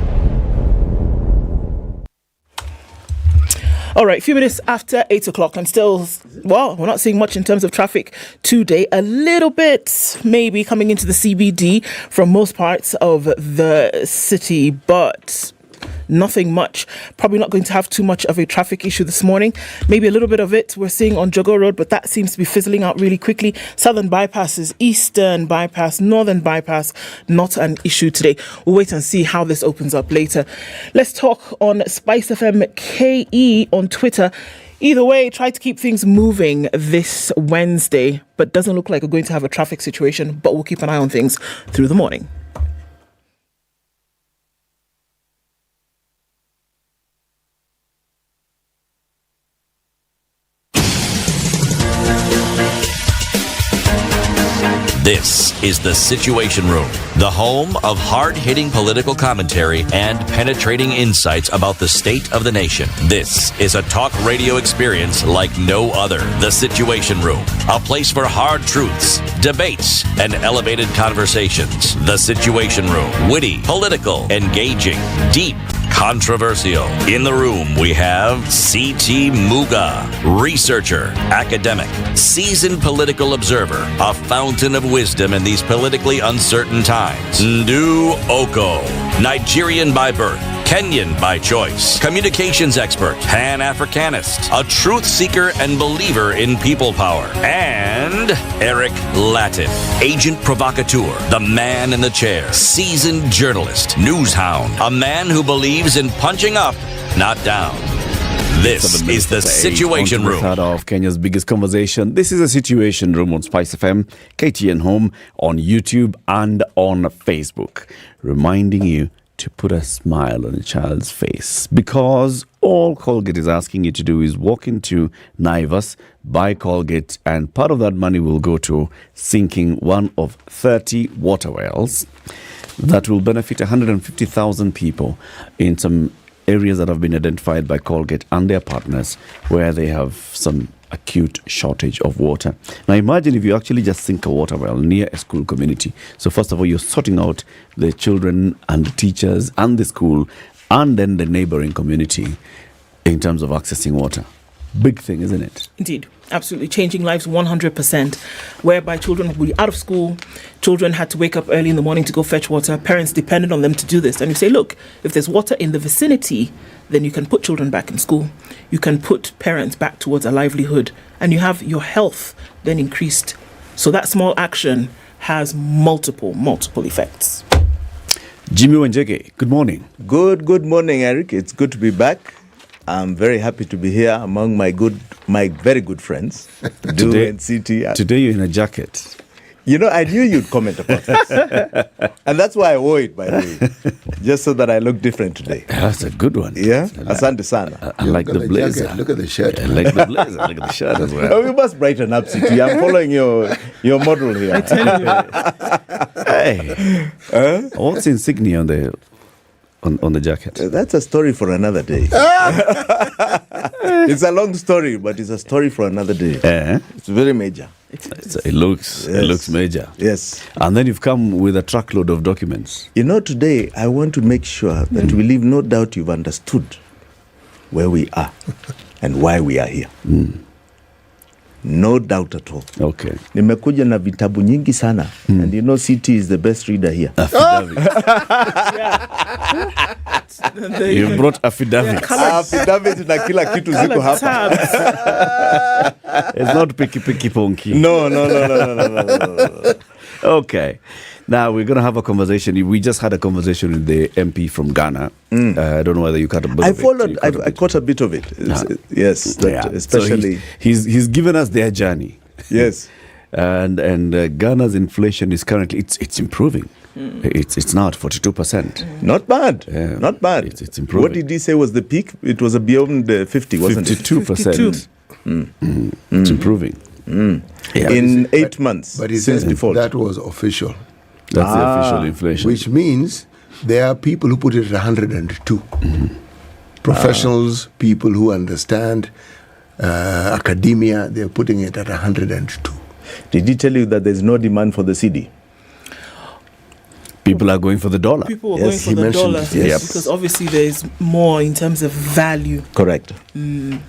M: All right, a few minutes after 8 o'clock. I'm still, well, we're not seeing much in terms of traffic today. A little bit maybe coming into the CBD from most parts of the city, but nothing much. Probably not going to have too much of a traffic issue this morning. Maybe a little bit of it we're seeing on Jogo Road, but that seems to be fizzling out really quickly. Southern bypasses, Eastern bypass, Northern bypass, not an issue today. We'll wait and see how this opens up later. Let's talk on Spice FM KE on Twitter. Either way, try to keep things moving this Wednesday, but doesn't look like we're going to have a traffic situation, but we'll keep an eye on things through the morning.
D: This is The Situation Room, the home of hard-hitting political commentary and penetrating insights about the state of the nation. This is a talk radio experience like no other. The Situation Room, a place for hard truths, debates, and elevated conversations. The Situation Room, witty, political, engaging, deep, controversial. In the room, we have C.T. Muga, researcher, academic, seasoned political observer, a fountain of wisdom in these politically uncertain times. Ndu Okoh, Nigerian by birth, Kenyan by choice, communications expert, Pan-Africanist, a truth seeker and believer in people power, and Eric Latiff, agent provocateur, the man in the chair, seasoned journalist, news hound, a man who believes in punching up, not down. This is The Situation Room.
N: Start of Kenya's biggest conversation. This is The Situation Room on Spice FM, KTN Home, on YouTube and on Facebook. Reminding you to put a smile on a child's face, because all Colgate is asking you to do is walk into Naivas, buy Colgate, and part of that money will go to sinking one of 30 water wells that will benefit 150,000 people in some areas that have been identified by Colgate and their partners where they have some acute shortage of water. Now imagine if you actually just sink a water well near a school community. So first of all, you're sorting out the children and the teachers and the school and then the neighboring community in terms of accessing water. Big thing, isn't it?
M: Indeed. Absolutely changing lives 100%, whereby children would be out of school, children had to wake up early in the morning to go fetch water, parents depended on them to do this. And you say, look, if there's water in the vicinity, then you can put children back in school, you can put parents back towards a livelihood, and you have your health then increased. So that small action has multiple effects.
N: Jimmy Wanjege, good morning.
F: Good morning, Eric. It's good to be back. I'm very happy to be here among my very good friends, Du and CT.
N: Today you're in a jacket.
F: You know, I knew you'd comment about this. And that's why I wore it, by the way. Just so that I look different today.
N: That's a good one.
F: Yeah? Asante sana.
N: I like the blazer.
O: Jacket. Look at the shirt.
N: I like the blazer. I like the shirt as well.
F: Oh, we must brighten up, CT. I'm following your model here.
M: I tell you.
N: Hey. What's insignia on the jacket?
F: That's a story for another day. It's a long story, but it's a story for another day. It's very major.
N: It looks major.
F: Yes.
N: And then you've come with a truckload of documents.
F: You know, today I want to make sure that we leave no doubt you've understood where we are and why we are here. No doubt at all.
N: Okay.
F: Nimekuja na vitabu nyingi sana. And you know CT is the best reader here.
N: You brought affidavits.
F: Affidavits na kila kitu ziko hapa.
N: It's not picky ponky.
F: No.
N: Okay. Now we're going to have a conversation. We just had a conversation with the MP from Ghana. I don't know whether you caught a bit of it.
F: I caught a bit of it. Yes, especially.
N: So he's given us their journey.
F: Yes.
N: And Ghana's inflation is currently, it's improving. It's now at 42%.
F: Not bad.
N: Yeah.
F: Not bad.
N: It's improving.
F: What did he say was the peak? It was beyond 50, wasn't
N: 52%.
F: it?
N: It's improving.
F: Yeah. In 8 months
O: but
F: since default.
O: That was official.
N: That's the official inflation.
O: Which means there are people who put it at 102. Professionals, people who understand academia, they're putting it at 102.
F: Did he tell you that there's no demand for the cedi?
N: People are going for the dollar.
M: People are going for the dollar because obviously there's more in terms of value.
F: Correct.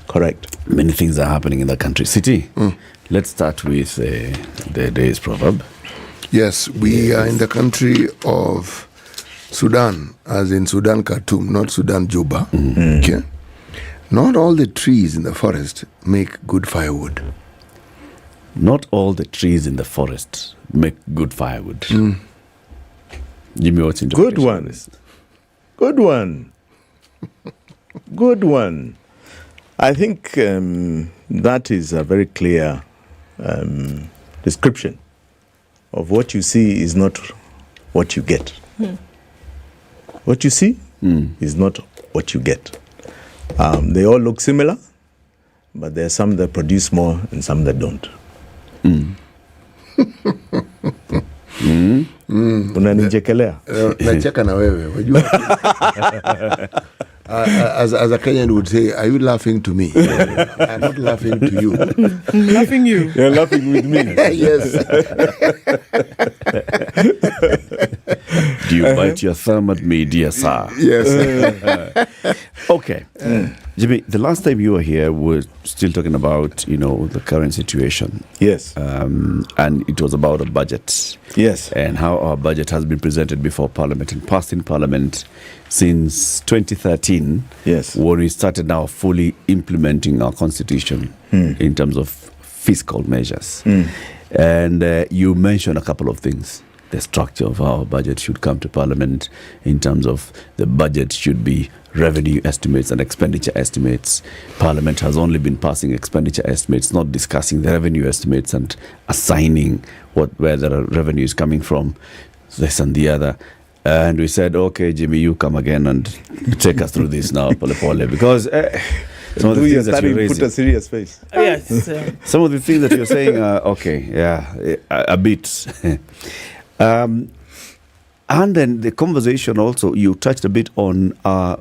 F: Correct.
N: Many things are happening in the country. City, let's start with the day's proverb.
O: Yes, we are in the country of Sudan, as in Sudan Khartoum, not Sudan Juba. Okay? Not all the trees in the forest make good firewood.
N: Not all the trees in the forest make good firewood. Jimmy, what's
F: Good one. Good one. Good one. I think that is a very clear description of what you see is not what you get. What you see is not what you get. They all look similar, but there are some that produce more and some that don't. Unanichekelea?
O: Nacheka na wewe. As a Kenyan would say, are you laughing to me? I'm not laughing to you.
M: Laughing you.
F: You're laughing with me.
O: Yes.
N: Do you bite your thumb at me, dear sir?
O: Yes.
N: Okay. Jimmy, the last time you were here, we were still talking about, the current situation.
F: Yes.
N: And it was about a budget.
F: Yes.
N: And how our budget has been presented before Parliament and passed in Parliament since 2013.
F: Yes.
N: When we started now fully implementing our constitution in terms of fiscal measures. And you mentioned a couple of things. The structure of our budget should come to Parliament in terms of the budget should be revenue estimates and expenditure estimates. Parliament has only been passing expenditure estimates, not discussing the revenue estimates and assigning where the revenue is coming from, this and the other. And we said, okay, Jimmy, you come again and take us through this now, pole, because some of the things that you're raising,
F: put a serious face.
M: Yes.
N: some of the things that you're saying are a bit. And then the conversation also, you touched a bit on our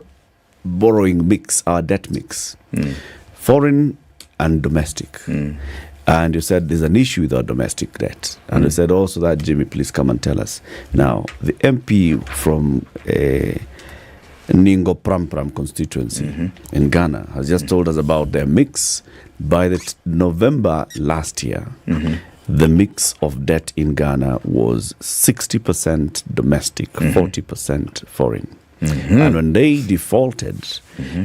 N: borrowing mix, our debt mix, foreign and domestic. And you said there's an issue with our domestic debt. And you said also that, Jimmy, please come and tell us. Now, the MP from Ningo Pram constituency in Ghana has just told us about their mix. By the November last year, the mix of debt in Ghana was 60% domestic, 40% foreign. And when they defaulted,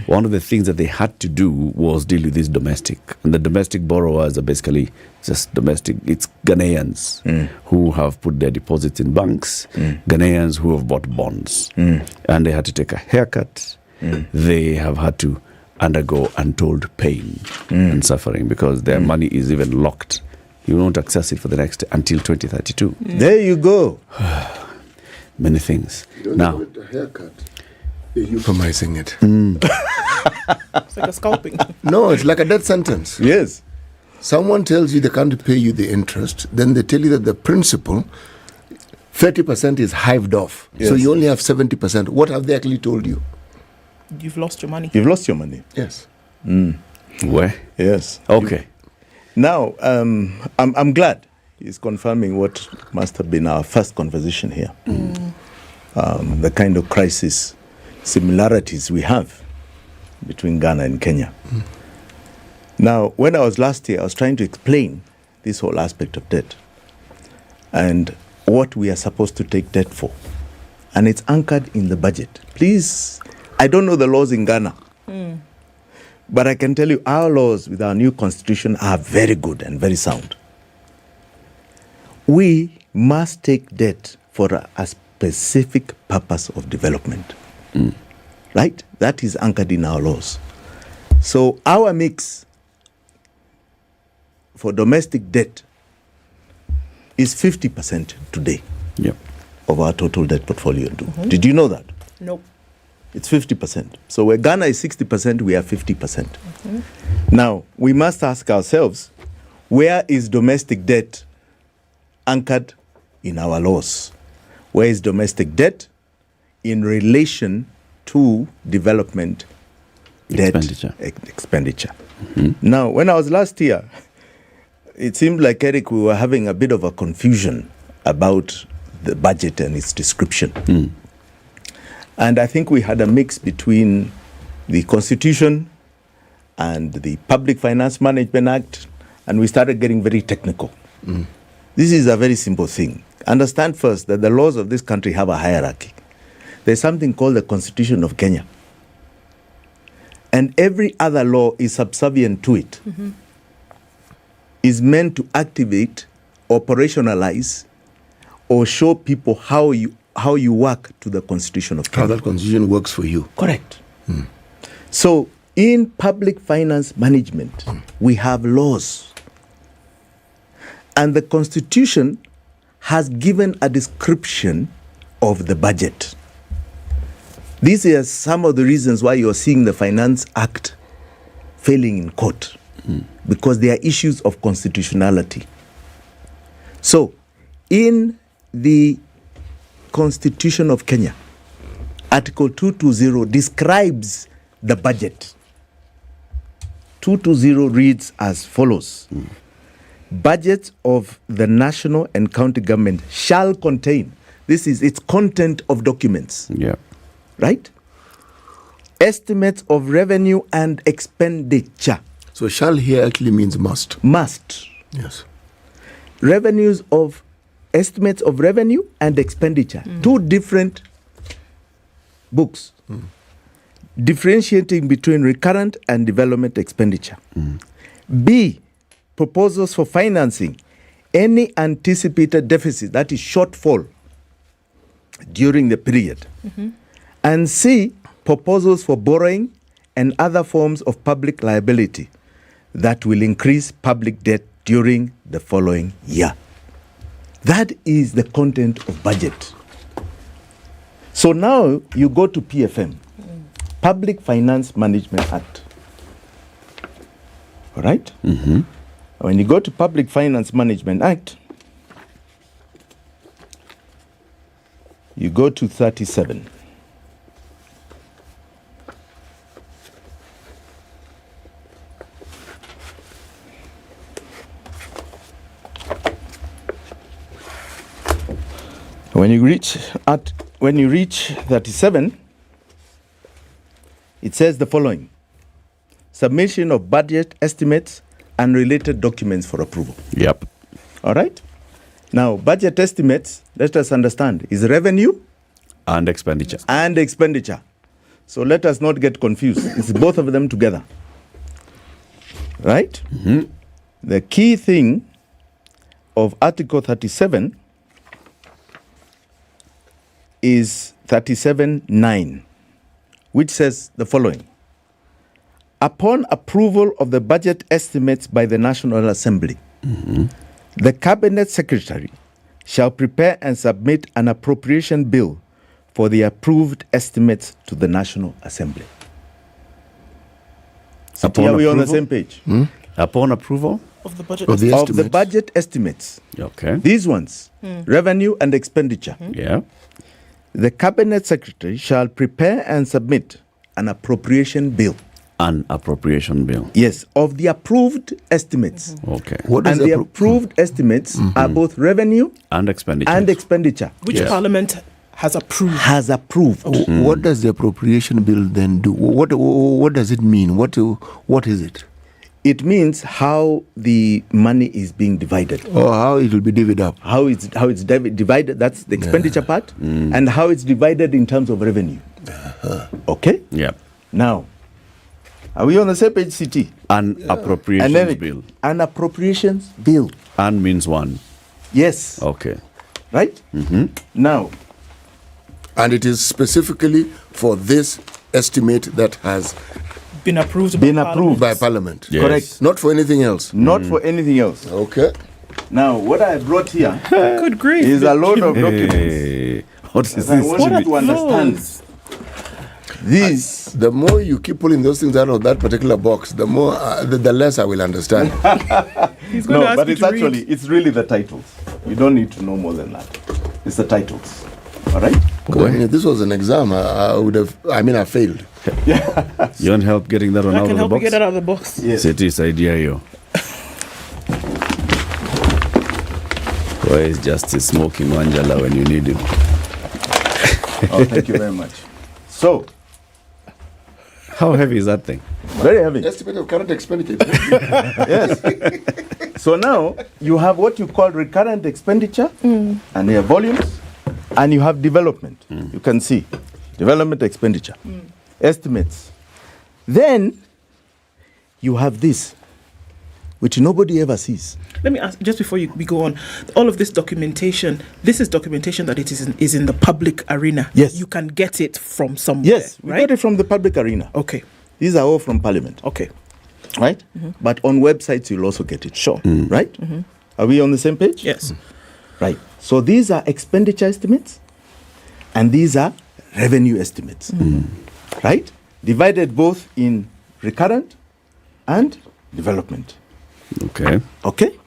N: one of the things that they had to do was deal with this domestic. And the domestic borrowers are basically just domestic. It's Ghanaians who have put their deposits in banks, Ghanaians who have bought bonds. And they had to take a haircut. They have had to undergo untold pain and suffering because their money is even locked. You won't access it for the next until 2032.
F: There you go.
N: Many things. Now,
O: the haircut, they're euphemising it.
M: It's like a scalping.
O: No, it's like a death sentence.
F: Yes.
O: Someone tells you they can't pay you the interest, then they tell you that the principal, 30% is hived off.
F: Yes.
O: So you only have 70%. What have they actually told you?
M: You've lost your money.
F: You've lost your money.
O: Yes.
N: Where?
F: Yes.
N: Okay.
F: Now, I'm glad he's confirming what must have been our first conversation here. The kind of crisis similarities we have between Ghana and Kenya. Now, when I was last here, I was trying to explain this whole aspect of debt and what we are supposed to take debt for. And it's anchored in the budget. Please, I don't know the laws in Ghana, but I can tell you our laws with our new constitution are very good and very sound. We must take debt for a specific purpose of development. Right? That is anchored in our laws. So our mix for domestic debt is 50% today of our total debt portfolio. Did you know that?
M: Nope.
F: It's 50%. So where Ghana is 60%, we are 50%. Now, we must ask ourselves, where is domestic debt anchored in our laws? Where is domestic debt in relation to development debt expenditure? Now, when I was last here, it seemed like, Eric, we were having a bit of a confusion about the budget and its description. And I think we had a mix between the Constitution and the Public Finance Management Act, and we started getting very technical. This is a very simple thing. Understand first that the laws of this country have a hierarchy. There's something called the Constitution of Kenya. And every other law is subservient to it. Is meant to activate, operationalize, or show people how you work to the Constitution of Kenya.
O: How that Constitution works for you.
F: Correct. So in public finance management, we have laws. And the Constitution has given a description of the budget. These are some of the reasons why you're seeing the Finance Act failing in court. Because there are issues of constitutionality. So, in the Constitution of Kenya, Article 220 describes the budget. 220 reads as follows. Budgets of the national and county government shall contain, this is its content of documents. Right? Estimates of revenue and expenditure.
O: So shall here actually means must.
F: Must.
O: Yes.
F: Revenues of estimates of revenue and expenditure. Two different books. Differentiating between recurrent and development expenditure. B, proposals for financing any anticipated deficit, that is shortfall, during the period. And C, proposals for borrowing and other forms of public liability that will increase public debt during the following year. That is the content of budget. So now you go to PFM, Public Finance Management Act. All right? When you go to Public Finance Management Act, you go to 37. When you reach 37, it says the following: submission of budget estimates and related documents for approval. All right? Now, budget estimates, let us understand, is revenue
N: and expenditure.
F: And expenditure. So let us not get confused. It's both of them together. Right? The key thing of Article 37 is 37.9, which says the following: upon approval of the budget estimates by the National Assembly, the Cabinet Secretary shall prepare and submit an appropriation bill for the approved estimates to the National Assembly. So
N: Upon
F: are we on the
N: approval?
F: same page?
N: Upon approval
M: Of the budget
F: of
M: estimates.
F: the budget estimates.
N: Okay.
F: These ones, revenue and expenditure. The Cabinet Secretary shall prepare and submit an appropriation bill.
N: An appropriation bill.
F: Yes, of the approved estimates.
N: Okay.
F: And the approved estimates are both revenue
N: and expenditure.
F: and expenditure.
M: Which Parliament has approved.
F: Has approved.
O: What does the appropriation bill then do? What does it mean? What is it?
N: It means how the money is being divided.
O: Or how it will be divvied up.
N: How it's divided, that's the expenditure part, and how it's divided in terms of revenue. Okay?
I: Yeah.
N: Now, are we on the same page, CT?
I: An appropriations bill.
N: An appropriations bill.
I: An means one.
N: Yes.
I: Okay.
N: Right? Now.
O: And it is specifically for this estimate that has
M: been approved
O: by Parliament.
N: Yes. Correct.
O: Not for anything else.
N: Not for anything else.
O: Okay.
N: Now, what I brought here
M: Good grief.
N: is a load of documents.
I: What is
N: I
I: this?
N: want you to understand. This.
O: The more you keep pulling those things out of that particular box, the more, the less I will understand.
M: He's going to ask
N: but
M: you
N: it's
M: to
N: actually,
M: read.
N: it's really the titles. You don't need to know more than that. It's the titles. All right?
O: If this was an exam, I would have, I failed.
I: You want help getting that one
M: I
I: out
M: can
I: of the
M: help you
I: box?
M: get it out of the box.
N: Yes.
I: City's idea, yo. Why is Justice smoking Wanjala when you need him?
N: Oh, thank you very much. So,
I: how heavy is that thing?
N: Very heavy.
O: Estimate of current expenditure.
N: Yes. So now you have what you call recurrent expenditure, and their volumes, and you have development. You can see development expenditure, estimates. Then you have this, which nobody ever sees.
M: Let me ask, just before we go on, all of this documentation, this is documentation that it is in the public arena.
N: Yes.
M: You can get it from somewhere.
N: Yes, we
M: right?
N: got it from the public arena.
M: Okay.
N: These are all from Parliament.
M: Okay.
N: Right? But on websites, you'll also get it. Sure. Right? Are we on the same page?
M: Yes.
N: Right. So these are expenditure estimates, and these are revenue estimates. Right? Divided both in recurrent and development.
I: Okay.
N: Okay?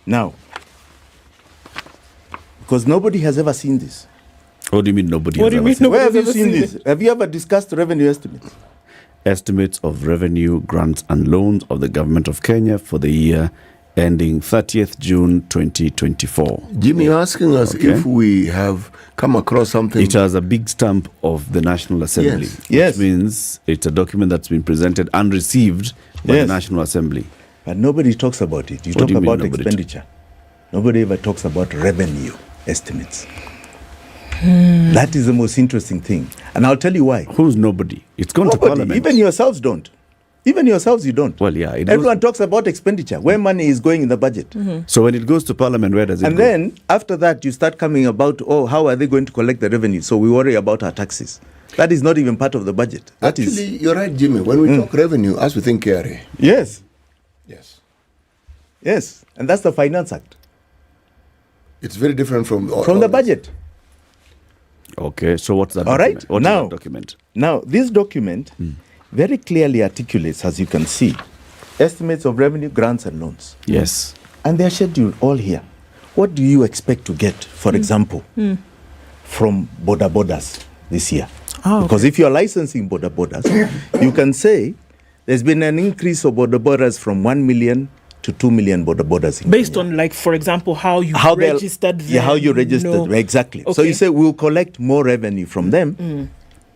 N: Now, because nobody has ever seen this.
I: What do you mean nobody
M: What
I: has
M: do you
I: ever
M: mean
I: seen?
N: Where have you
M: Nobody's
N: seen
M: ever
N: this?
M: seen
N: Have you ever discussed revenue estimates?
I: Estimates of revenue, grants and loans of the government of Kenya for the year ending 30th June 2024.
O: Jimmy, you're asking us if we have come across something.
I: It has a big stamp of the National Assembly.
N: Yes.
I: Which means it's a document that's been presented and received by the National Assembly.
N: But nobody talks about it. You
I: What
N: talk
I: do you mean
N: about
I: nobody
N: expenditure. Nobody ever talks about revenue estimates. That is the most interesting thing. And I'll tell you why.
I: Who's nobody? It's gone to Parliament.
N: Even yourselves don't. Even yourselves, you don't.
I: Well, yeah.
N: Everyone talks about expenditure, where money is going in the budget.
I: So when it goes to Parliament, where does it
N: And
I: go?
N: then after that, you start coming about, how are they going to collect the revenue? So we worry about our taxes. That is not even part of the budget. That
O: Actually, you're right, Jimmy. When we talk revenue, as we think KRA.
N: Yes.
O: Yes.
N: Yes. And that's the Finance Act.
O: It's very different from
N: the budget.
I: Okay, so what's that
N: All
I: document?
N: right.
I: What is
N: now,
I: that document?
N: Now, this document very clearly articulates, as you can see, estimates of revenue, grants, and loans.
I: Yes.
N: And they're scheduled all here. What do you expect to get, for example, from border borders this year? Because if you're licensing border borders, you can say there's been an increase of border borders from 1 million to 2 million border borders.
M: Based on, like, for example, how you
N: they'll-
M: registered them.
N: Yeah, how you registered. Exactly. So
M: Okay.
N: you say we'll collect more revenue from them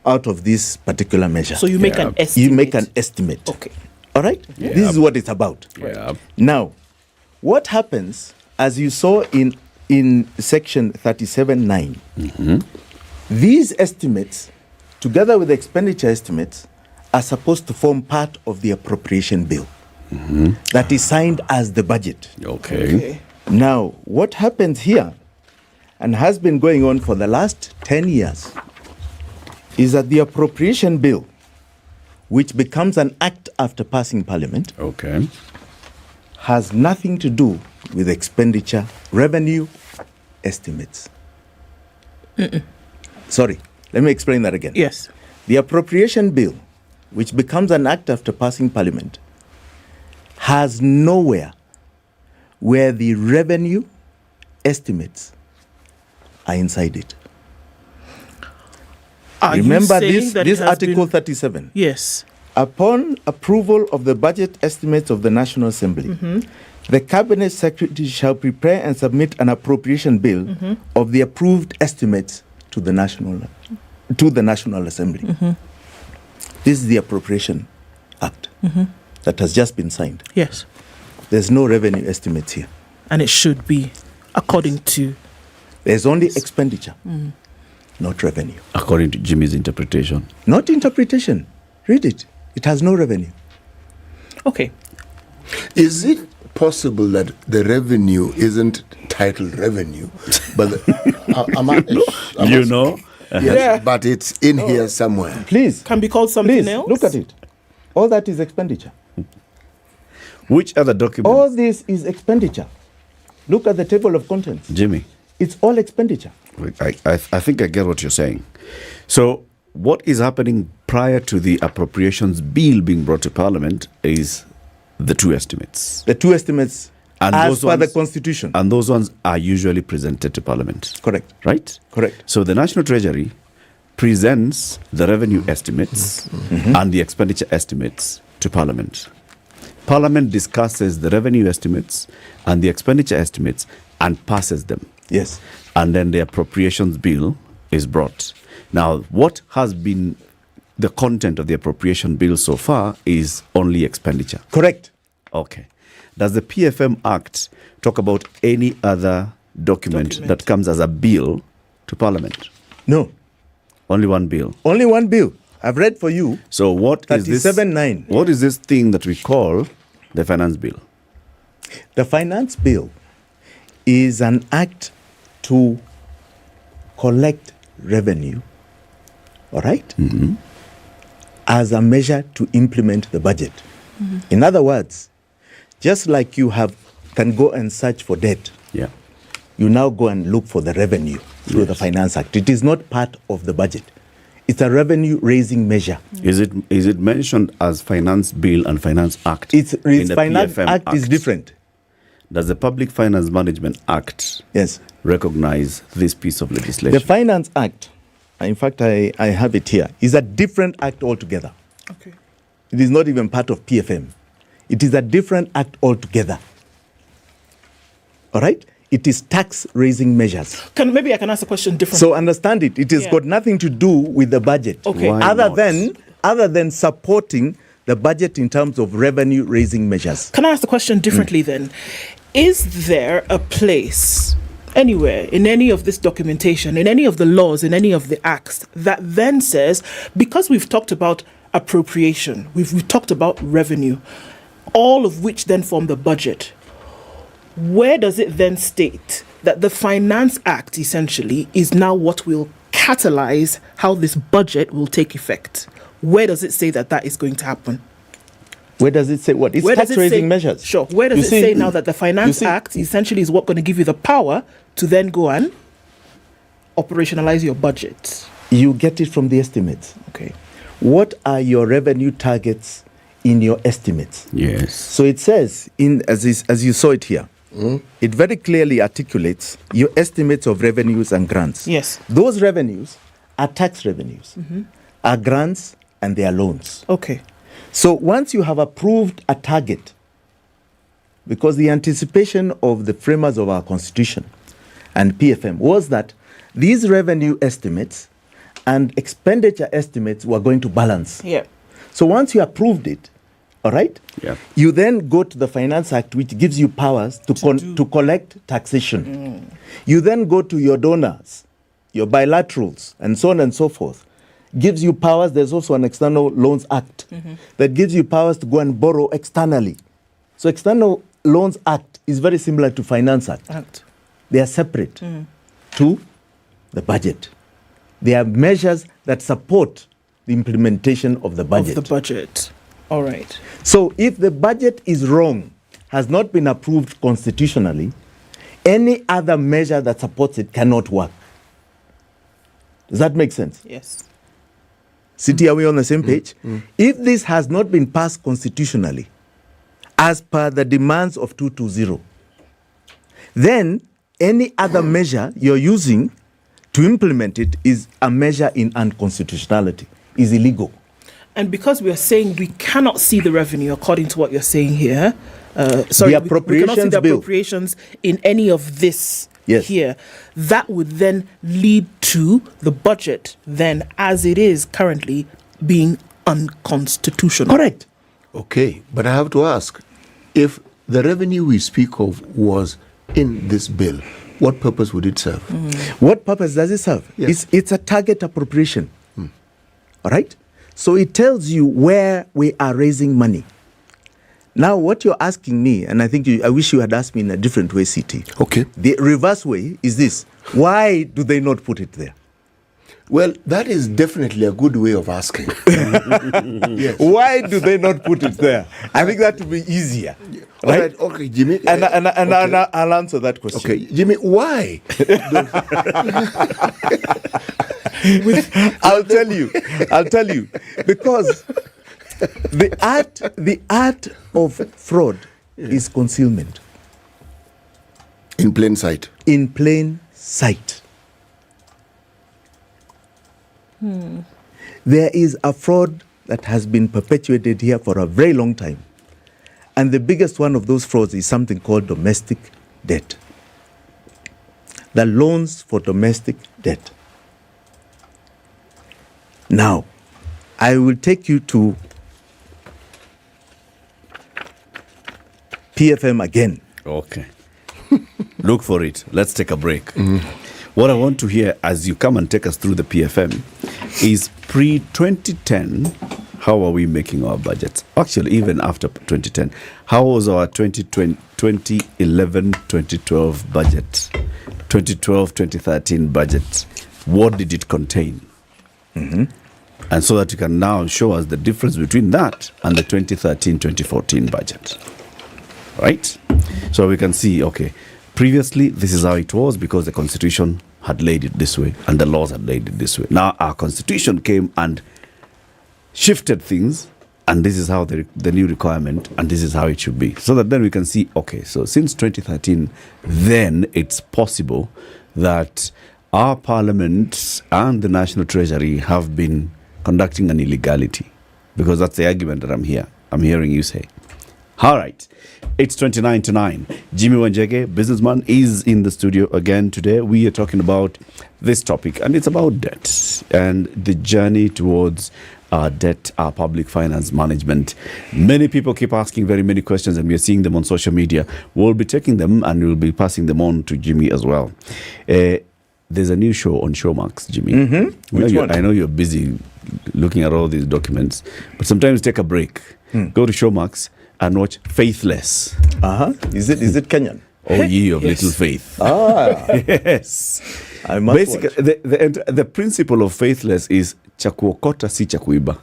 N: out of this particular measure.
M: So you make an estimate.
N: You make an estimate.
M: Okay.
N: All right?
I: Yeah.
N: This is what it's about.
I: Yeah.
N: Now, what happens, as you saw in section 37.9, these estimates, together with the expenditure estimates, are supposed to form part of the appropriation bill that is signed as the budget.
I: Okay.
N: Now, what happens here, and has been going on for the last 10 years, is that the appropriation bill, which becomes an act after passing Parliament, has nothing to do with expenditure, revenue estimates. Sorry, let me explain that again.
M: Yes.
N: The appropriation bill, which becomes an act after passing Parliament, has nowhere where the revenue estimates are inside it.
M: Are you
N: Remember
M: saying
N: this,
M: that
N: this
M: it has
N: Article
M: been-
N: 37.
M: Yes.
N: Upon approval of the budget estimates of the National Assembly, the Cabinet Secretary shall prepare and submit an appropriation bill of the approved estimates to the National Assembly. This is the Appropriation Act.
F: that has just been signed.
M: Yes.
F: There's no revenue estimates here.
M: And it should be according to...
F: There's only expenditure,
M: Mm.
F: not revenue.
N: According to Jimmy's interpretation.
F: Not interpretation. Read it. It has no revenue.
M: Okay.
O: Is it possible that the revenue isn't titled revenue, but yes, but it's in here somewhere?
F: Please.
M: Can be called something else?
F: Look at it. All that is expenditure.
N: Which other document?
F: All this is expenditure. Look at the table of contents.
N: Jimmy.
F: It's all expenditure.
N: I think I get what you're saying. So what is happening prior to the appropriations bill being brought to Parliament is the two estimates.
F: The two estimates
N: and
F: as
N: those
F: per the
N: ones-
F: Constitution.
N: And those ones are usually presented to Parliament.
F: Correct.
N: Right?
F: Correct.
N: So the National Treasury presents the revenue estimates and the expenditure estimates to Parliament. Parliament discusses the revenue estimates and the expenditure estimates and passes them.
F: Yes.
N: And then the appropriations bill is brought. Now, what has been the content of the appropriation bill so far is only expenditure.
F: Correct.
N: Okay. Does the PFM Act talk about any other document that comes as a bill to Parliament?
F: No.
N: Only one bill.
F: Only one bill. I've read for you.
N: So what is this?
F: 37.9.
N: What is this thing that we call the finance bill?
F: The finance bill is an act to collect revenue, all right, as a measure to implement the budget. In other words, just like you can go and search for debt, you now go and look for the revenue through the Finance Act. It is not part of the budget. It's a revenue-raising measure.
N: Is it mentioned as Finance Bill and Finance Act?
F: It's
N: in the
F: Finance
N: PFM
F: Act is different.
N: Does the Public Finance Management Act recognize this piece of legislation?
F: The Finance Act, in fact, I have it here, is a different act altogether.
M: Okay.
F: It is not even part of PFM. It is a different act altogether. All right? It is tax-raising measures.
M: Maybe I can ask a question differently.
F: So understand it. It has got nothing to do with the budget.
M: Okay. Why
F: Other than supporting the budget in terms of revenue-raising measures.
M: Can I ask the question differently then? Is there a place anywhere in any of this documentation, in any of the laws, in any of the acts that then says, because we've talked about appropriation, we've talked about revenue, all of which then form the budget, where does it then state that the Finance Act essentially is now what will catalyze how this budget will take effect? Where does it say that that is going to happen?
F: Where does it say what? It's tax-raising measures.
M: Sure. Where does it say now that the Finance Act essentially is what going to give you the power to then go and operationalize your budget?
F: You get it from the estimates.
M: Okay.
F: What are your revenue targets in your estimates?
N: Yes.
F: So it says, as you saw it here, it very clearly articulates your estimates of revenues and grants.
M: Yes.
F: Those revenues are tax revenues, are grants, and they are loans.
M: Okay.
F: So once you have approved a target, because the anticipation of the framers of our Constitution and PFM was that these revenue estimates and expenditure estimates were going to balance.
M: Yeah.
F: So once you approved it, all right, you then go to the Finance Act, which gives you powers to collect taxation. You then go to your donors, your bilaterals, and so on and so forth. Gives you powers. There's also an External Loans Act that gives you powers to go and borrow externally. So External Loans Act is very similar to Finance Act. They are separate to the budget. They are measures that support the implementation of the budget.
M: Of the budget. All right.
F: So if the budget is wrong, has not been approved constitutionally, any other measure that supports it cannot work. Does that make sense?
M: Yes.
F: City, are we on the same page? If this has not been passed constitutionally, as per the demands of 220, then any other measure you're using to implement it is a measure in unconstitutionality, is illegal.
M: And because we are saying we cannot see the revenue according to what you're saying here,
F: The
M: we cannot see
F: appropriations
M: the
F: bill.
M: appropriations in any of this here, that would then lead to the budget then as it is currently being unconstitutional.
F: Correct.
O: Okay, but I have to ask, if the revenue we speak of was in this bill, what purpose would it serve?
F: What purpose does it serve?
O: Yes.
F: It's a target appropriation. All right? So it tells you where we are raising money. Now, what you're asking me, and I think I wish you had asked me in a different way, CT.
O: Okay.
F: The reverse way is this. Why do they not put it there?
O: Well, that is definitely a good way of asking.
F: Yes. Why do they not put it there? I think that would be easier.
O: All
F: Right?
O: right, okay, Jimmy.
F: And
O: okay.
F: I'll answer that question.
O: Okay, Jimmy, why?
F: I'll tell you. Because the art of fraud is concealment.
O: In plain sight.
F: In plain sight. There is a fraud that has been perpetuated here for a very long time. And the biggest one of those frauds is something called domestic debt. The loans for domestic debt. Now, I will take you to PFM again.
N: Okay. Look for it. Let's take a break. What I want to hear as you come and take us through the PFM is pre-2010, how are we making our budgets? Actually, even after 2010, how was our 2011, 2012 budget? 2012, 2013 budget? What did it contain? And so that you can now show us the difference between that and the 2013, 2014 budget. Right? So we can see, okay, previously, this is how it was because the Constitution had laid it this way and the laws had laid it this way. Now, our Constitution came and shifted things, and this is how the new requirement, and this is how it should be. So that then we can see, okay, so since 2013, then it's possible that our Parliament and the National Treasury have been conducting an illegality, because that's the argument that I'm hearing you say. All right. It's 29 to 9. Jimmy Wanjege, businessman, is in the studio again today. We are talking about this topic, and it's about debt and the journey towards our debt, our public finance management. Many people keep asking very many questions, and we are seeing them on social media. We'll be taking them, and we'll be passing them on to Jimmy as well. There's a new show on Showmax, Jimmy.
F: Which one?
N: I know you're busy looking at all these documents, but sometimes take a break. Go to Showmax and watch Faithless.
F: Is it Kenyan?
N: Oh, ye of little faith. Yes.
F: I must
N: Basically, the principle of Faithless is chakuokota si chakuiba.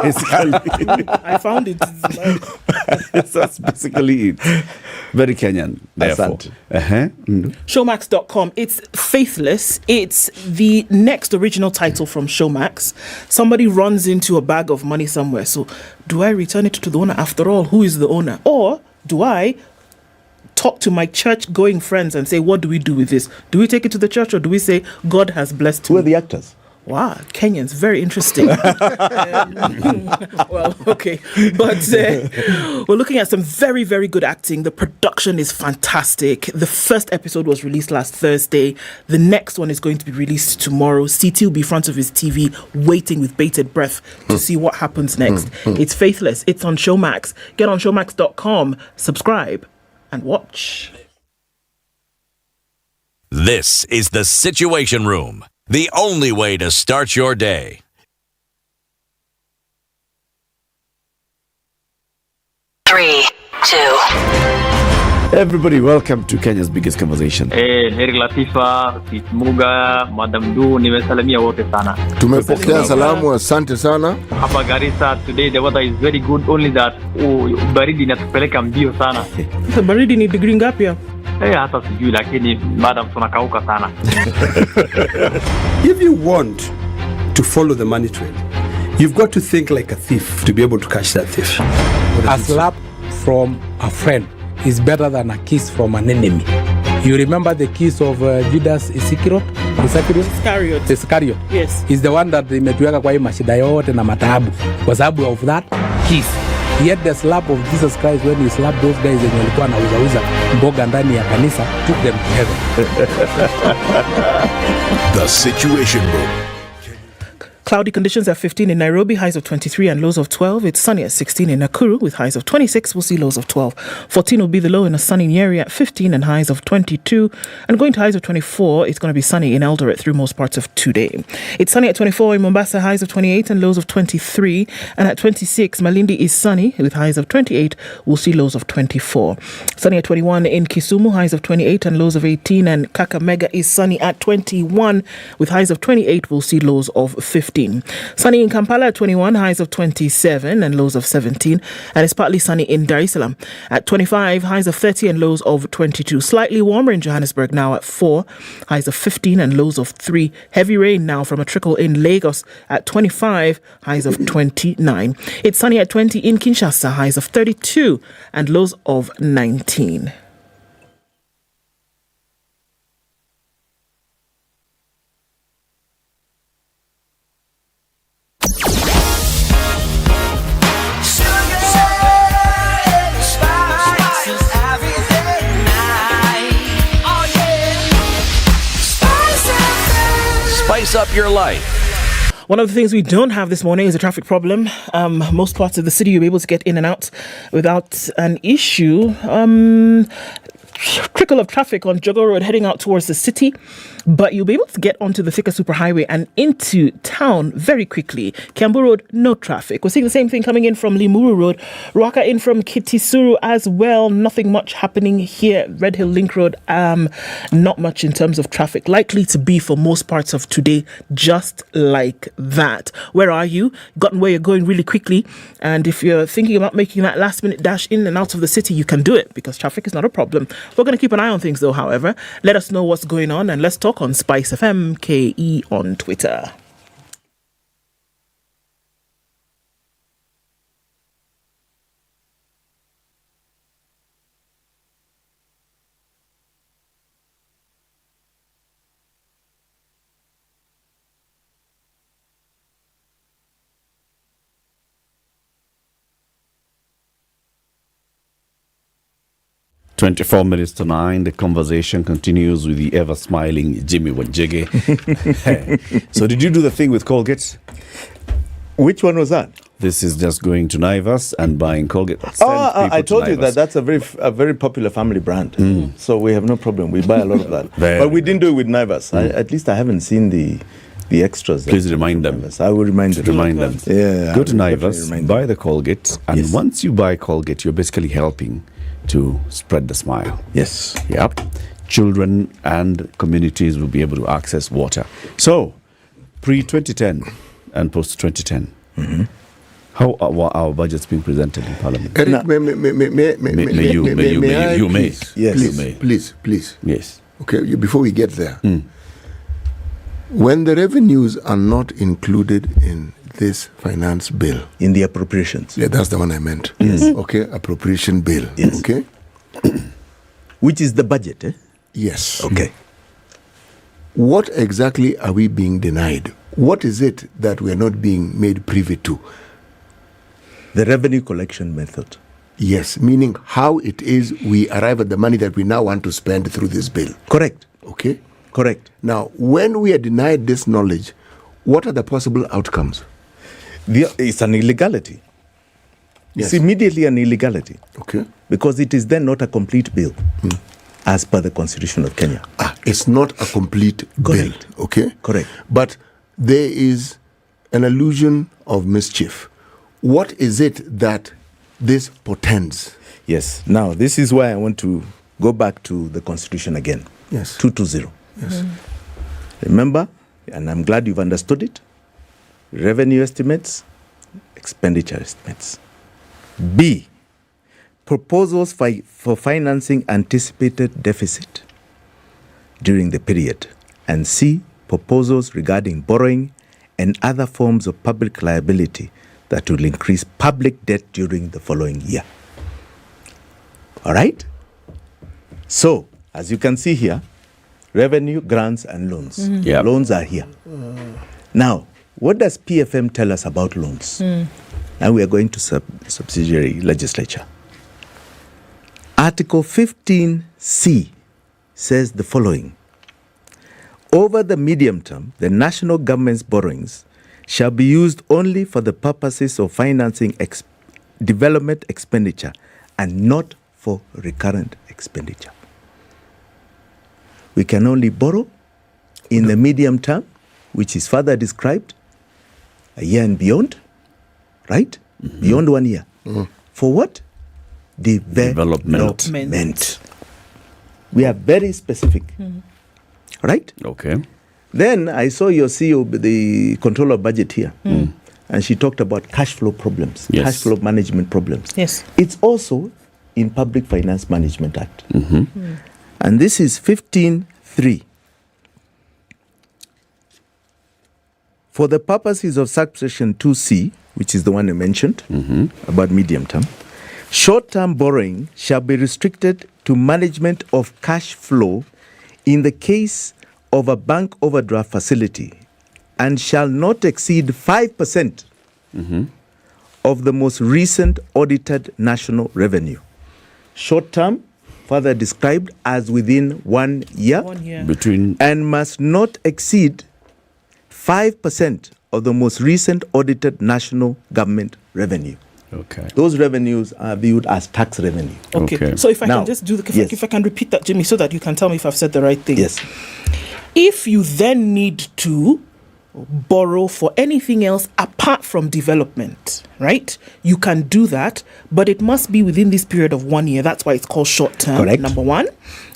N: Basically.
M: I found it.
N: That's basically it. Very Kenyan, therefore.
M: Showmax.com. It's Faithless. It's the next original title from Showmax. Somebody runs into a bag of money somewhere. So, do I return it to the owner? After all, who is the owner? Or do I talk to my church-going friends and say, what do we do with this? Do we take it to the church, or do we say, God has blessed
F: Who are the actors?
M: Wow, Kenyans, very interesting. Well, okay. But we're looking at some very, very good acting. The production is fantastic. The first episode was released last Thursday. The next one is going to be released tomorrow. CT will be in front of his TV waiting with bated breath to see what happens next. It's Faithless. It's on Showmax. Get on showmax.com, subscribe, and watch.
D: This is the Situation Room, the only way to start your day.
G: Three, two.
N: Everybody, welcome to Kenya's biggest conversation.
K: Heri Latifa, Muga, Madam Du, nimesalamia wote sana.
O: Tumepokea salamu, asante sana.
K: Hapa Garissa today the weather is very good, only that baridi inatupeleka mbio sana.
M: Baridi ni degree ngapi hapa?
K: Hata sijui, lakini madam tunakauka sana.
W: If you want to follow the money trail, you've got to think like a thief to be able to catch that thief.
X: A slap from a friend is better than a kiss from an enemy. You remember the kiss of Judas Iscariot? Iscariot.
M: Yes.
X: Is the one that imetuweka kwa hii mashida yote na mataabu kwa sababu of that kiss. Yet the slap of Jesus Christ, when he slapped those guys and walikuwa wanauza mboga ndani ya kanisa, took them to heaven.
E: The Situation Room.
M: Cloudy conditions at 15 in Nairobi, highs of 23 and lows of 12. It's sunny at 16 in Nakuru with highs of 26. We'll see lows of 12. 14 will be the low in a sunny Nyeri at 15 and highs of 22. And going to highs of 24, it's going to be sunny in Eldoret through most parts of today. It's sunny at 24 in Mombasa, highs of 28 and lows of 23. And at 26, Malindi is sunny with highs of 28. We'll see lows of 24. Sunny at 21 in Kisumu, highs of 28 and lows of 18. And Kakamega is sunny at 21 with highs of 28. We'll see lows of 15. Sunny in Kampala at 21, highs of 27 and lows of 17. And it's partly sunny in Dar es Salaam at 25, highs of 30 and lows of 22. Slightly warmer in Johannesburg now at 4, highs of 15 and lows of 3. Heavy rain now from a trickle in Lagos at 25, highs of 29. It's sunny at 20 in Kinshasa, highs of 32 and lows of 19.
D: Spice up your life.
M: One of the things we don't have this morning is a traffic problem. Most parts of the city you'll be able to get in and out without an issue. Trickle of traffic on Jogo Road heading out towards the city, but you'll be able to get onto the Thika Superhighway and into town very quickly. Kiambu Road, no traffic. We're seeing the same thing coming in from Limuru Road. Ruaka in from Kitisuru as well. Nothing much happening here. Red Hill Link Road, not much in terms of traffic. Likely to be for most parts of today, just like that. Where are you? Gotten where you're going really quickly. And if you're thinking about making that last minute dash in and out of the city, you can do it because traffic is not a problem. We're going to keep an eye on things though, however. Let us know what's going on and let's talk on Spice FM KE on Twitter.
I: "24 minutes to 9, the conversation continues with the ever-smiling Jimmy Wanjigi. So did you do the thing with Colgate?
F: Which one was that?
I: This is just going to Naivas and buying Colgate.
F: I told you that's a very popular family brand. So we have no problem. We buy a lot of that. But we didn't do it with Naivas. At least I haven't seen the extras.
I: Please remind them.
F: I will remind them.
I: Remind them.
F: Yeah.
I: Go to Naivas, buy the Colgate, and once you buy Colgate, you're basically helping to spread the smile.
F: Yes.
I: Yep. Children and communities will be able to access water. So, pre-2010 and post-2010, how are our budgets being presented in Parliament?
O: Eric,
I: You may.
O: Yes. Please.
I: Yes.
O: Okay, before we get there, when the revenues are not included in this finance bill,
F: in the appropriations,
O: that's the one I meant.
F: Yes.
O: Okay, appropriation bill.
F: Yes.
O: Okay,
F: which is the budget.
O: Yes.
F: Okay.
O: What exactly are we being denied? What is it that we are not being made privy to?
F: The revenue collection method.
O: Yes, meaning how it is we arrive at the money that we now want to spend through this bill.
F: Correct.
O: Okay.
F: Correct.
O: Now, when we are denied this knowledge, what are the possible outcomes?
F: It's an illegality.
O: Yes.
F: It's immediately an illegality.
O: Okay.
F: Because it is then not a complete bill as per the Constitution of Kenya.
O: It's not a complete bill. Okay?
F: Correct.
O: But there is an illusion of mischief. What is it that this portends?
F: Yes. Now, this is why I want to go back to the Constitution again.
O: Yes.
F: 220.
O: Yes.
F: Remember, and I'm glad you've understood it, revenue estimates, expenditure estimates. B, proposals for financing anticipated deficit during the period. And C, proposals regarding borrowing and other forms of public liability that will increase public debt during the following year. All right? So, as you can see here, revenue, grants, and loans. Loans are here. Now, what does PFM tell us about loans? And we are going to subsidiary legislature. Article 15C says the following. Over the medium term, the national government's borrowings shall be used only for the purposes of financing development expenditure and not for recurrent expenditure. We can only borrow in the medium term, which is further described, a year and beyond, right? Beyond 1 year. For what? Development. We are very specific, right?
I: Okay.
F: Then I saw your CEO, the controller of budget here, and she talked about cash flow problems, cash flow management problems.
M: Yes.
F: It's also in Public Finance Management Act. And this is 15.3. For the purposes of subsection 2C, which is the one I mentioned about medium term, short-term borrowing shall be restricted to management of cash flow in the case of a bank overdraft facility and shall not exceed 5% of the most recent audited national revenue. Short-term, further described as within 1 year, and must not exceed 5% of the most recent audited national government revenue.
I: Okay.
F: Those revenues are viewed as tax revenue.
M: Okay. So if I can just do if I can repeat that, Jimmy, so that you can tell me if I've said the right thing.
F: Yes.
M: If you then need to borrow for anything else apart from development, right? You can do that, but it must be within this period of 1 year. That's why it's called short term.
F: Correct.
M: Number one.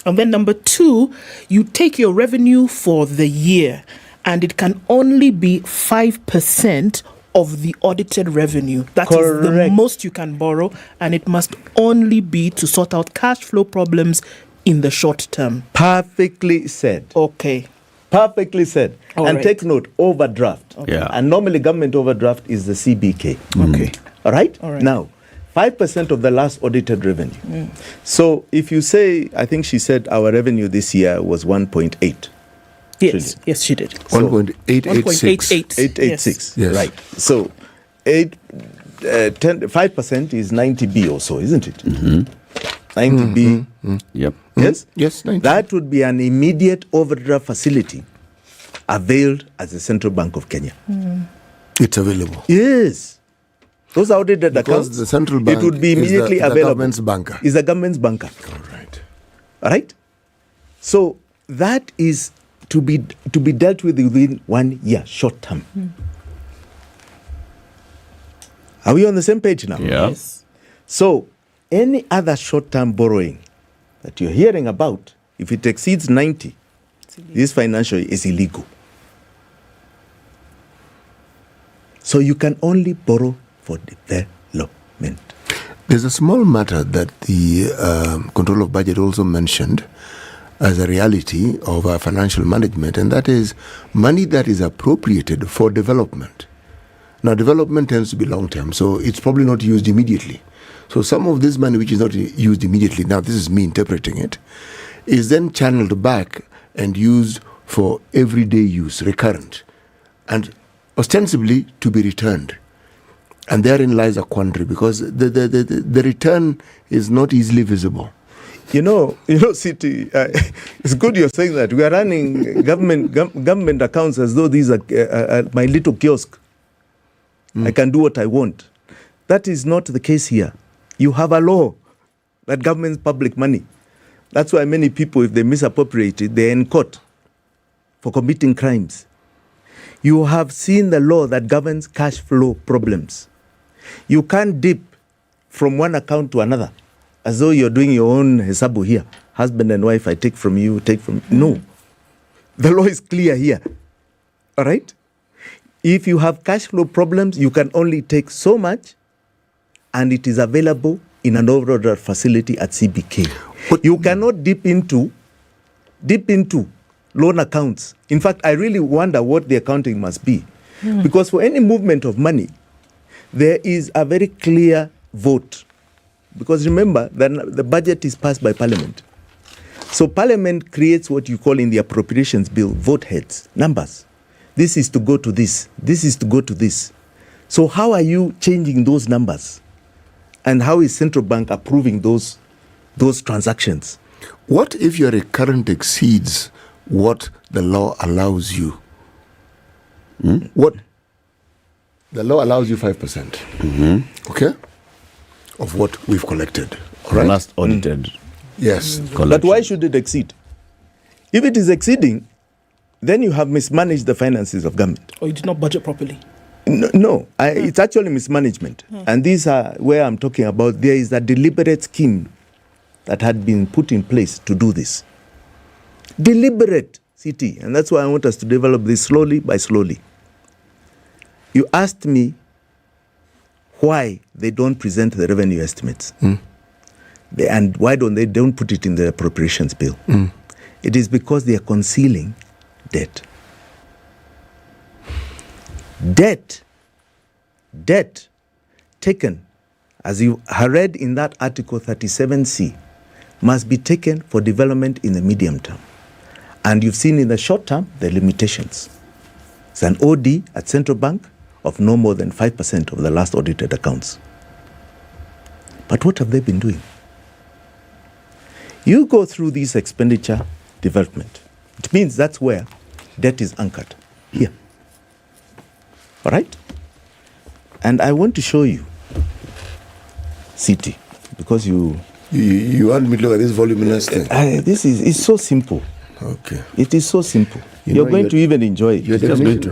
M: And then number two, you take your revenue for the year, and it can only be 5% of the audited revenue. That is the most you can borrow, and it must only be to sort out cash flow problems in the short term.
F: Perfectly said.
M: Okay.
F: Perfectly said. And take note, overdraft.
I: Okay. Yeah.
F: And normally government overdraft is the CBK.
M: Okay.
F: All right?
M: All right.
F: Now, 5% of the last audited revenue. So if you say, I think she said our revenue this year was 1.8.
M: Yes, yes, she did.
O: 1.886.
F: 886.
O: Yes.
F: Right. So 5% is 90B or so, isn't it? 90B.
I: Yep.
F: Yes?
O: Yes, 90.
F: That would be an immediate overdraft facility availed as the Central Bank of Kenya.
O: It's available.
F: Yes. Those are audited
O: Because
F: accounts.
O: the central bank
F: it would be immediately
O: is the
F: available.
O: government's banker.
F: Is the government's banker.
O: All right.
F: All right? So that is to be dealt with within 1 year, short term. Are we on the same page now?
I: Yeah.
M: Yes.
F: So any other short-term borrowing that you're hearing about, if it exceeds 90, this financial is illegal. So you can only borrow for development.
O: There's a small matter that the Control of Budget also mentioned as a reality of our financial management, and that is money that is appropriated for development. Now, development tends to be long-term, so it's probably not used immediately. So some of this money which is not used immediately, now this is me interpreting it, is then channeled back and used for everyday use, recurrent, and ostensibly to be returned. And therein lies a quandary, because the return is not easily visible.
F: You know, City, it's good you're saying that. We are running government accounts as though these are my little kiosk. I can do what I want. That is not the case here. You have a law that governs public money. That's why many people, if they misappropriate it, they're in court for committing crimes. You have seen the law that governs cash flow problems. You can't dip from one account to another as though you're doing your own hesabu here. Husband and wife, I take from you, take from... No. The law is clear here. All right? If you have cash flow problems, you can only take so much, and it is available in an overdraft facility at CBK. But you cannot dip into loan accounts. In fact, I really wonder what the accounting must be. Because for any movement of money, there is a very clear vote. Because remember, the budget is passed by Parliament. So Parliament creates what you call in the appropriations bill, vote heads, numbers. This is to go to this. This is to go to this. So how are you changing those numbers? And how is central bank approving those transactions?
O: What if your recurrent exceeds what the law allows you? What The law allows you 5%. Okay? Of what we've collected. All right?
I: Last audited.
O: Yes.
F: But why should it exceed? If it is exceeding, then you have mismanaged the finances of government.
M: Or you did not budget properly.
F: No, it's actually mismanagement. And these are where I'm talking about. There is a deliberate scheme that had been put in place to do this. Deliberate, CT. And that's why I want us to develop this slowly by slowly. You asked me why they don't present the revenue estimates. And why don't put it in the appropriations bill. It is because they are concealing debt. Debt taken, as you read in that Article 37C, must be taken for development in the medium term. And you've seen in the short term the limitations. It's an OD at Central Bank of no more than 5% of the last audited accounts. But what have they been doing? You go through this expenditure development. It means that's where debt is anchored, here. All right? And I want to show you, CT, because you
O: want me to look at this voluminous thing?
F: It's so simple.
O: Okay.
F: It is so simple. You're going to even enjoy it.
I: You're going to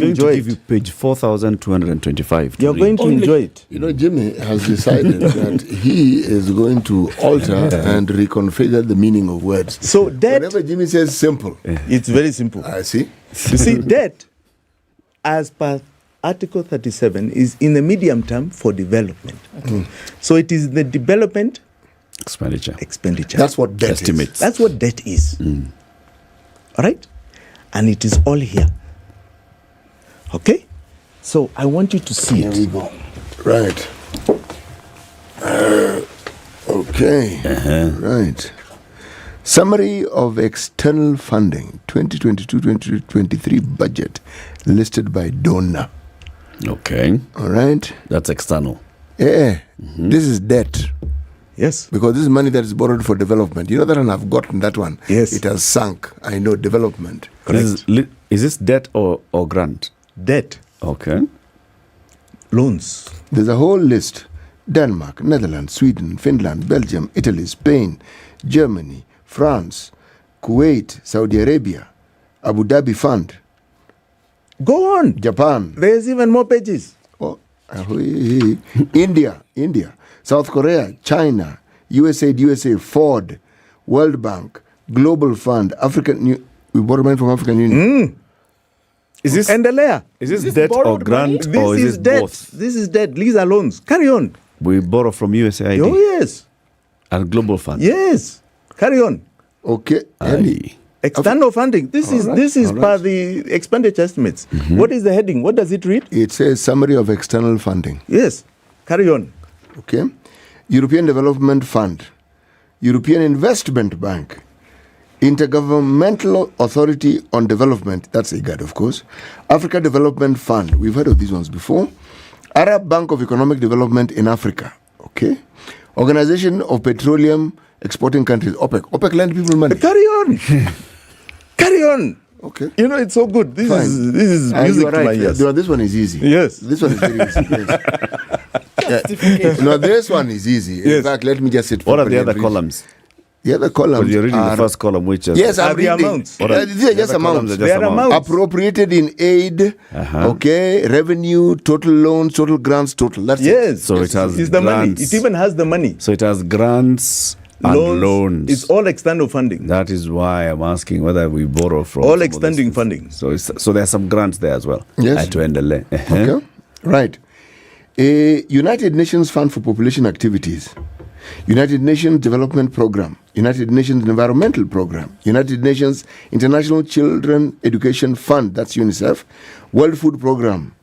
I: enjoy it. Give you page 4,225.
F: You're going to enjoy it.
O: You know, Jimmy has decided that he is going to alter and reconfigure the meaning of words.
F: So debt...
O: Whenever Jimmy says simple...
F: It's very simple.
O: I see.
F: You see, debt, as per Article 37, is in the medium term for development. So it is the development...
I: Expenditure.
O: That's what debt
I: Estimates.
F: is. That's what debt is. All right? And it is all here. Okay? So I want you to see it.
O: Here we go. Right. Okay. Right. Summary of external funding 2022-2023 budget listed by donor.
I: Okay.
O: All right.
I: That's external.
O: Yeah. This is debt.
F: Yes.
O: Because this is money that is borrowed for development. You know that, and I've gotten that one.
F: Yes.
O: It has sunk. I know development.
I: Is this debt or grant?
F: Debt.
I: Okay.
F: Loans.
O: There's a whole list. Denmark, Netherlands, Sweden, Finland, Belgium, Italy, Spain, Germany, France, Kuwait, Saudi Arabia, Abu Dhabi Fund.
F: Go on.
O: Japan.
F: There's even more pages.
O: Oh, India, South Korea, China, USA, Ford, World Bank, Global Fund, we borrow money from African Union.
F: Is this Endelea?
I: Is this debt or grant, or is this
F: debt.
I: both?
F: This is debt. These are loans. Carry on.
I: We borrow from USAID.
F: Oh, yes.
I: And Global Fund.
F: Yes. Carry on.
O: Okay.
F: External funding. This is per the expenditure estimates. What is the heading? What does it read?
O: It says summary of external funding.
F: Yes. Carry on.
O: Okay. European Development Fund, European Investment Bank, Intergovernmental Authority on Development, that's IGAD of course, Africa Development Fund, we've heard of these ones before, Arab Bank of Economic Development in Africa, okay, Organization of Petroleum Exporting Countries, OPEC lend people money.
F: Carry on. Carry on.
O: Okay.
F: You know, it's so good. This is music to my ears.
O: This one is easy.
F: Yes.
O: This one is very easy. Yes. No, this one is easy. In fact, let me just sit.
I: What are the other columns?
O: The other columns.
I: You're reading the first column, which is
O: yes, I'm reading.
F: Amounts.
O: These are just amounts.
F: They are amounts.
O: Appropriated in aid. Okay, revenue, total loans, total grants, total. That's
F: it.
I: So it has
F: it's the money. It even has the money.
I: So it has grants and loans.
F: It's all external funding.
I: That is why I'm asking whether we borrow from
F: all extending funding.
I: So there's some grants there as well.
O: Yes. Okay. Right. A United Nations Fund for Population Activities, United Nations Development Program, United Nations Environmental Program, United Nations International Children Education Fund, that's UNICEF, World Food Program,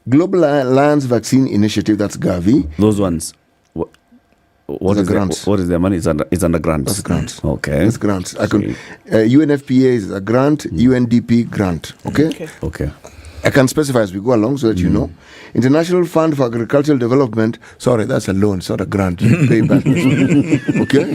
O: Global Alliance Vaccine Initiative, that's Gavi.
I: Those ones. What is grants? What is their money? It's under grants.
O: That's grants.
I: Okay.
O: That's grants. UNFPA is a grant, UNDP grant. Okay. I can specify as we go along so that you know. International Fund for Agricultural Development. Sorry, that's a loan, it's not a grant. You pay back. Okay?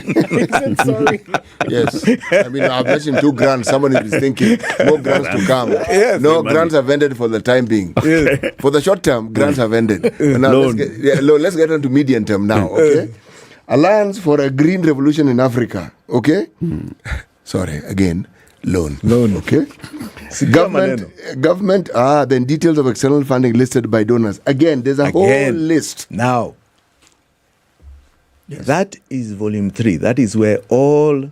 M: Sorry.
O: Yes. I mean, I've mentioned 2 grants. Somebody is thinking, more grants to come.
F: Yes,
O: no, grants have ended for the time being.
F: Yes.
O: For the short term, grants have ended. Now, let's get into medium term now, okay? Alliance for a Green Revolution in Africa, okay? Sorry, again, loan, okay? Government, then details of external funding listed by donors. Again, there's a whole list.
F: Now, that is volume 3. That is where all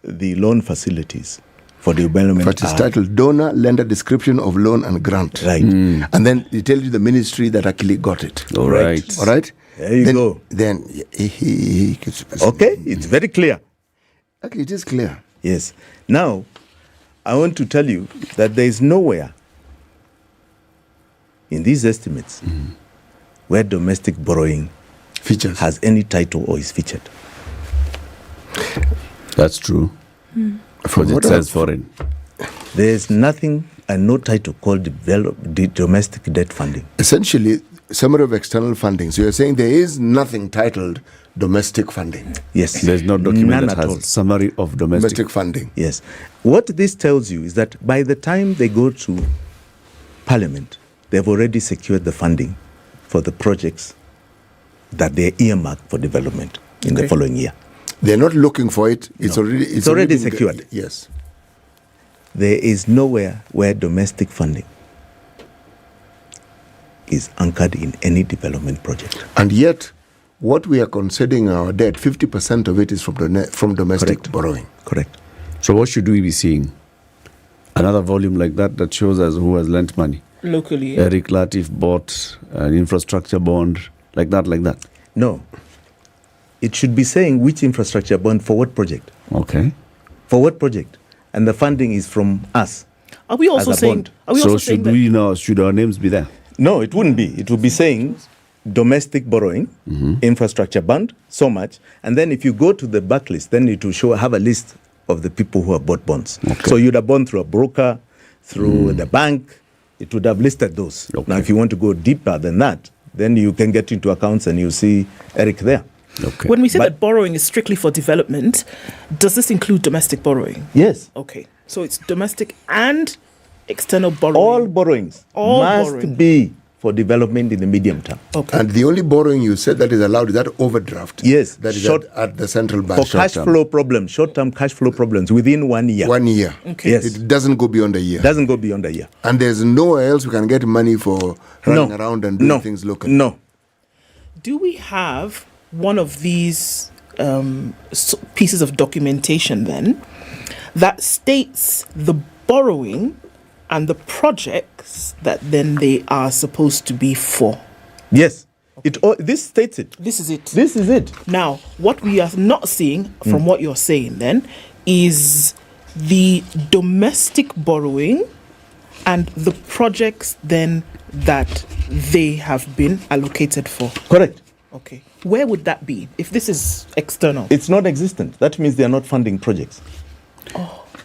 F: the loan facilities for development
O: But it's titled Donor Lender Description of Loan and Grant.
F: Right.
O: And then it tells you the ministry that actually got it.
N: All right.
O: All right?
F: There you go.
O: Then,
F: okay, it's very clear.
O: Okay, it is clear.
F: Yes. Now, I want to tell you that there is nowhere in these estimates where domestic borrowing has any title or is featured.
N: That's true. Because it says foreign.
F: There is nothing and no title called domestic debt funding.
O: Essentially, summary of external funding. So you're saying there is nothing titled domestic funding.
F: Yes.
N: There's no document
F: None
N: that
F: at
N: has
F: all.
N: summary of domestic
O: funding.
F: Yes. What this tells you is that by the time they go to Parliament, they've already secured the funding for the projects that they're earmarked for development in the following year.
O: They're not looking for it. It's already
F: already
O: been
F: secured.
O: Yes.
F: There is nowhere where domestic funding is anchored in any development project.
O: And yet, what we are considering our debt, 50% of it is from domestic borrowing.
F: Correct.
N: So what should we be seeing? Another volume like that shows us who has lent money.
M: Locally.
N: Eric Latiff bought an infrastructure bond, like that.
F: No. It should be saying which infrastructure bond for what project.
N: Okay.
F: For what project? And the funding is from us.
M: Are we also saying? Are we also saying that?
N: Should our names be there?
F: No, it wouldn't be. It would be saying domestic borrowing, infrastructure bond, so much. And then if you go to the backlist, then it will have a list of the people who have bought bonds.
N: Okay.
F: So you'd have bought through a broker, through the bank. It would have listed those.
N: Okay.
F: Now, if you want to go deeper than that, then you can get into accounts and you see Eric there.
N: Okay.
M: When we say that borrowing is strictly for development, does this include domestic borrowing?
F: Yes.
M: Okay. So it's domestic and external borrowing.
F: All borrowings must
M: borrowing.
F: be for development in the medium term.
M: Okay.
O: And the only borrowing you said that is allowed is that overdraft.
F: Yes.
O: That is
F: Short-
O: at the central bank.
F: For cash flow problems, short-term cash flow problems within 1 year.
O: 1 year.
M: Okay.
F: Yes.
O: It doesn't go beyond a year.
F: Doesn't go beyond a year.
O: And there's nowhere else we can get money for running around and doing things locally.
F: No.
M: Do we have one of these pieces of documentation then that states the borrowing and the projects that then they are supposed to be for?
F: Yes. This states it.
M: This is it.
F: This is it.
M: Now, what we are not seeing from what you're saying then is the domestic borrowing and the projects then that they have been allocated for.
F: Correct.
M: Okay. Where would that be if this is external?
F: It's not existent. That means they are not funding projects.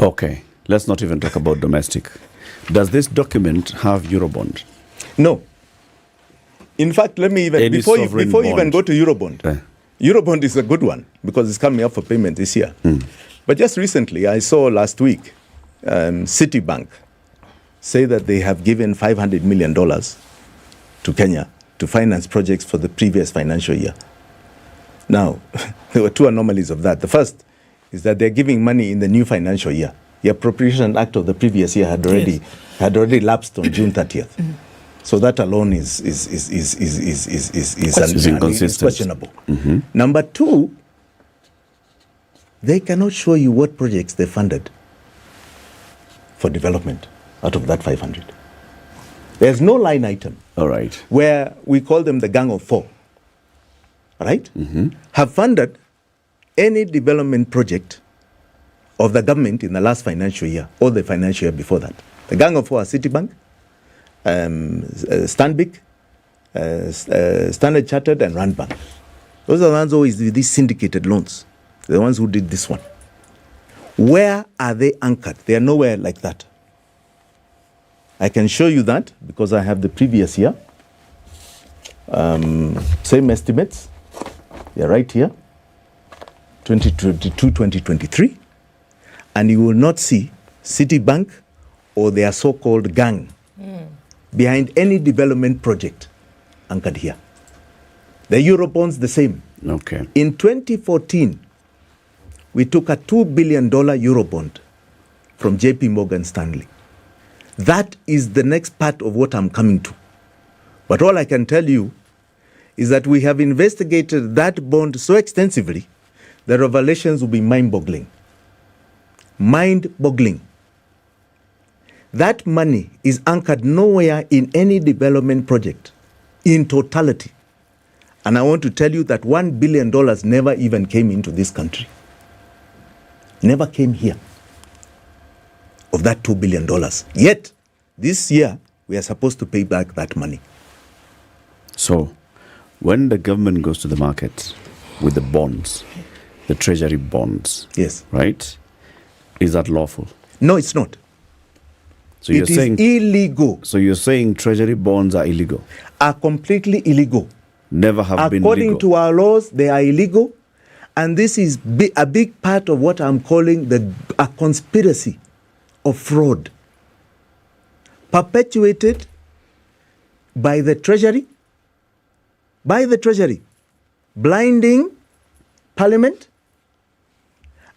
N: Okay. Let's not even talk about domestic. Does this document have Eurobond?
F: No. In fact, let me even
N: Any
F: before you
N: sovereign
F: even
N: bond?
F: go to Eurobond. Eurobond is a good one because it's coming up for payment this year. But just recently, I saw last week Citibank say that they have given $500 million to Kenya to finance projects for the previous financial year. Now, there were two anomalies of that. The first is that they're giving money in the new financial year. The Appropriation Act of the previous year had already lapsed on June 30th. So that alone is questionable. Number two, they cannot show you what projects they funded for development out of that 500. There's no line item.
N: All right.
F: Where we call them the Gang of Four. Right? Have funded any development project of the government in the last financial year or the financial year before that. The Gang of Four are Citibank, Stanbic, Standard Chartered, and Rand Bank. Those are the ones always do these syndicated loans. The ones who did this one. Where are they anchored? They are nowhere like that. I can show you that because I have the previous year. Same estimates. They're right here. 2022, 2023. And you will not see Citibank or their so-called gang behind any development project anchored here. The Eurobonds, the same.
N: Okay.
F: In 2014, we took a $2 billion Eurobond from JP Morgan Stanley. That is the next part of what I'm coming to. But all I can tell you is that we have investigated that bond so extensively, the revelations will be mind-boggling. Mind-boggling. That money is anchored nowhere in any development project in totality. And I want to tell you that $1 billion never even came into this country. Never came here of that $2 billion. Yet, this year, we are supposed to pay back that money.
N: So, when the government goes to the market with the bonds, the treasury bonds,
F: yes,
N: right, is that lawful?
F: No, it's not.
N: So you're saying
F: illegal.
N: So you're saying treasury bonds are illegal?
F: Are completely illegal.
N: Never have been legal.
F: According to our laws, they are illegal. And this is a big part of what I'm calling a conspiracy of fraud perpetuated by the treasury, blinding Parliament,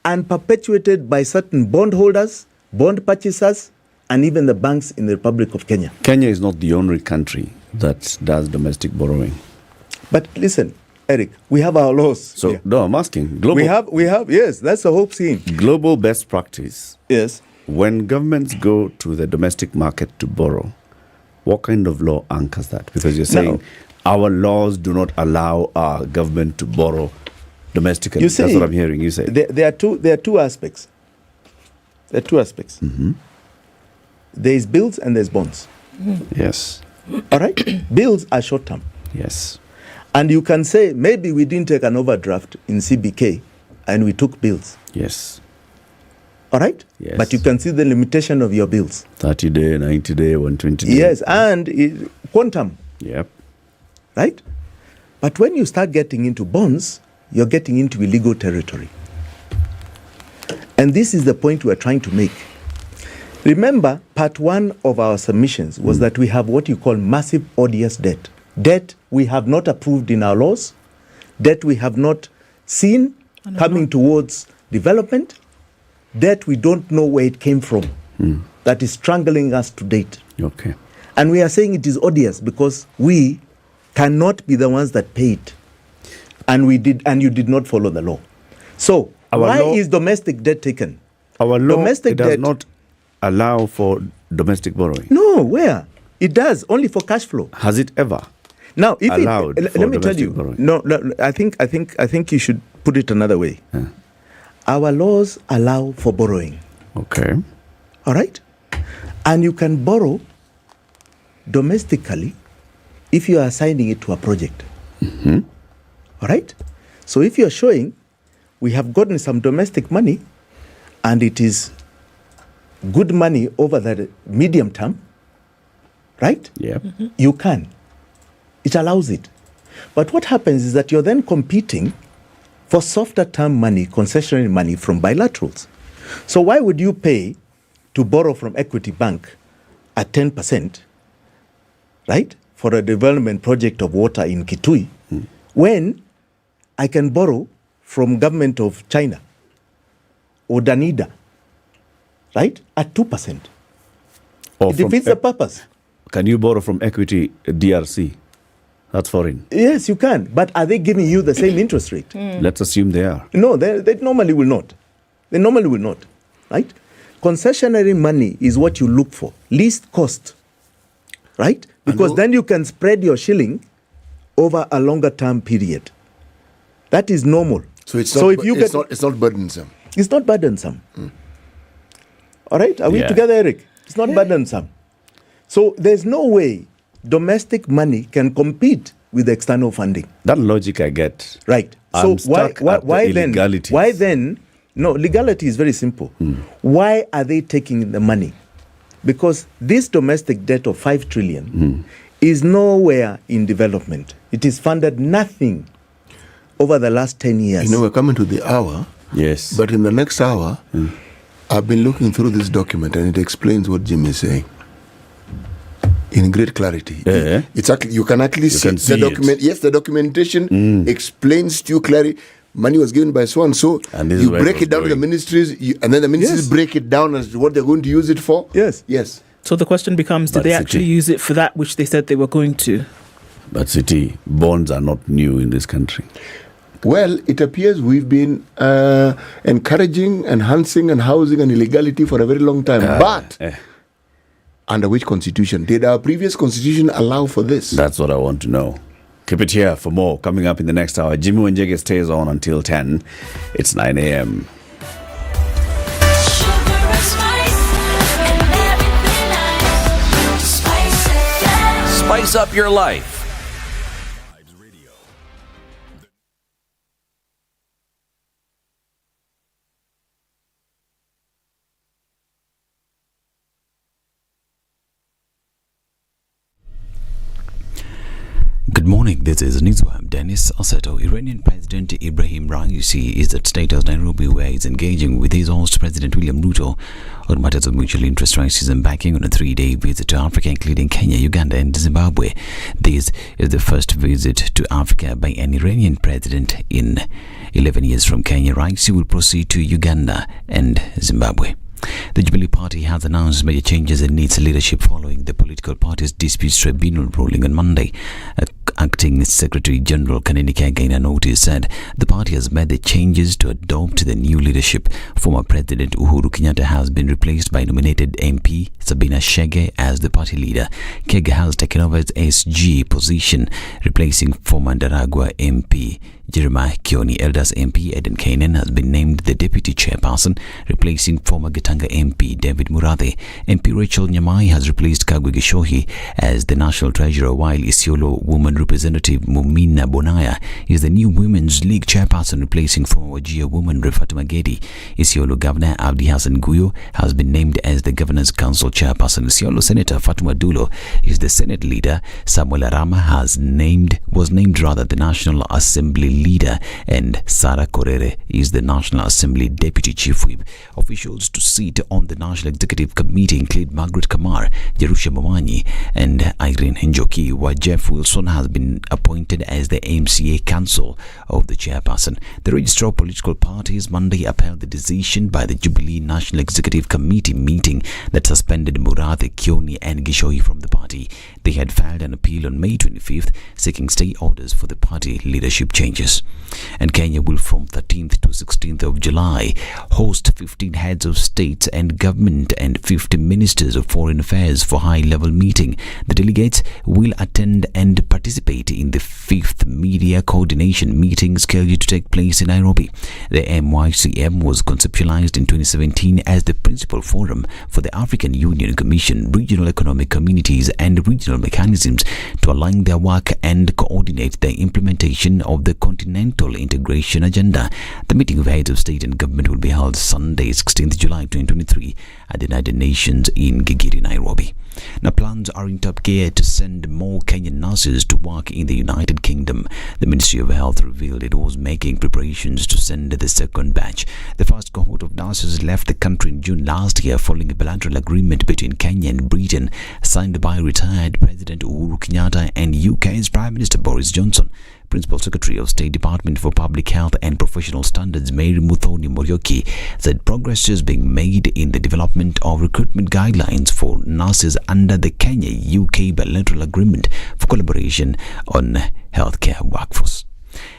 F: and perpetuated by certain bondholders, bond purchasers, and even the banks in the Republic of Kenya.
N: Kenya is not the only country that does domestic borrowing.
F: But listen, Eric, we have our laws.
N: So,
F: here.
N: no, I'm asking. Global,
F: we have, yes, that's the whole scene.
N: Global best practice.
F: Yes.
N: When governments go to the domestic market to borrow, what kind of law anchors that? Because you're saying our laws do not allow our government to borrow domestically.
F: You see,
N: that's what I'm hearing you say.
F: There are two aspects. There are two aspects.
N: Mm-hmm.
F: There is bills and there's bonds.
N: Yes.
F: All right? Bills are short term.
N: Yes.
F: And you can say, maybe we didn't take an overdraft in CBK and we took bills.
N: Yes.
F: All right?
N: Yes.
F: But you can see the limitation of your bills.
N: 30 day, 90 day, 120 day.
F: Yes, and quantum.
N: Yep.
F: Right? But when you start getting into bonds, you're getting into illegal territory. And this is the point we're trying to make. Remember, part one of our submissions was that we have what you call massive odious debt. Debt we have not approved in our laws, debt we have not seen coming towards development, debt we don't know where it came from, that is strangling us to date.
N: Okay.
F: And we are saying it is odious because we cannot be the ones that pay it. And you did not follow the law. So, why is domestic debt taken?
N: Our law
F: domestic
N: does
F: debt
N: not allow for domestic borrowing.
F: No, where? It does, only for cash flow.
N: Has it ever?
F: Now, if
N: allowed
F: let me tell you,
N: borrowing?
F: no, I think you should put it another way. Our laws allow for borrowing.
N: Okay.
F: All right? And you can borrow domestically if you are assigning it to a project.
N: Mm-hmm.
F: All right? So if you're showing we have gotten some domestic money and it is good money over the medium term, right?
N: Yeah.
F: You can. It allows it. But what happens is that you're then competing for softer term money, concessionary money from bilaterals. So why would you pay to borrow from Equity Bank at 10%, right, for a development project of water in Kitui, when I can borrow from government of China or Danida, right, at 2%?
N: Or
F: it defeats the purpose.
N: Can you borrow from Equity DRC? That's foreign.
F: Yes, you can. But are they giving you the same interest rate?
N: Let's assume they are.
F: No, they normally will not. They normally will not, right? Concessionary money is what you look for, least cost, right? Because then you can spread your shilling over a longer term period. That is normal.
O: So it's not burdensome.
F: It's not burdensome. All right? Are we together, Eric? It's not burdensome. So there's no way domestic money can compete with external funding.
N: That logic I get.
F: Right.
N: I'm
F: So why then?
N: illegalities.
F: Why then? No, legality is very simple. Why are they taking the money Because this domestic debt of 5 trillion is nowhere in development. It is funded nothing over the last 10 years.
O: We're coming to the hour.
I: Yes.
O: But in the next hour, I've been looking through this document and it explains what Jim is saying in great clarity. It's actually, you can actually see the document. Yes, the documentation explains to you clearly. Money was given by so and so. And you break it down to the ministries, and then the ministries break it down as to what they're going to use it for.
F: Yes.
M: So the question becomes, did they actually use it for that which they said they were going to?
I: But City, bonds are not new in this country.
O: Well, it appears we've been encouraging, enhancing, and housing and illegality for a very long time. But under which constitution? Did our previous constitution allow for this?
I: That's what I want to know. Keep it here for more coming up in the next hour. Jimmy Wanjege stays on until 10. It's 9 a.m.
D: Spice up your life.
A: Good morning, this is Newswire. Dennis Oseto. Iranian President Ibrahim Raisi is at State House Nairobi, where he's engaging with his host President William Ruto on matters of mutual interest, racism and banking on a 3-day visit to Africa, including Kenya, Uganda and Zimbabwe. This is the first visit to Africa by an Iranian president in 11 years. From Kenya, Raisi will proceed to Uganda and Zimbabwe. The Jubilee Party has announced major changes in its leadership following the political party's disputes tribunal ruling on Monday. Acting Secretary General Kanini Kega in a notice said the party has made the changes to adopt the new leadership. Former President Uhuru Kenyatta has been replaced by nominated MP Sabina Chege as the party leader. Kega has taken over its SG position, replacing former Ndaragwa MP Jeremiah Kioni. Elders MP Eden Kanan has been named the deputy chairperson, replacing former Gitanga MP David Murathe. MP Rachel Nyamai has replaced Kagwe Gishohi as the national treasurer, while Isiolo woman representative Mumina Bonaya is the new Women's League chairperson, replacing former Wajir woman Refat Magedi. Isiolo Governor Abdi Hassan Guyo has been named as the Governor's Council chairperson. Isiolo Senator Fatuma Dulo is the Senate leader. Samuel Arama was named the National Assembly leader, and Sarah Korere is the National Assembly Deputy Chief Whip. Officials to sit on the National Executive Committee include Margaret Kamar, Jerusha Momanyi and Irene Njoki, while Jeff Wilson has been appointed as the MCA Council of the chairperson. The Registrar of Political Parties Monday upheld the decision by the Jubilee National Executive Committee meeting that suspended Murathe, Kioni and Gishohi from the party. They had filed an appeal on May 25th seeking stay orders for the party leadership changes. And Kenya will from 13th to 16th of July host 15 heads of states and government and 50 ministers of foreign affairs for high-level meeting. The delegates will attend and participate in the 5th media coordination meeting scheduled to take place in Nairobi. The MYCM was conceptualized in 2017 as the principal forum for the African Union Commission, regional economic communities and regional mechanisms to align their work and coordinate the implementation of the Continental Integration Agenda. The meeting of heads of state and government will be held Sunday, 16th July 2023 at the United Nations in Gigiri, Nairobi. Now, plans are in top gear to send more Kenyan nurses to work in the United Kingdom. The Ministry of Health revealed it was making preparations to send the second batch. The first cohort of nurses left the country in June last year following a bilateral agreement between Kenya and Britain signed by retired President Uhuru Kenyatta and UK's Prime Minister Boris Johnson. Principal Secretary of State Department for Public Health and Professional Standards Mary Muthoni Morioki said progress is being made in the development of recruitment guidelines for nurses under the Kenya-UK bilateral agreement for collaboration on healthcare workforce.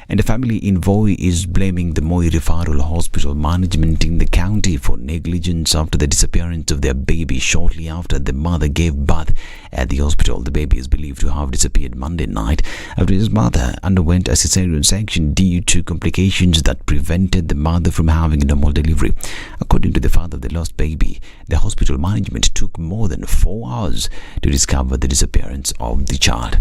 A: And a family in Voi is blaming the Moi Referral Hospital management in the county for negligence after the disappearance of their baby shortly after the mother gave birth at the hospital. The baby is believed to have disappeared Monday night after his mother underwent a cesarean section due to complications that prevented the mother from having a normal delivery. According to the father of the lost baby, the hospital management took more than 4 hours to discover the disappearance of the child.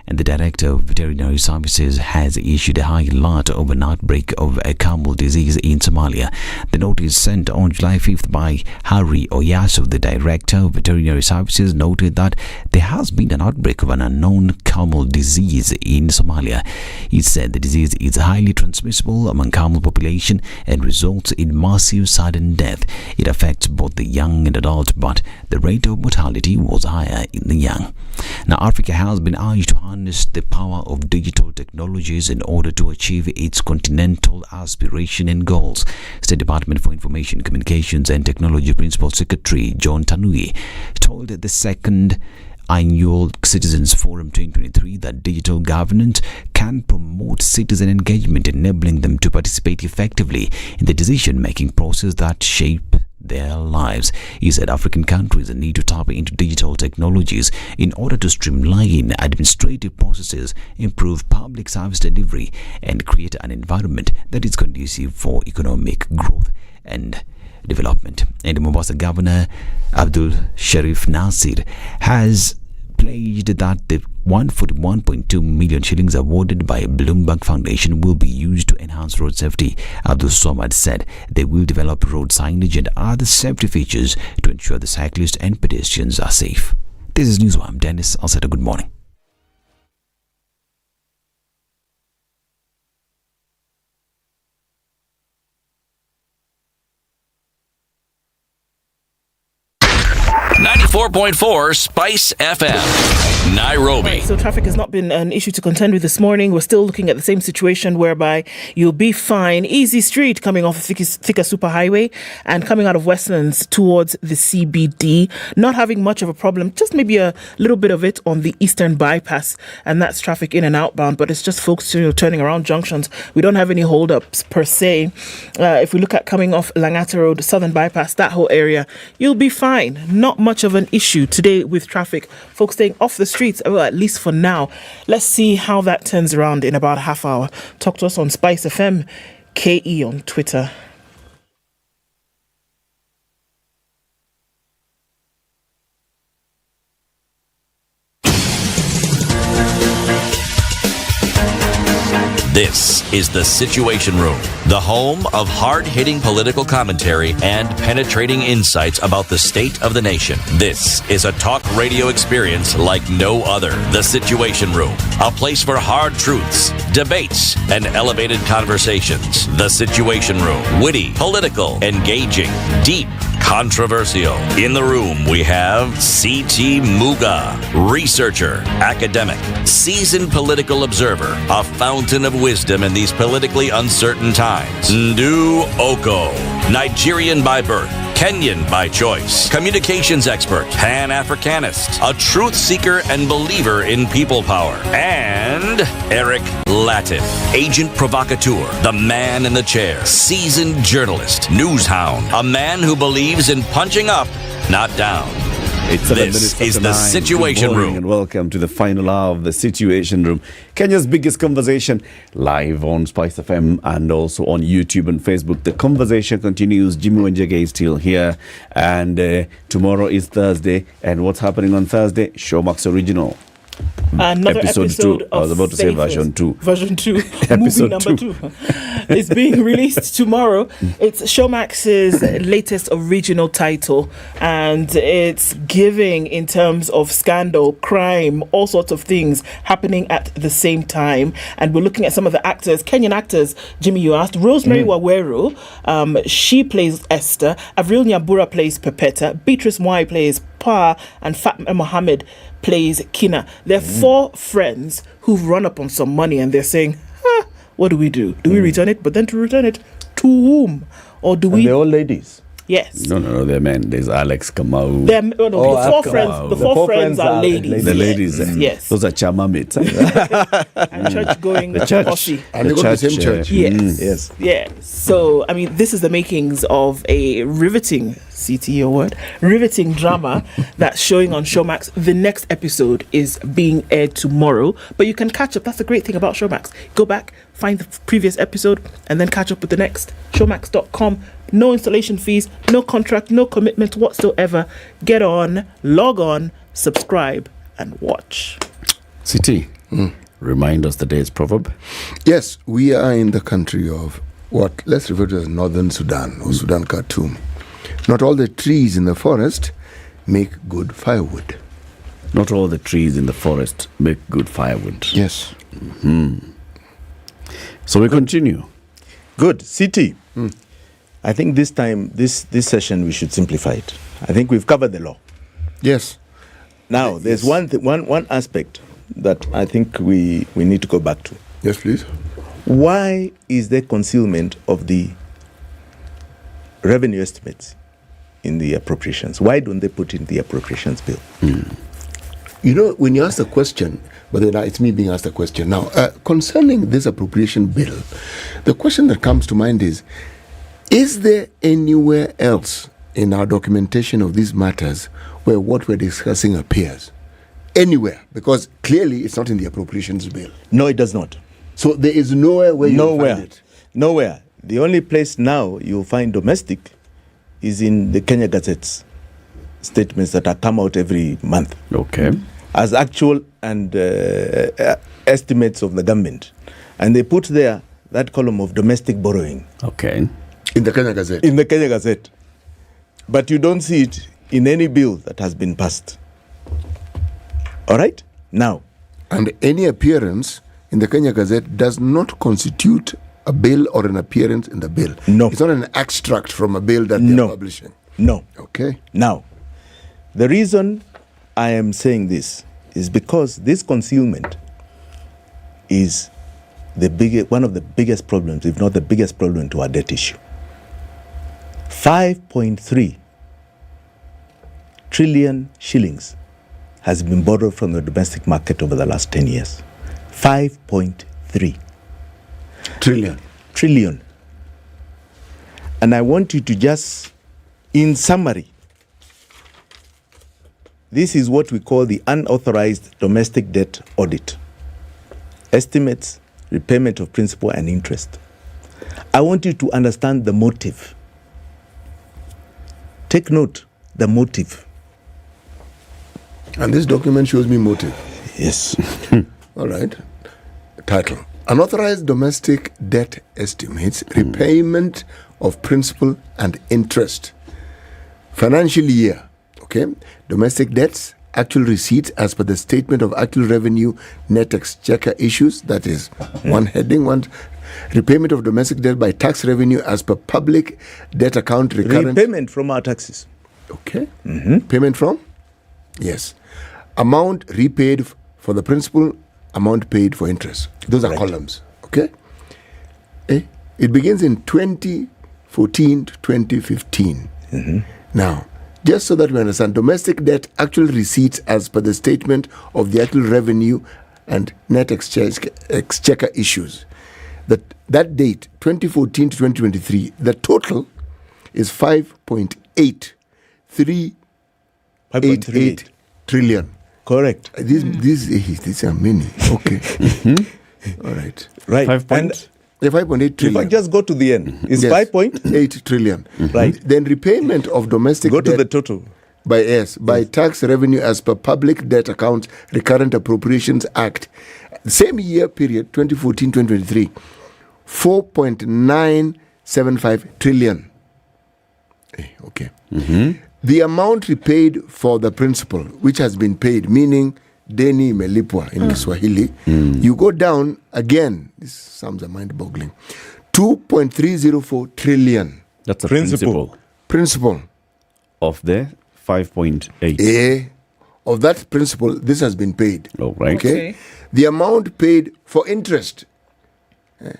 A: and the Director of Veterinary Services has issued a high alert over an outbreak of a camel disease in Somalia. The notice sent on July 5th by Harry Oyaso, the Director of Veterinary Services, noted that there has been an outbreak of an unknown camel disease in Somalia. He said the disease is highly transmissible among camel population and results in massive sudden death. It affects both the young and adult, but the rate of mortality was higher in the young. Now, Africa has been urged to harness the power of digital technologies in order to achieve its continental aspiration and goals. State Department for Information, Communications and Technology Principal Secretary John Tanui told the second Annual Citizens Forum 2023 that digital governance can promote citizen engagement, enabling them to participate effectively in the decision-making process that shape their lives. He said African countries need to tap into digital technologies in order to streamline administrative processes, improve public service delivery, and create an environment that is conducive for economic growth and development. And the Mombasa Governor Abdul Sharif Nasir has pledged that the 141.2 million shillings awarded by Bloomberg Foundation will be used to enhance road safety. Abdul Somad said they will develop road signage and other safety features to ensure the cyclists and pedestrians are safe. This is Newswire. I'm Dennis Alseta. Good morning.
D: .4 Spice FM, Nairobi.
M: Right, so traffic has not been an issue to contend with this morning. We're still looking at the same situation whereby you'll be fine. Easy Street coming off Thika Superhighway and coming out of Westlands towards the CBD. Not having much of a problem, just maybe a little bit of it on the Eastern Bypass, and that's traffic in and outbound, but it's just folks turning around junctions. We don't have any holdups per se. If we look at coming off Langata Road, Southern Bypass, that whole area, you'll be fine. Not much of an issue today with traffic. Folks staying off the streets, well, at least for now. Let's see how that turns around in about a half hour. Talk to us on Spice FM, KE on Twitter.
D: This is The Situation Room, the home of hard-hitting political commentary and penetrating insights about the state of the nation. This is a talk radio experience like no other. The Situation Room, a place for hard truths, debates, and elevated conversations. The Situation Room, witty, political, engaging, deep, controversial. In the room, we have C.T. Muga, researcher, academic, seasoned political observer, a fountain of wisdom in these politically uncertain times. Ndu Okoh, Nigerian by birth, Kenyan by choice, communications expert, Pan-Africanist, a truth seeker and believer in people power, and Eric Latiff, agent provocateur, the man in the chair, seasoned journalist, news hound, a man who believes in punching up, not down. This is The Situation Room.
I: And welcome to the final hour of The Situation Room, Kenya's biggest conversation, live on Spice FM and also on YouTube and Facebook. The conversation continues. Jimmy Wanjege is still here, and tomorrow is Thursday. And what's happening on Thursday? Showmax Original.
M: Another episode
I: 2. I was about to say version 2.
M: Version 2. Movie number 2 is being released tomorrow. It's Showmax's latest original title, and it's giving in terms of scandal, crime, all sorts of things happening at the same time. And we're looking at some of the actors, Kenyan actors. Jimmy, you asked. Rosemary Waweru, she plays Esther. Avril Nyambura plays Pepeta. Beatrice Mwai plays Pa, and Fatma Mohammed plays Kina. They're 4 friends who've run up on some money, and they're saying, what do we do? Do we return it? But then to return it to whom? Or do we...
F: They're all ladies.
M: Yes.
I: No, they're men. There's Alex Kamau.
M: The 4 friends. The 4 friends are ladies.
I: The ladies.
M: Yes.
I: Those are chama mates.
M: And church-going posse.
O: And they go to the same church.
M: Yes. Yeah. So, I mean, this is the makings of a riveting, CTO word, riveting drama that's showing on Showmax. The next episode is being aired tomorrow, but you can catch up. That's the great thing about Showmax. Go back, find the previous episode, and then catch up with the next. Showmax.com. No installation fees, no contract, no commitment whatsoever. Get on, log on, subscribe, and watch.
I: CT, Remind us the day's proverb.
O: Yes, we are in the country of what let's refer to as Northern Sudan or Sudan Khartoum. Not all the trees in the forest make good firewood.
I: Not all the trees in the forest make good firewood.
O: Yes.
I: So we continue.
F: Good. CT. I think this time, this session, we should simplify it. I think we've covered the law.
O: Yes.
F: Now, there's one aspect that I think we need to go back to.
O: Yes, please.
F: Why is there concealment of the revenue estimates in the appropriations? Why don't they put in the appropriations bill?
O: You know, when you ask the question, but then it's me being asked the question now, concerning this appropriation bill, the question that comes to mind is there anywhere else in our documentation of these matters where what we're discussing appears? Anywhere? Because clearly it's not in the appropriations bill.
F: No, it does not.
O: So there is nowhere where you find it?
F: Nowhere. The only place now you'll find domestic is in the Kenya Gazette's statements that are come out every month.
I: Okay.
F: As actual and estimates of the government. And they put there that column of domestic borrowing.
I: Okay.
O: In the Kenya Gazette?
F: In the Kenya Gazette. But you don't see it in any bill that has been passed. All right? Now.
O: And any appearance in the Kenya Gazette does not constitute a bill or an appearance in the bill.
F: No.
O: It's not an extract from a bill that they're publishing.
F: No.
O: Okay.
F: Now, the reason I am saying this is because this concealment is one of the biggest problems, if not the biggest problem to our debt issue. 5.3 trillion shillings has been borrowed from the domestic market over the last 10 years. 5.3 trillion. And I want you to just, in summary, this is what we call the unauthorized domestic debt audit. Estimates, repayment of principal and interest. I want you to understand the motive. Take note, the motive.
O: And this document shows me motive.
F: Yes.
O: All right. Title. Unauthorized domestic debt estimates, repayment of principal and interest. Financial year. Okay. Domestic debts, actual receipts as per the statement of actual revenue, net exchequer issues. That is one heading. One repayment of domestic debt by tax revenue as per public debt account recurrent.
F: Repayment from our taxes.
O: Okay. Payment from? Yes. Amount repaid for the principal, amount paid for interest. Those are columns. Okay. It begins in 2014 to 2015. Now, just so that we understand, domestic debt, actual receipts as per the statement of the actual revenue and net exchequer issues. That date, 2014 to 2023, the total is 5.8388 trillion.
F: Correct.
O: These are many. Okay. All right.
F: Right.
O: 5.8 trillion.
F: If I just go to the end, it's
O: 5.8 trillion.
F: Right.
O: Then repayment of domestic
F: debt.
O: Go
F: to the total.
O: By tax revenue as per public debt accounts, Recurrent Appropriations Act. Same year period, 2014-2023, 4.975 trillion. Okay. The amount repaid for the principal, which has been paid, meaning deni melipwa in Kiswahili, you go down again. These sums are mind-boggling. 2.304 trillion.
I: That's a principal.
O: Principal.
I: Of the 5.8.
O: Of that principal, this has been paid.
I: Oh, right.
O: Okay. The amount paid for interest. Okay.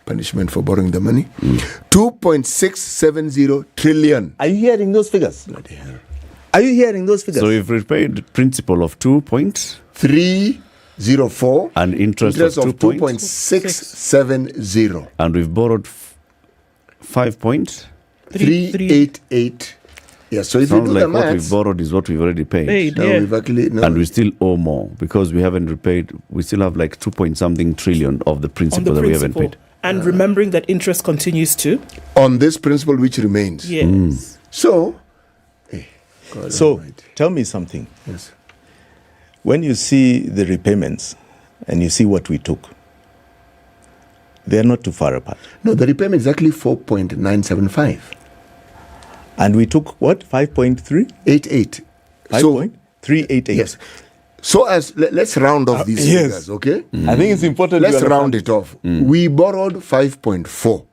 O: Punishment for borrowing the money. 2.670 trillion.
F: Are you hearing those figures?
O: Bloody hell.
F: Are you hearing those figures?
I: So we've repaid principal of
O: 2.304
I: and interest of
O: 2.670.
I: And we've borrowed
O: 5.388. Yes, so if
I: sounds
O: you do
I: like
O: the maths,
I: what we've borrowed is what we've already paid.
O: We've actually,
I: and we still owe more because we haven't repaid. We still have like 2-point-something trillion of the principal that we haven't paid.
M: And remembering that interest continues to?
O: On this principle which remains.
M: Yes.
O: So,
F: so tell me something.
O: Yes.
F: when you see the repayments and you see what we took, they're not too far apart.
O: No, the repayment is actually 4.975.
F: And we took what? 5.3?
O: 88.
F: 5.388.
O: Yes. So let's round off these figures, okay?
F: I think it's important.
O: Let's round it off. We borrowed 5.4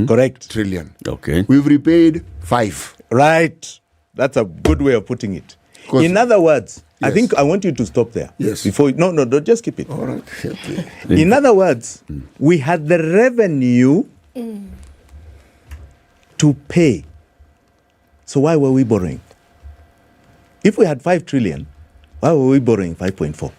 F: correct
O: trillion.
N: Okay.
O: We've repaid 5.
F: Right. That's a good way of putting it. In other words, I think I want you to stop there.
O: Yes.
F: Before no, don't just keep it.
O: All right.
F: In other words, we had the revenue to pay. So why were we borrowing? If we had 5 trillion, why were we borrowing 5.4?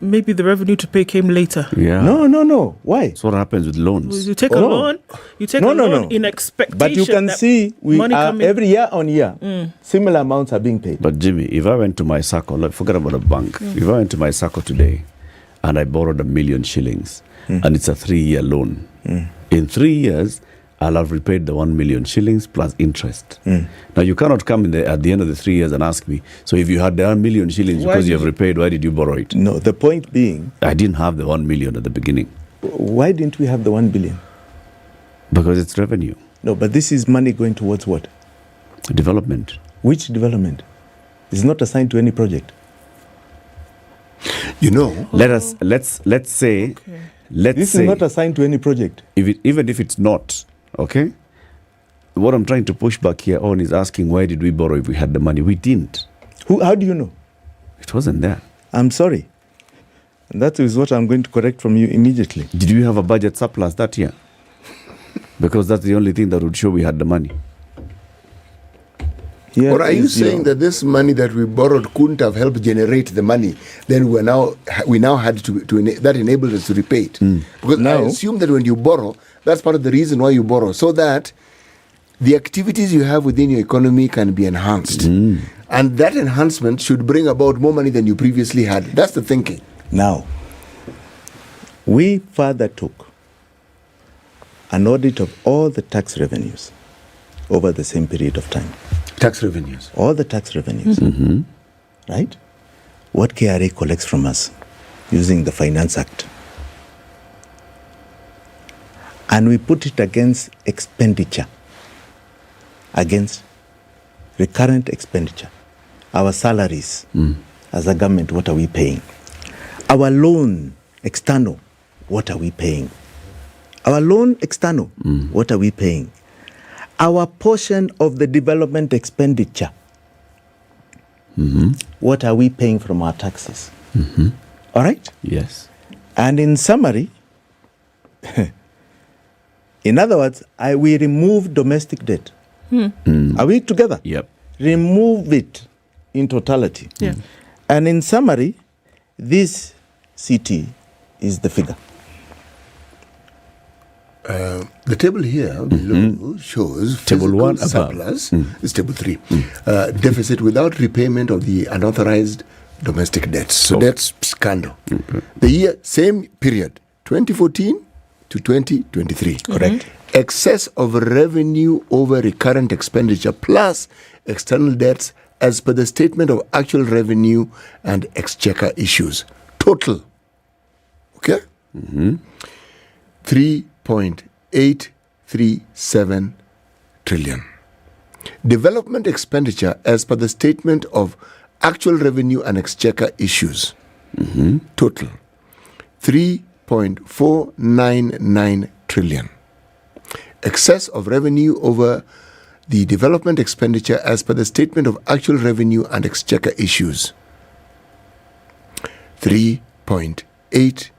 M: Maybe the revenue to pay came later.
N: Yeah.
F: No. Why?
N: That's what happens with loans.
M: You take a loan. You take a loan in expectation.
F: But you can see we are every year on year, similar amounts are being paid.
N: But Jimmy, if I went to my SACCO, forget about a bank. If I went to my SACCO today and I borrowed 1 million shillings and it's a 3-year loan, in 3 years, I'll have repaid the 1 million shillings plus interest. Now, you cannot come at the end of the 3 years and ask me, so if you had the 1 million shillings because you have repaid, why did you borrow it?
F: No, the point being,
N: I didn't have the 1 million at the beginning.
F: Why didn't we have the 1 billion?
N: Because it's revenue.
F: No, but this is money going towards what?
N: Development.
F: Which development? It's not assigned to any project.
O: You know,
N: let's say
F: this is not assigned to any project.
N: Even if it's not, okay? What I'm trying to push back here on is asking, why did we borrow if we had the money? We didn't.
F: How do you know?
N: It wasn't there.
F: I'm sorry. And that is what I'm going to correct from you immediately.
N: Did we have a budget surplus that year? Because that's the only thing that would show we had the money.
F: Here
O: or are you saying that this money that we borrowed couldn't have helped generate the money? Then we now had to that enabled us to repay it. Because I assume that when you borrow, that's part of the reason why you borrow, so that the activities you have within your economy can be enhanced. And that enhancement should bring about more money than you previously had. That's the thinking.
F: Now, we further took an audit of all the tax revenues over the same period of time.
O: Tax revenues.
F: All the tax revenues. Right? What KRA collects from us using the Finance Act. And we put it against expenditure. Against recurrent expenditure. Our salaries as a government, what are we paying? Our loan external, what are we paying? Our loan external, what are we paying? Our portion of the development expenditure, what are we paying from our taxes? All right?
N: Yes.
F: And in summary, in other words, we remove domestic debt. Are we together?
N: Yep.
F: Remove it in totality.
M: Yeah.
F: And in summary, this CT is the figure.
O: The table here below shows
N: table 1
O: surplus. It's table 3. Deficit without repayment of the unauthorized domestic debts. So that's scandal. The year, same period, 2014 to 2023.
F: Correct.
O: Excess of revenue over recurrent expenditure plus external debts as per the statement of actual revenue and exchequer issues. Total. Okay? 3.837 trillion. Development expenditure as per the statement of actual revenue and exchequer issues. Total 3.499 trillion. Excess of revenue over the development expenditure as per the statement of actual revenue and exchequer issues. 3.8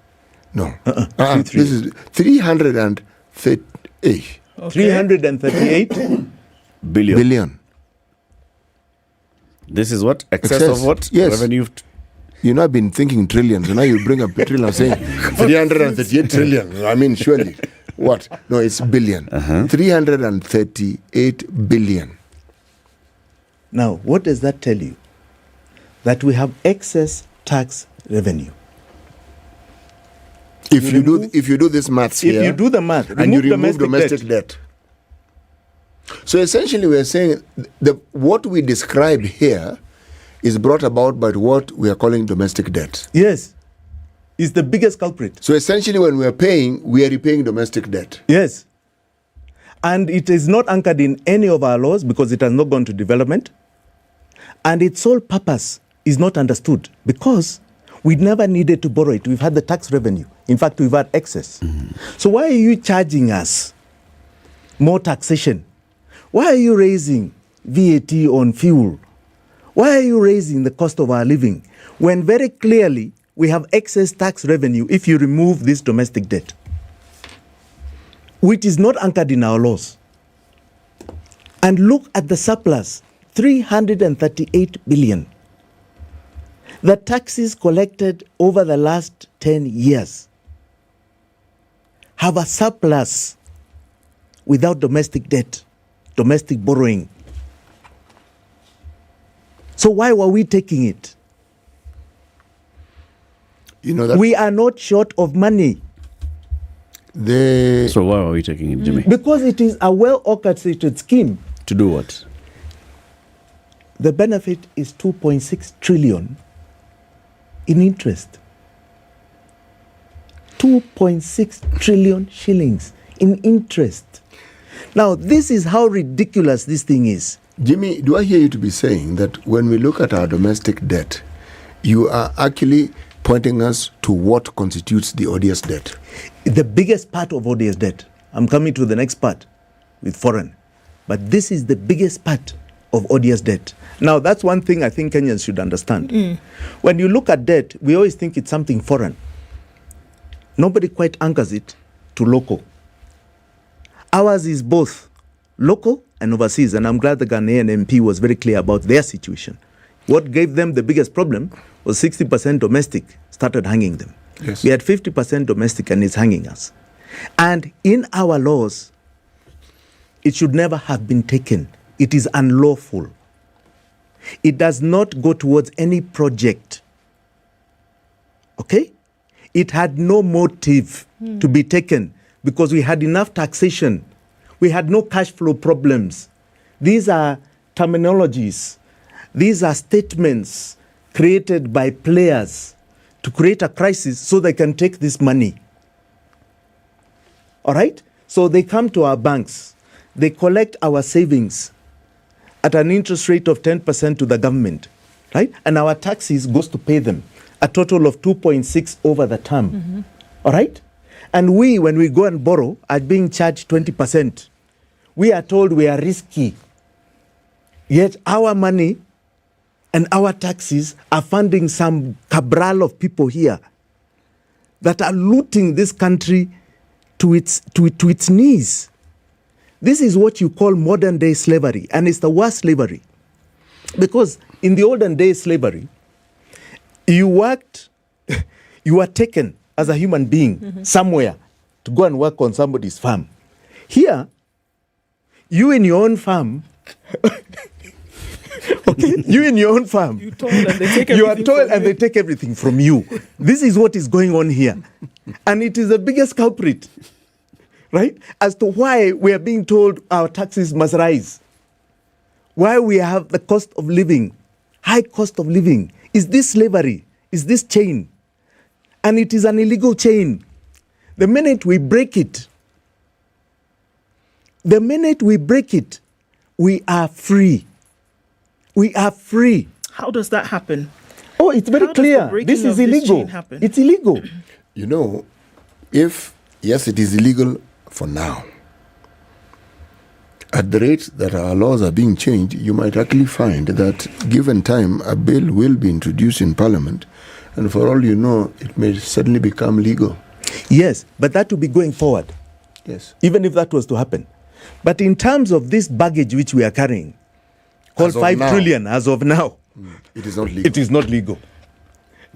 O: this is 338 billion.
N: This is what? Excess of what?
O: Yes.
N: Revenue.
O: You know, I've been thinking trillions, and now you bring up trillion saying 338 trillion. I mean, surely. What? No, it's billion. 338 billion.
F: Now, what does that tell you? That we have excess tax revenue.
O: If you do this maths here,
F: if you do the math,
O: and you remove domestic debt. So essentially, we are saying what we describe here is brought about by what we are calling domestic debt.
F: Yes. It's the biggest culprit.
O: So essentially when we are paying, we are repaying domestic debt.
F: Yes. And it is not anchored in any of our laws because it has not gone to development. And its sole purpose is not understood because we never needed to borrow it. We've had the tax revenue. In fact, we've had excess. So why are you charging us more taxation? Why are you raising VAT on fuel? Why are you raising the cost of our living when very clearly we have excess tax revenue if you remove this domestic debt, which is not anchored in our laws? And look at the surplus, 338 billion. The taxes collected over the last 10 years have a surplus without domestic debt, domestic borrowing. So why were we taking it?
O: You know that
F: we are not short of money.
I: So why are we taking it, Jimmy?
F: Because it is a well-orchestrated scheme.
I: To do what?
F: The benefit is 2.6 trillion in interest. 2.6 trillion shillings in interest. Now, this is how ridiculous this thing is.
O: Jimmy, do I hear you to be saying that when we look at our domestic debt, you are actually pointing us to what constitutes the odious debt?
F: The biggest part of odious debt. I'm coming to the next part with foreign. But this is the biggest part of odious debt. Now, that's one thing I think Kenyans should understand. When you look at debt, we always think it's something foreign. Nobody quite anchors it to local. Ours is both local and overseas, and I'm glad the Ghanaian MP was very clear about their situation. What gave them the biggest problem was 60% domestic started hanging them.
O: Yes.
F: We had 50% domestic and it's hanging us. And in our laws, it should never have been taken. It is unlawful. It does not go towards any project. Okay? It had no motive to be taken because we had enough taxation. We had no cash flow problems. These are terminologies. These are statements created by players to create a crisis so they can take this money. All right? So they come to our banks. They collect our savings at an interest rate of 10% to the government, right? And our taxes goes to pay them, a total of 2.6 over the term. All right? And we, when we go and borrow, are being charged 20%. We are told we are risky. Yet our money and our taxes are funding some cabral of people here that are looting this country to its knees. This is what you call modern day slavery, and it's the worst slavery. Because in the olden day slavery, you worked, you were taken as a human being somewhere to go and work on somebody's farm. Here, you in your own farm, okay, you in your own farm, you are told and they take everything from you. This is what is going on here. And it is the biggest culprit, right? As to why we are being told our taxes must rise. Why we have the cost of living, high cost of living. Is this slavery? Is this chain? And it is an illegal chain. The minute we break it, we are free. We are free.
M: How does that happen?
F: Oh, it's very clear. This is illegal. It's illegal.
O: You know, yes, it is illegal for now. At the rate that our laws are being changed, you might actually find that given time, a bill will be introduced in Parliament, and for all you know, it may suddenly become legal.
F: Yes, but that will be going forward.
O: Yes.
F: Even if that was to happen. But in terms of this baggage which we are carrying, called 5 trillion as of now,
O: it is not legal.
F: It is not legal.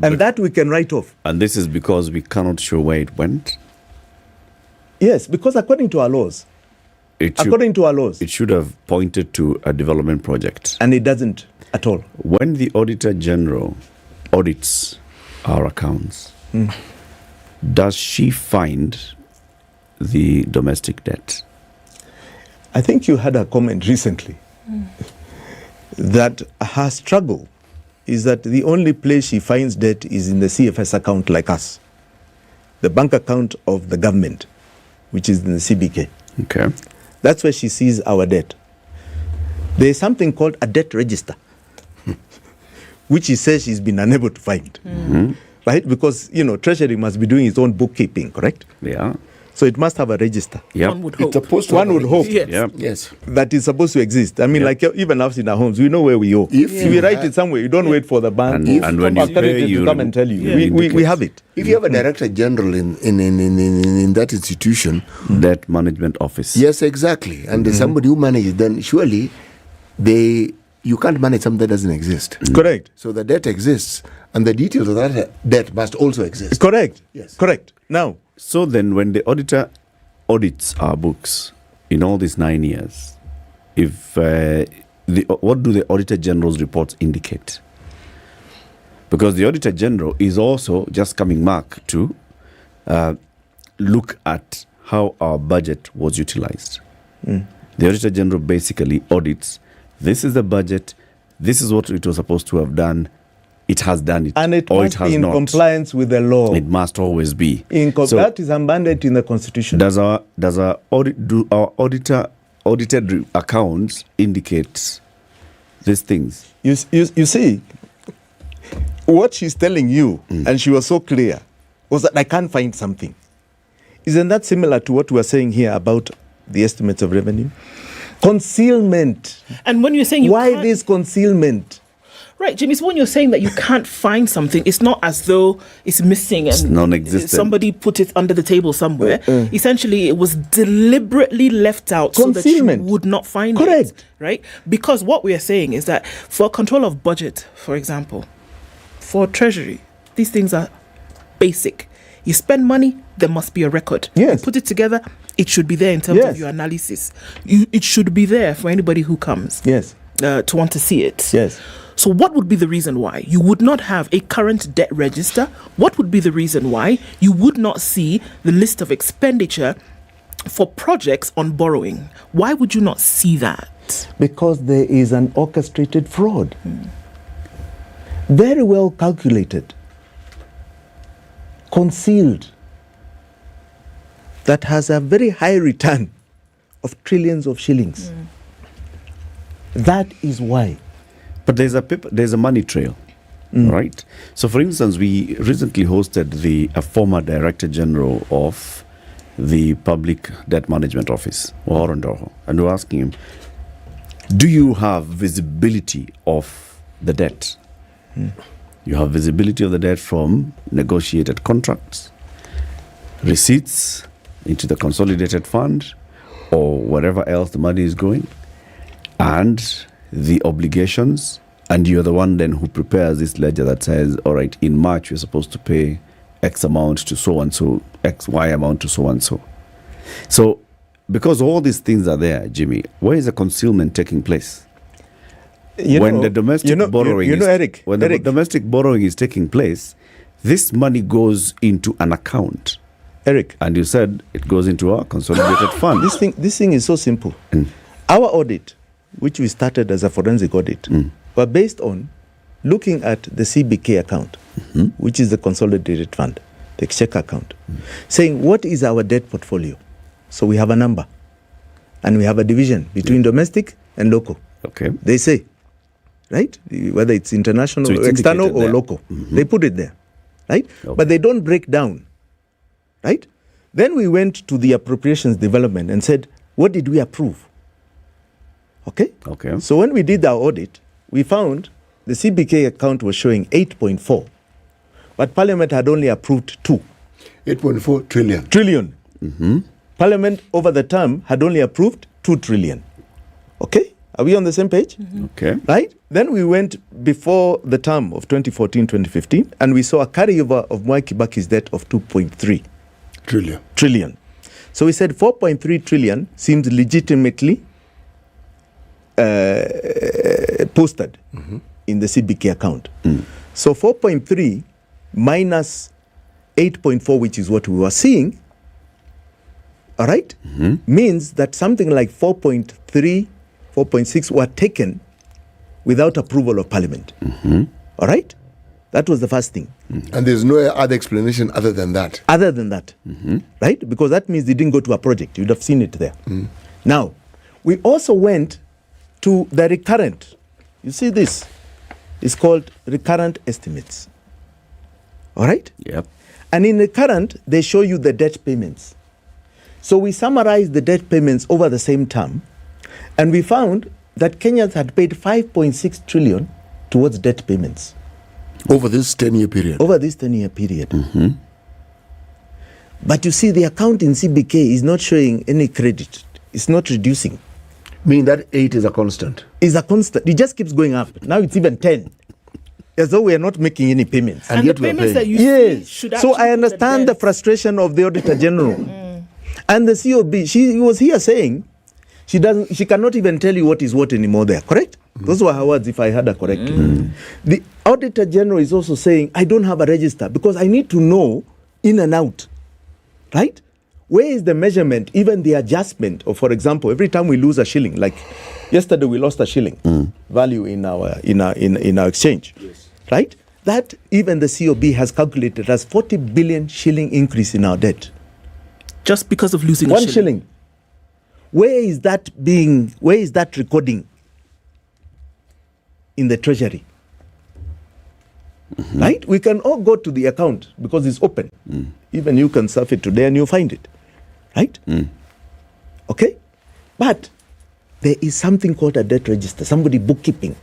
F: And that we can write off.
I: And this is because we cannot show where it went?
F: Yes, because according to our laws, it
I: should have pointed to a development project.
F: And it doesn't at all.
I: When the Auditor General audits our accounts, does she find the domestic debt?
F: I think you had a comment recently that her struggle is that the only place she finds debt is in the CFS account like us, the bank account of the government, which is in the CBK.
I: Okay.
F: That's where she sees our debt. There is something called a debt register, which she says she's been unable to find. Right? Because, Treasury must be doing its own bookkeeping, correct?
I: Yeah.
F: So it must have a register.
I: Yep.
M: One would hope.
F: One would hope
O: Yes.
F: that is supposed to exist. I mean, like even us in our homes, we know where we owe. If we write it somewhere, you don't wait for the bank
I: and when you pay,
F: to come and tell you. We have it.
O: If you have a director general in that institution,
I: debt management office.
O: Yes, exactly. And there's somebody who manages, then surely you can't manage something that doesn't exist.
F: Correct.
O: So the debt exists, and the details of that debt must also exist.
F: Correct.
O: Yes.
F: Correct. Now,
I: so then when the auditor audits our books in all these 9 years, what do the Auditor General's reports indicate? Because the Auditor General is also just coming back to look at how our budget was utilized. The Auditor General basically audits, this is the budget, this is what it was supposed to have done, it has done it,
F: and it
I: or
F: must
I: it has
F: be in
I: not.
F: compliance with the law.
I: It must always be.
F: That is a mandate in the Constitution.
I: Do our audited accounts indicate these things?
F: You see, what she's telling you, and she was so clear, was that I can't find something. Isn't that similar to what we are saying here about the estimates of revenue? Concealment.
M: And when you're saying
F: why this concealment?
M: Right, Jimmy, so when you're saying that you can't find something, it's not as though it's missing and
I: non-existent.
M: Somebody put it under the table somewhere. Essentially, it was deliberately left out so that you would not find it. Right? Because what we are saying is that for control of budget, for example, for Treasury, these things are basic. You spend money, there must be a record.
F: Yes.
M: You put it together, it should be there in terms of your analysis. It should be there for anybody who comes to want to see it.
F: Yes.
M: So what would be the reason why you would not have a current debt register? What would be the reason why you would not see the list of expenditure for projects on borrowing? Why would you not see that?
F: Because there is an orchestrated fraud. Very well calculated. Concealed. That has a very high return of trillions of shillings. That is why.
I: But there's a money trail, right? So, for instance, we recently hosted a former Director General of the Public Debt Management Office, and we're asking him, do you have visibility of the debt? You have visibility of the debt from negotiated contracts, receipts into the consolidated fund, or wherever else the money is going, and the obligations, and you're the one then who prepares this ledger that says, all right, in March you're supposed to pay X amount to so and so, X, Y amount to so and so. So, because all these things are there, Jimmy, where is the concealment taking place? When the domestic borrowing is taking place, this money goes into an account.
F: Eric.
I: And you said it goes into our consolidated fund.
F: This thing is so simple. Our audit, which we started as a forensic audit, were based on looking at the CBK account, which is the consolidated fund, the exchequer account, saying what is our debt portfolio. So we have a number, and we have a division between domestic and local.
I: Okay.
F: They say, right? Whether it's international, or external, or local. They put it there, right? Okay. But they don't break down, right? Then we went to the appropriations development and said, what did we approve? Okay? So when we did our audit, we found the CBK account was showing 8.4, but Parliament had only approved 2.
O: 8.4 trillion.
F: Trillion. Parliament over the term had only approved 2 trillion. Okay? Are we on the same page?
I: Okay.
F: Right? Then we went before the term of 2014-2015, and we saw a carryover of Mwai Kibaki's debt of 2.3 trillion. So we said 4.3 trillion seems legitimately posted in the CBK account. So 4.3 minus 8.4, which is what we were seeing, all right, means that something like 4.3, 4.6 were taken without approval of Parliament. All right? That was the first thing.
O: And there's no other explanation other than that.
F: Other than that, right? Because that means they didn't go to a project. You'd have seen it there. Now, we also went to the recurrent. You see this? It's called recurrent estimates. All right?
I: Yep.
F: And in recurrent, they show you the debt payments. So we summarized the debt payments over the same term, and we found that Kenyans had paid 5.6 trillion towards debt payments.
O: Over this 10-year period.
F: Over this 10-year period. But you see, the account in CBK is not showing any credit. It's not reducing.
O: Meaning that 8 is a constant.
F: It's a constant. It just keeps going up. Now it's even 10. As though we are not making any payments.
M: And yet the payments that you see should
F: so I understand the frustration of the Auditor General. And the COB, she was here saying she cannot even tell you what is what anymore there, correct? Those were her words, if I heard her correctly. The Auditor General is also saying, I don't have a register because I need to know in and out, right? Where is the measurement, even the adjustment of, for example, every time we lose a shilling, like yesterday we lost a shilling value in our exchange, right? That even the COB has calculated as 40 billion shilling increase in our debt.
M: Just because of losing
F: one
M: a shilling.
F: Where is that recording in the treasury? Right? We can all go to the account because it's open. Even you can surf it today and you'll find it. Right? Okay? But there is something called a debt register, somebody bookkeeping.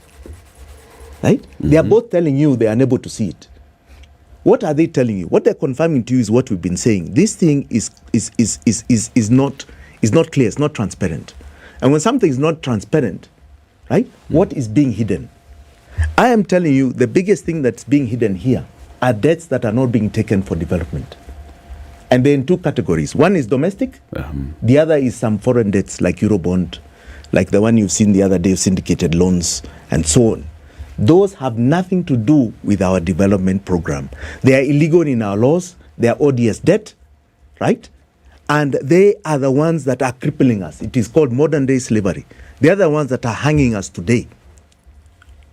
F: Right? They are both telling you they are unable to see it. What are they telling you? What they're confirming to you is what we've been saying. This thing is not clear, it's not transparent. And when something is not transparent, right, what is being hidden? I am telling you the biggest thing that's being hidden here are debts that are not being taken for development. And they're in two categories. One is domestic, the other is some foreign debts like Eurobond, like the one you've seen the other day, syndicated loans, and so on. Those have nothing to do with our development program. They are illegal in our laws. They are odious debt, right? And they are the ones that are crippling us. It is called modern day slavery. They are the ones that are hanging us today.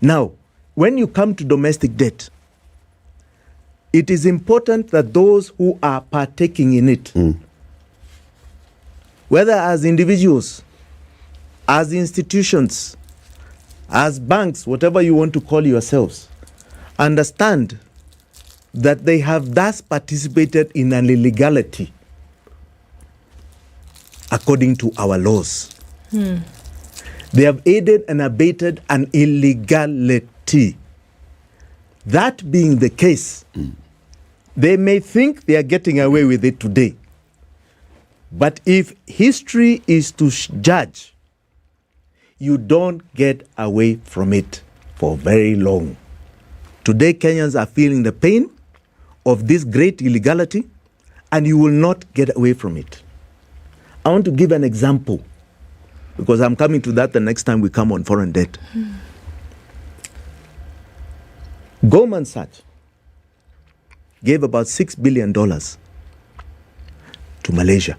F: Now, when you come to domestic debt, it is important that those who are partaking in it, whether as individuals, as institutions, as banks, whatever you want to call yourselves, understand that they have thus participated in an illegality according to our laws. They have aided and abetted an illegality. That being the case, they may think they are getting away with it today. But if history is to judge, you don't get away from it for very long. Today, Kenyans are feeling the pain of this great illegality, and you will not get away from it. I want to give an example, because I'm coming to that the next time we come on foreign debt. Goldman Sachs gave about $6 billion to Malaysia.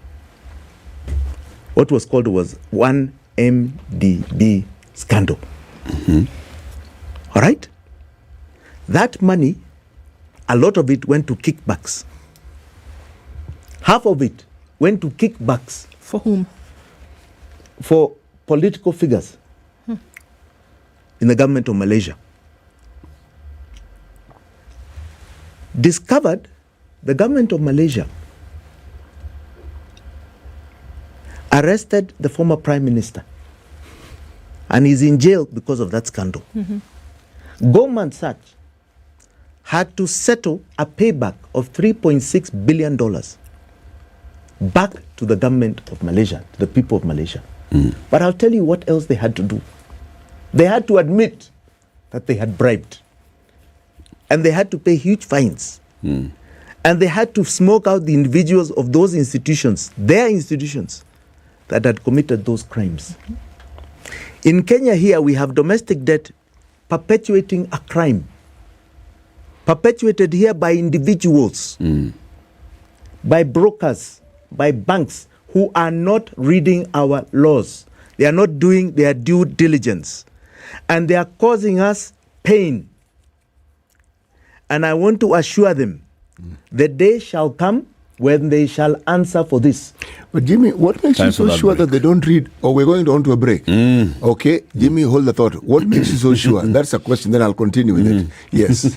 F: What was called was one MDB scandal. All right? That money, a lot of it went to kickbacks. Half of it went to kickbacks.
M: For whom?
F: For political figures in the government of Malaysia. Discovered the government of Malaysia arrested the former prime minister and he's in jail because of that scandal. Goldman Sachs had to settle a payback of $3.6 billion back to the government of Malaysia, to the people of Malaysia. But I'll tell you what else they had to do. They had to admit that they had bribed. And they had to pay huge fines. And they had to smoke out the individuals of those institutions, their institutions, that had committed those crimes. In Kenya here, we have domestic debt perpetuating a crime. Perpetuated here by individuals, by brokers, by banks who are not reading our laws. They are not doing their due diligence. And they are causing us pain. and I want to assure them, the day shall come when they shall answer for this.
O: But Jimmy, what makes you so sure that they don't read? Or we're going on to a break. Okay, Jimmy, hold the thought. What makes you so sure? That's a question. Then I'll continue with it. Yes.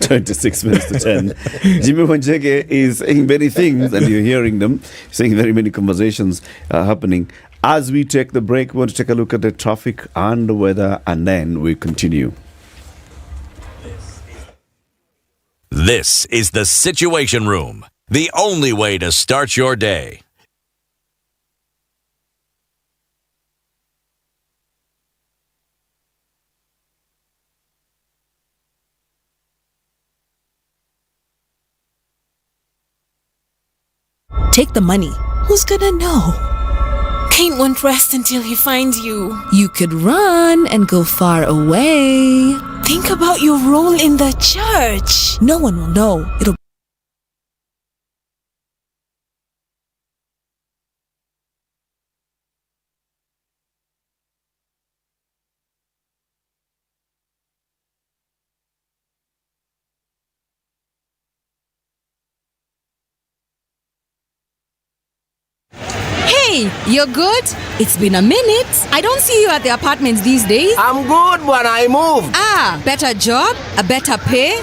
I: 26 minutes to 10. Jimmy Wanjeke is saying many things, and you're hearing them. Saying very many conversations happening. As we take the break, we want to take a look at the traffic and the weather, and then we continue.
D: This is the Situation Room, the only way to start your day.
C: Take the money. Who's gonna know? Cain won't rest until he finds you. You could run and go far away. Think about your role in the church. No one will know. It'll
J: Hey, you're good? It's been a minute. I don't see you at the apartments these days.
L: I'm good when I moved.
J: Ah, better job, a better pay,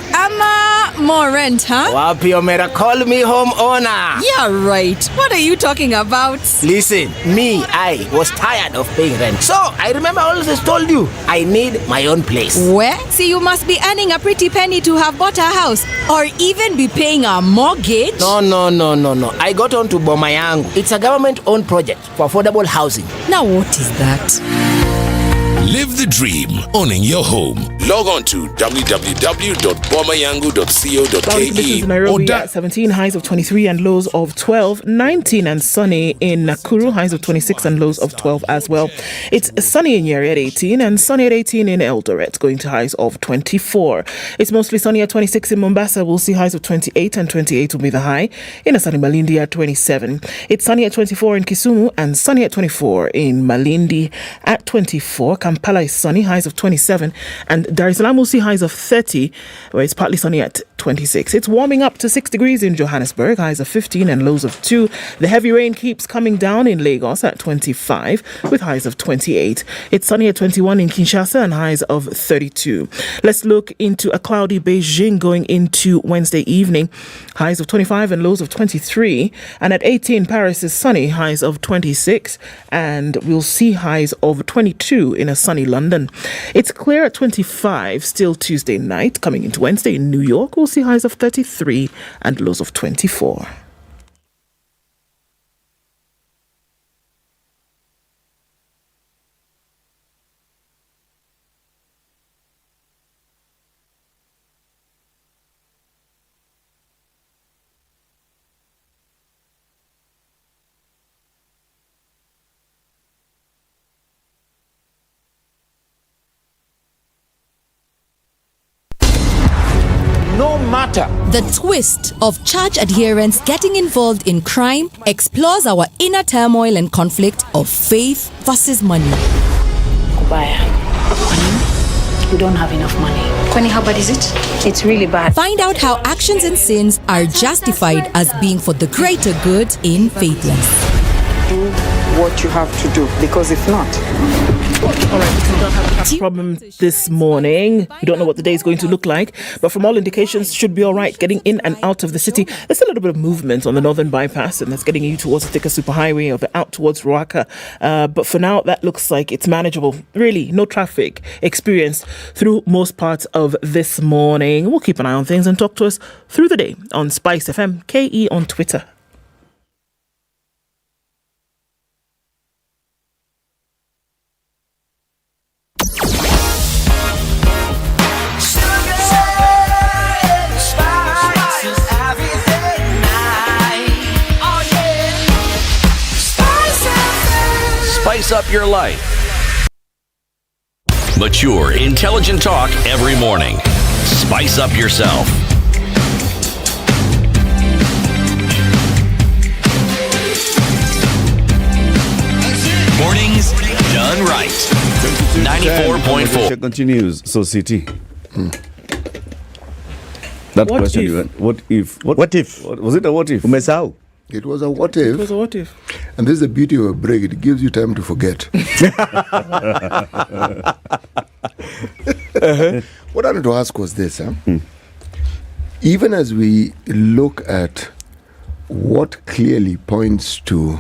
J: more rent, huh?
L: Wapi Omera, call me homeowner.
J: Yeah, right. What are you talking about?
L: Listen, I was tired of paying rent. So, I remember I always told you, I need my own place.
J: Where? See, you must be earning a pretty penny to have bought a house or even be paying a mortgage.
L: No. I got on to Boma Yangu. It's a government-owned project for affordable housing.
J: Now, what is that?
E: Live the dream, owning your home. Log on to www.bomayangu.co.ke.
M: Cloudy conditions in Nairobi at 17, highs of 23 and lows of 12. 19 and sunny in Nakuru, highs of 26 and lows of 12 as well. It's sunny in Nyeri at 18 and sunny at 18 in Eldoret, going to highs of 24. It's mostly sunny at 26 in Mombasa. We'll see highs of 28 and 28 will be the high. In a sunny Malindi at 27. It's sunny at 24 in Kisumu and sunny at 24 in Malindi at 24. Kampala is sunny, highs of 27, and Dar es Salaam will see highs of 30, where it's partly sunny at 26. It's warming up to 6 degrees in Johannesburg, highs of 15 and lows of 2. The heavy rain keeps coming down in Lagos at 25, with highs of 28. It's sunny at 21 in Kinshasa and highs of 32. Let's look into a cloudy Beijing going into Wednesday evening, highs of 25 and lows of 23. And at 18, Paris is sunny, highs of 26, and we'll see highs of 22 in a sunny London. It's clear at 25, still Tuesday night. Coming into Wednesday in New York, we'll see highs of 33 and lows of 24.
L: No matter.
C: The twist of church adherents getting involved in crime explores our inner turmoil and conflict of faith versus money.
P: Kubaya. We don't have enough money. Kwani, how bad is it? It's really bad.
C: Find out how actions and sins are justified as being for the greater good in Faithless.
Y: Do what you have to do, because if not...
M: All right, we don't have a traffic problem this morning. We don't know what the day is going to look like, but from all indications, should be all right getting in and out of the city. There's a little bit of movement on the northern bypass, and that's getting you towards the Thika Superhighway or out towards Ruaka. But for now, that looks like it's manageable. Really, no traffic experienced through most parts of this morning. We'll keep an eye on things and talk to us through the day on Spice FM, KE on Twitter.
D: Spice up your life. Mature, intelligent talk every morning. Spice up yourself. Mornings done right. 94.4.
I: Continues. So, City. That
M: What
I: question,
M: if?
I: you went, what if?
F: What if?
I: Was it a what if?
F: Umesahau?
O: It was a what if.
M: It was a what if.
O: And this is the beauty of a break. It gives you time to forget. What I wanted to ask was this. Even as we look at what clearly points to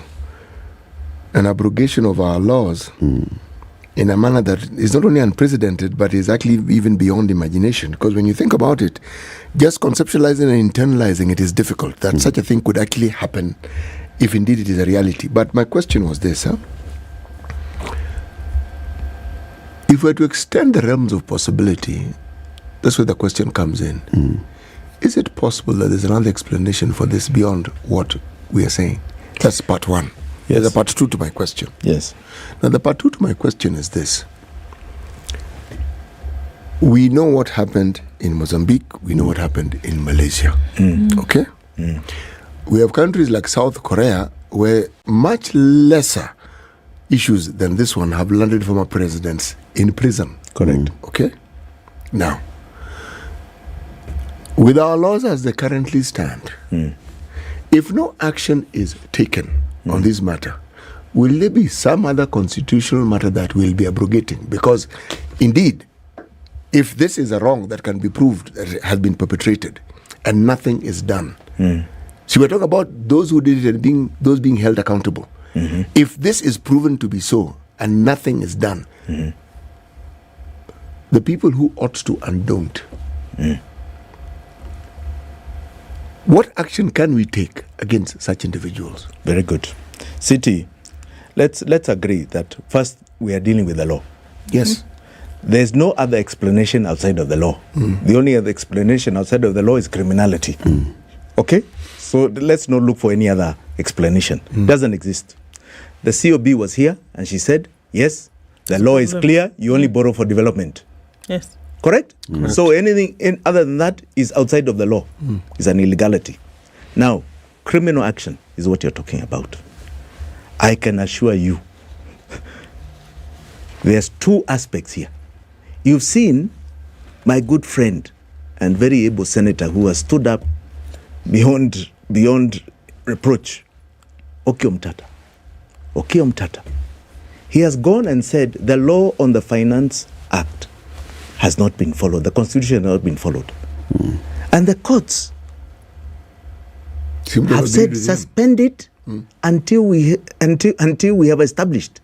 O: an abrogation of our laws in a manner that is not only unprecedented, but is actually even beyond imagination. Because when you think about it, just conceptualizing and internalizing it is difficult. That such a thing could actually happen if indeed it is a reality. But my question was this. If we're to extend the realms of possibility, that's where the question comes in. Is it possible that there's another explanation for this beyond what we are saying? That's part one.
F: Yes.
O: There's a part two to my question.
F: Yes.
O: Now, the part two to my question is this. We know what happened in Mozambique. We know what happened in Malaysia. Okay? We have countries like South Korea where much lesser issues than this one have landed former presidents in prison.
F: Correct.
O: Okay? Now, with our laws as they currently stand, if no action is taken on this matter, will there be some other constitutional matter that will be abrogating? Because, indeed, if this is a wrong that can be proved that it has been perpetrated and nothing is done, so we're talking about those who did it and those being held accountable. If this is proven to be so and nothing is done, the people who ought to and don't, what action can we take against such individuals?
F: Very good. City, let's agree that first we are dealing with the law.
O: Yes.
F: There's no other explanation outside of the law. The only other explanation outside of the law is criminality. Okay? So let's not look for any other explanation. Doesn't exist. The COB was here and she said, yes, the law is clear. You only borrow for development.
M: Yes.
F: Correct? So anything other than that is outside of the law. Is an illegality. Now, criminal action is what you're talking about. I can assure you there's two aspects here. You've seen my good friend and very able senator who has stood up beyond reproach, Okoh Mtata. He has gone and said the law on the Finance Act has not been followed. The Constitution has not been followed. And the courts have said suspend it until we have established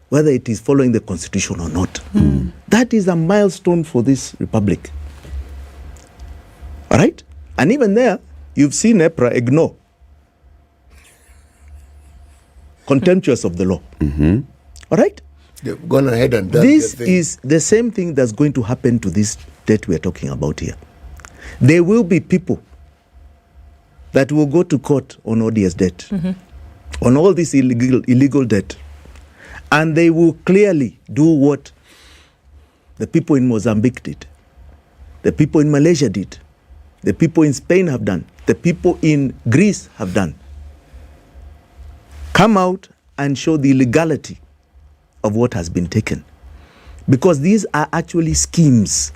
F: whether it is following the Constitution or not. That is a milestone for this republic. All right? And even there, you've seen EPRA ignore. Contemptuous of the law. All right?
O: They've gone ahead and done
F: this
O: their thing.
F: is the same thing that's going to happen to this debt we're talking about here. There will be people that will go to court on odious debt, on all this illegal debt, and they will clearly do what the people in Mozambique did, the people in Malaysia did, the people in Spain have done, the people in Greece have done. Come out and show the legality of what has been taken. Because these are actually schemes,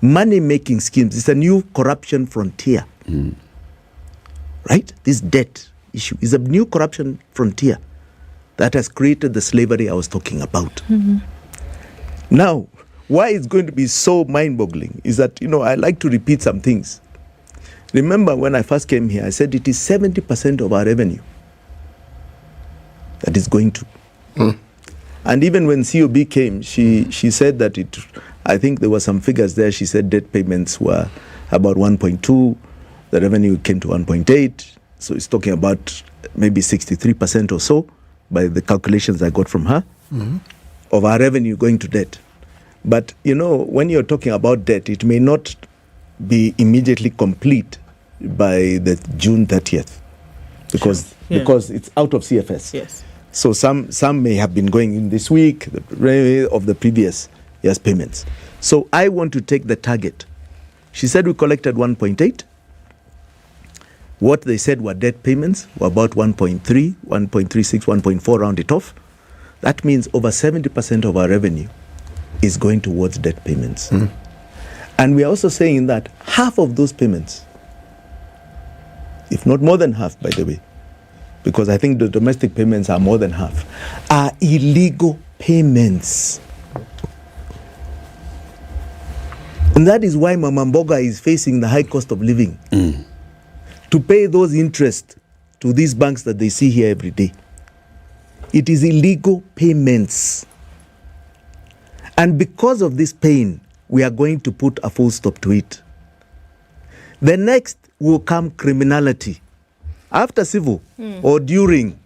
F: money-making schemes. It's a new corruption frontier. Right? This debt issue is a new corruption frontier that has created the slavery I was talking about. Now, why it's going to be so mind-boggling is that, I like to repeat some things. Remember when I first came here, I said it is 70% of our revenue that is going to. And even when COB came, she said that I think there were some figures there. She said debt payments were about 1.2. The revenue came to 1.8. So it's talking about maybe 63% or so by the calculations I got from her of our revenue going to debt. But, when you're talking about debt, it may not be immediately complete by the June 30th because it's out of CFS.
M: Yes.
F: So some may have been going in this week of the previous year's payments. So I want to take the target. She said we collected 1.8. What they said were debt payments were about 1.3, 1.36, 1.4, round it off. That means over 70% of our revenue is going towards debt payments. And we are also saying that half of those payments, if not more than half, by the way, because I think the domestic payments are more than half, are illegal payments. And that is why Mama Mboga is facing the high cost of living. To pay those interest to these banks that they see here every day. It is illegal payments. And because of this pain, we are going to put a full stop to it. The next will come criminality. After civil or during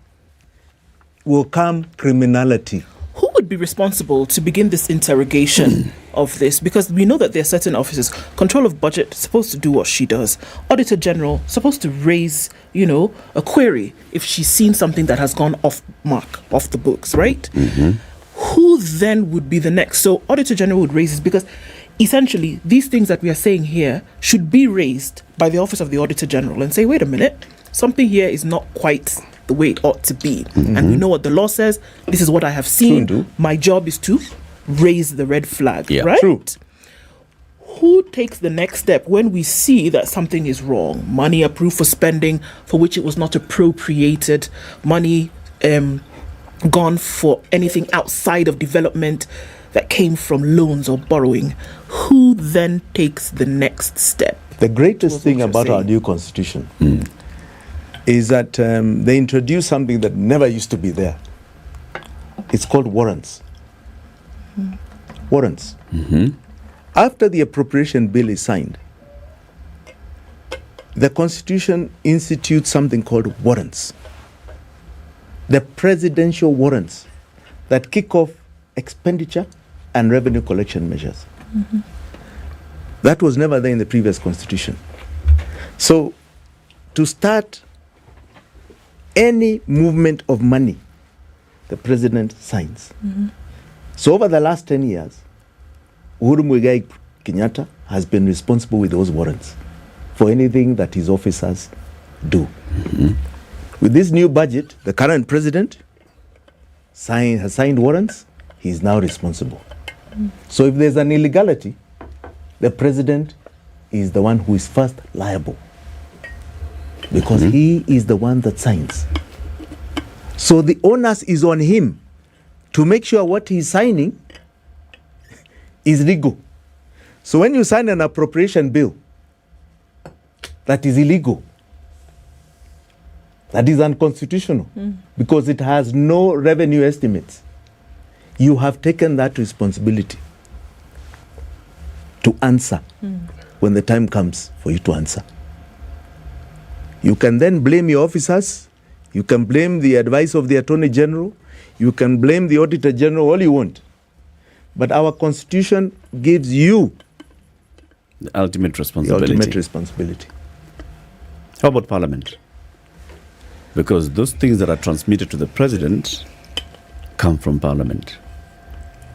F: will come criminality.
M: Who would be responsible to begin this interrogation of this? Because we know that there are certain officers. Control of budget supposed to do what she does. Auditor General supposed to raise, a query if she's seen something that has gone off mark, off the books, right? Who then would be the next? So Auditor General would raise this because essentially these things that we are saying here should be raised by the Office of the Auditor General and say, wait a minute, something here is not quite the way it ought to be. And we know what the law says. This is what I have seen. My job is to raise the red flag, right? True. Who takes the next step when we see that something is wrong? Money approved for spending for which it was not appropriated. Money gone for anything outside of development that came from loans or borrowing. Who then takes the next step?
F: The greatest thing about our new constitution is that they introduced something that never used to be there. It's called warrants. Warrants. After the appropriation bill is signed, the constitution institutes something called warrants. The presidential warrants that kick off expenditure and revenue collection measures. That was never there in the previous constitution. So, to start any movement of money, the president signs. So over the last 10 years, Uhuru Muigai Kenyatta has been responsible with those warrants for anything that his officers do. With this new budget, the current president has signed warrants. He is now responsible. So if there's an illegality, the president is the one who is first liable, because he is the one that signs. So the onus is on him to make sure what he's signing is legal. So when you sign an appropriation bill that is illegal, that is unconstitutional, because it has no revenue estimates, you have taken that responsibility to answer when the time comes for you to answer. You can then blame your officers, you can blame the advice of the Attorney General, you can blame the Auditor General, all you want. But our Constitution gives you
I: the ultimate responsibility. How about Parliament? Because those things that are transmitted to the President come from Parliament.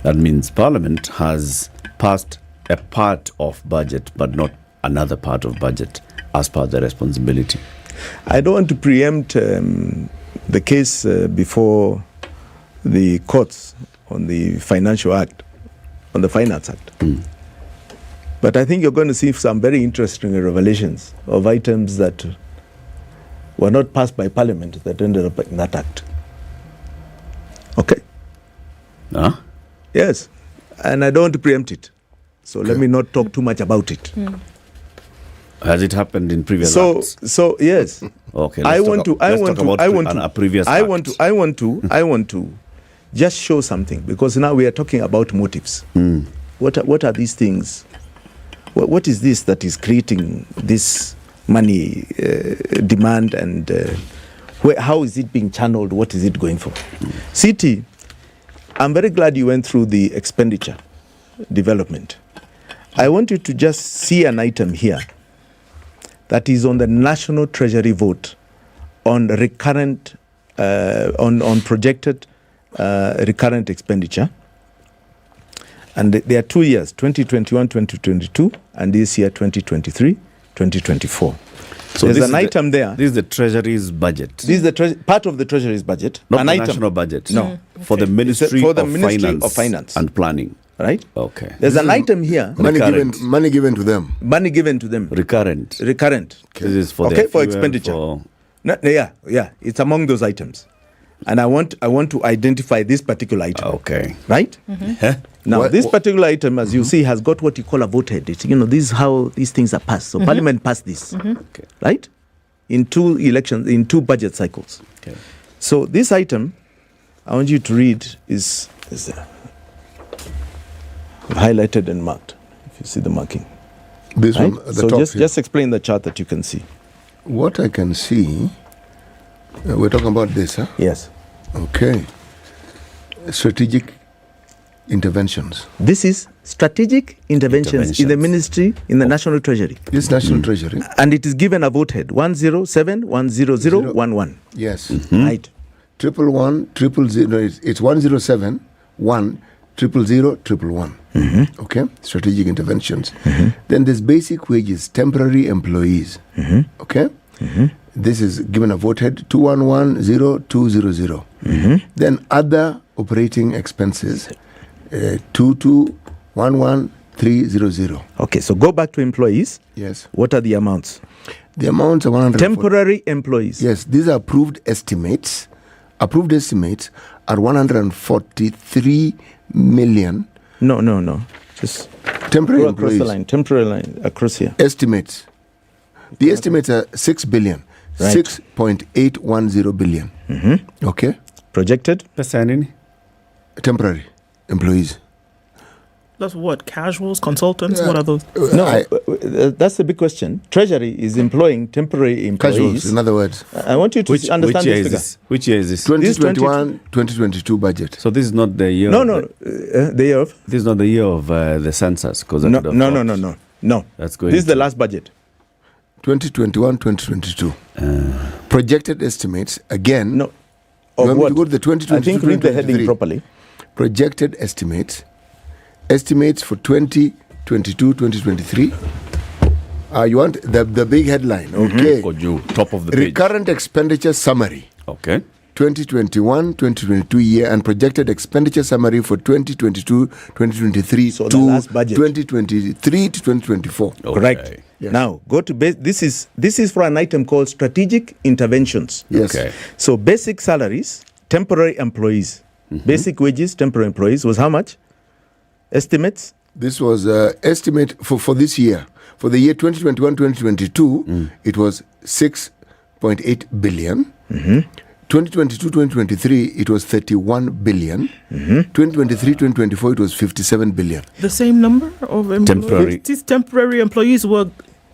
I: That means Parliament has passed a part of budget, but not another part of budget as per the responsibility.
F: I don't want to preempt the case before the courts on the Financial Act, on the Finance Act. But I think you're going to see some very interesting revelations of items that were not passed by Parliament that ended up in that act. Okay? Yes. And I don't want to preempt it. So let me not talk too much about it.
I: Has it happened in previous acts?
F: So yes.
I: Okay.
F: I want to just show something, because now we are talking about motives. What are these things? What is this that is creating this money demand, and how is it being channeled? What is it going for? CT, I'm very glad you went through the expenditure development. I want you to just see an item here that is on the National Treasury vote on recurrent, on projected recurrent expenditure. And there are 2 years, 2021, 2022, and this year, 2023, 2024. So there's an item there.
I: This is the Treasury's budget.
F: This is the part of the Treasury's budget.
I: Not
F: an
I: the
F: item.
I: national budget.
F: No.
I: For the Ministry,
F: for the
I: of,
F: Ministry
I: Finance
F: of Finance
I: and Planning.
F: right?
I: Okay.
F: There's an item here.
O: Money given to them.
F: Money given to them.
I: Recurrent.
F: Okay.
I: This is for
F: for
I: fuel,
F: expenditure.
I: for-
F: No, yeah. It's among those items, and I want to identify this particular item.
I: Okay.
F: Right. Now,
O: What-
F: this particular item, as you see, has got what you call a voted. This is how these things are passed. So Parliament passed this,
I: Okay.
F: right? In 2 elections, in 2 budget cycles.
I: Okay.
F: So this item, I want you to read is highlighted and marked. If you see the marking,
O: This
F: right?
O: one at the
F: So
O: top
F: just
O: here.
F: just explain the chart that you can see.
O: What I can see, we're talking about this, huh?
F: Yes.
O: Okay. Strategic interventions.
F: This is strategic interventions in the ministry, in the National Treasury.
O: This National Treasury.
F: And it is given a vote head 107 100 11.
O: Yes.
F: Right.
O: 111 000. No, it's 107 1 000 111. Okay. Strategic interventions. Then there's basic wages, temporary employees. Okay. This is given a vote head 211 0200. Then other operating expenses 2211 300.
F: Okay, so go back to employees.
O: Yes.
F: What are the amounts?
O: The amounts are 100.
F: Temporary employees.
O: Yes, these are approved estimates. Approved estimates are 143 million.
F: No. Just
O: temporary
F: go across
O: employees.
F: the line. Temporary line across here.
O: Estimates. The estimates are 6 billion.
F: Right.
O: 6.810 billion. Okay.
F: Projected?
O: Temporary employees.
M: That's what? Casuals, consultants? What are those?
F: No, that's the big question. Treasury is employing temporary employees.
O: Casuals, in other words.
F: I want you to understand
I: year
F: this
I: is this? Which year is this?
O: 2021, 2022 budget.
I: So this is not the year.
F: No, the year of.
I: This is not the year of the census, because
F: No.
I: That's going.
F: This is the last budget.
O: 2021, 2022. Projected estimates again.
F: No.
O: You want me
F: what?
O: to go to the 2022,
F: I think read the heading
O: 2023?
F: properly.
O: Projected estimates. Estimates for 2022, 2023. You want the big headline, okay?
I: Top of the page.
O: Recurrent expenditure summary.
I: Okay.
O: 2021, 2022 year and projected expenditure summary for 2022, 2023
F: So
O: to
F: the last budget.
O: 2023 to 2024.
F: Correct.
O: Yes.
F: Now go to this is for an item called strategic interventions.
O: Yes.
I: Okay.
F: So basic salaries, temporary employees, basic wages, temporary employees was how much? Estimates?
O: This was estimate for this year. For the year 2021, 2022, it was 6.8 billion. 2022, 2023, it was 31 billion. 2023, 2024, it was 57 billion.
M: The same number of employees?
I: Temporary.
M: These temporary employees were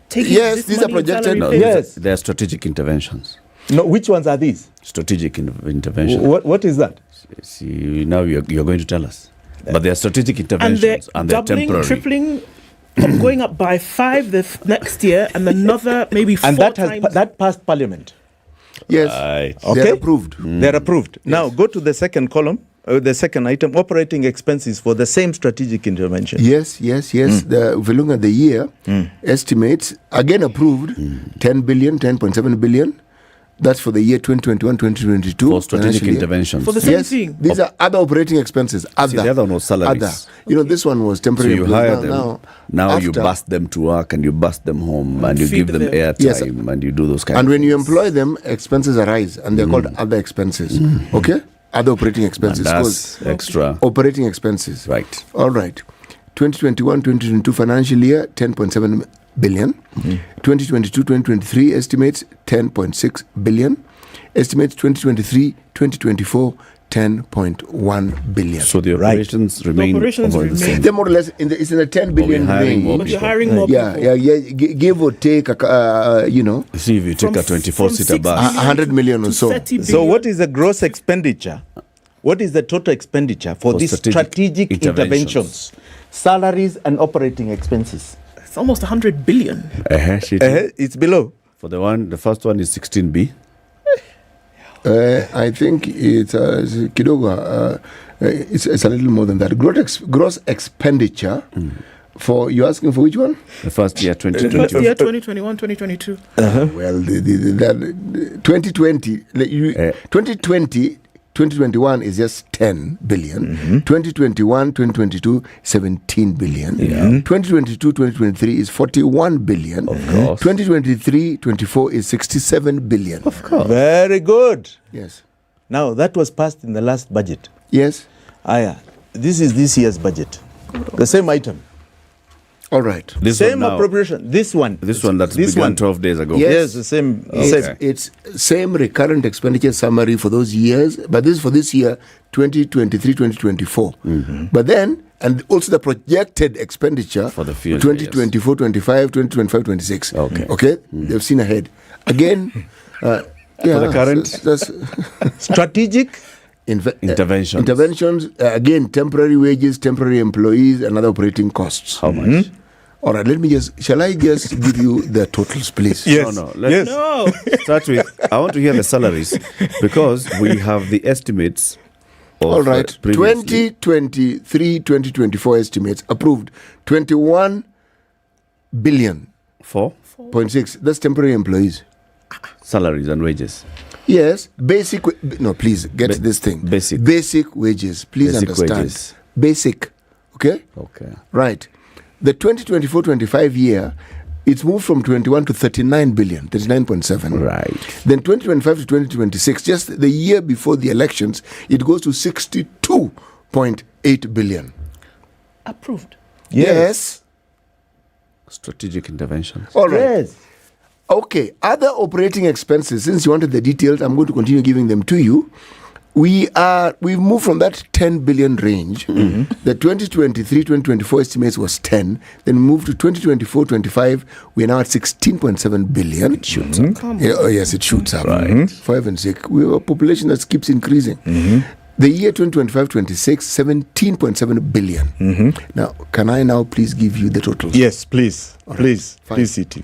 M: taking
O: Yes,
M: this
O: these are
M: money in
O: projected.
M: salary
O: No,
M: payments.
F: Yes.
I: They are strategic interventions.
F: No, which ones are these?
I: Strategic interventions.
F: What is that?
I: See, now you're going to tell us. But they are strategic
M: And
I: interventions,
M: they're
I: and they're
M: doubling,
I: temporary.
M: tripling, going up by 5 next year, and another maybe 4
F: And that
M: times.
F: that passed Parliament.
O: Yes.
F: Okay.
O: They're approved.
F: They're approved. Now go to the second column, the second item, operating expenses for the same strategic intervention.
O: Yes. If you look at the year, estimates, again approved, 10 billion, 10.7 billion. That's for the year 2021, 2022.
I: For strategic
O: financial year.
I: interventions.
M: For the same
O: Yes,
M: thing.
O: these are other operating expenses. Other.
I: the other one was salaries.
O: Other. This one was
I: So
O: temporary.
I: you
O: employees.
I: hire them. Now you
O: after-
I: bus them to work, and you bus them home, and you
M: Feed
I: give them
M: them.
I: airtime,
O: Yes.
I: and you do those kind
O: And
I: of
O: when you
I: things.
O: employ them, expenses arise, and they're called other expenses. Okay? Other operating expenses.
I: And that's
O: 'cause
I: extra.
O: Operating expenses.
I: Right.
O: All right. 2021, 2022 financial year, 10.7 billion. 2022, 2023 estimates, 10.6 billion. Estimates 2023, 2024, 10.1 billion.
I: So the operations remain
M: operations
I: over the
M: remain.
I: same.
O: They're more or less it's in a 10 billion
I: hiring more
O: range.
M: But you're hiring more
O: Yeah,
M: people.
O: give or take,
I: You see, if you take
M: From
I: a 24-seater
M: from
I: bus,
O: 100 million or so.
M: 30
F: So
M: billion.
F: what is the gross expenditure? What is the total expenditure for
I: For
F: these
I: strategic
F: strategic interventions? Salaries and operating expenses.
M: It's almost 100 billion.
F: It's below.
I: For the first one is 16B.
O: I think it's kidogo. It's a little more than that. Gross expenditure for, you're asking for which one?
I: The first year,
M: First
I: 2022.
M: year, 2021, 2022.
O: Well, 2020, 2020, 2021 is just 10 billion. 2021, 2022, 17 billion. 2022, 2023 is 41 billion.
N: Of course.
O: 2023, 24 is 67 billion.
N: Of course.
F: Very good.
O: Yes.
F: Now, that was passed in the last budget.
O: Yes.
F: This is this year's budget. The same item.
O: All right.
F: Same appropriation. This one
N: that's begun 12 days ago.
F: Yes, the same.
O: It's same recurrent expenditure summary for those years, but this is for this year, 2023, 2024. But then, and also the projected expenditure
N: for the future,
O: 2024, 25, 2025, 26. Okay? They've seen ahead. Again,
N: for the current
F: strategic
O: interventions, again, temporary wages, temporary employees, and other operating costs.
N: How much?
O: All right, shall I just give you the totals, please?
F: Yes.
N: No. Let's start with, I want to hear the salaries because we have the estimates of
O: all right,
N: previously.
O: 2023, 2024 estimates approved 21 billion. 4.6. That's temporary employees.
N: Salaries and wages.
O: Yes, please get this thing. Basic wages. Please understand.
N: Wages.
O: Basic. Okay?
N: Okay.
O: Right. The 2024-25 year, it's moved from 21 to 39 billion, 39.7.
N: Right.
O: Then 2025 to 2026, just the year before the elections, it goes to 62.8 billion.
M: Approved.
O: Yes.
N: Strategic interventions.
O: All right.
F: Yes.
O: Okay, other operating expenses, since you wanted the details, I'm going to continue giving them to you. We've moved from that 10 billion range. The 2023-2024 estimates was 10. Then we moved to 2024-25. We're now at 16.7 billion.
N: It shoots up.
O: Yes, it shoots up.
N: Right.
O: 5 and 6. We have a population that keeps increasing. The year 2025-26, 17.7 billion. Now, can I now please give you the totals?
F: Yes, please.
O: All right.
F: Please,
O: Fine.
F: please, CT.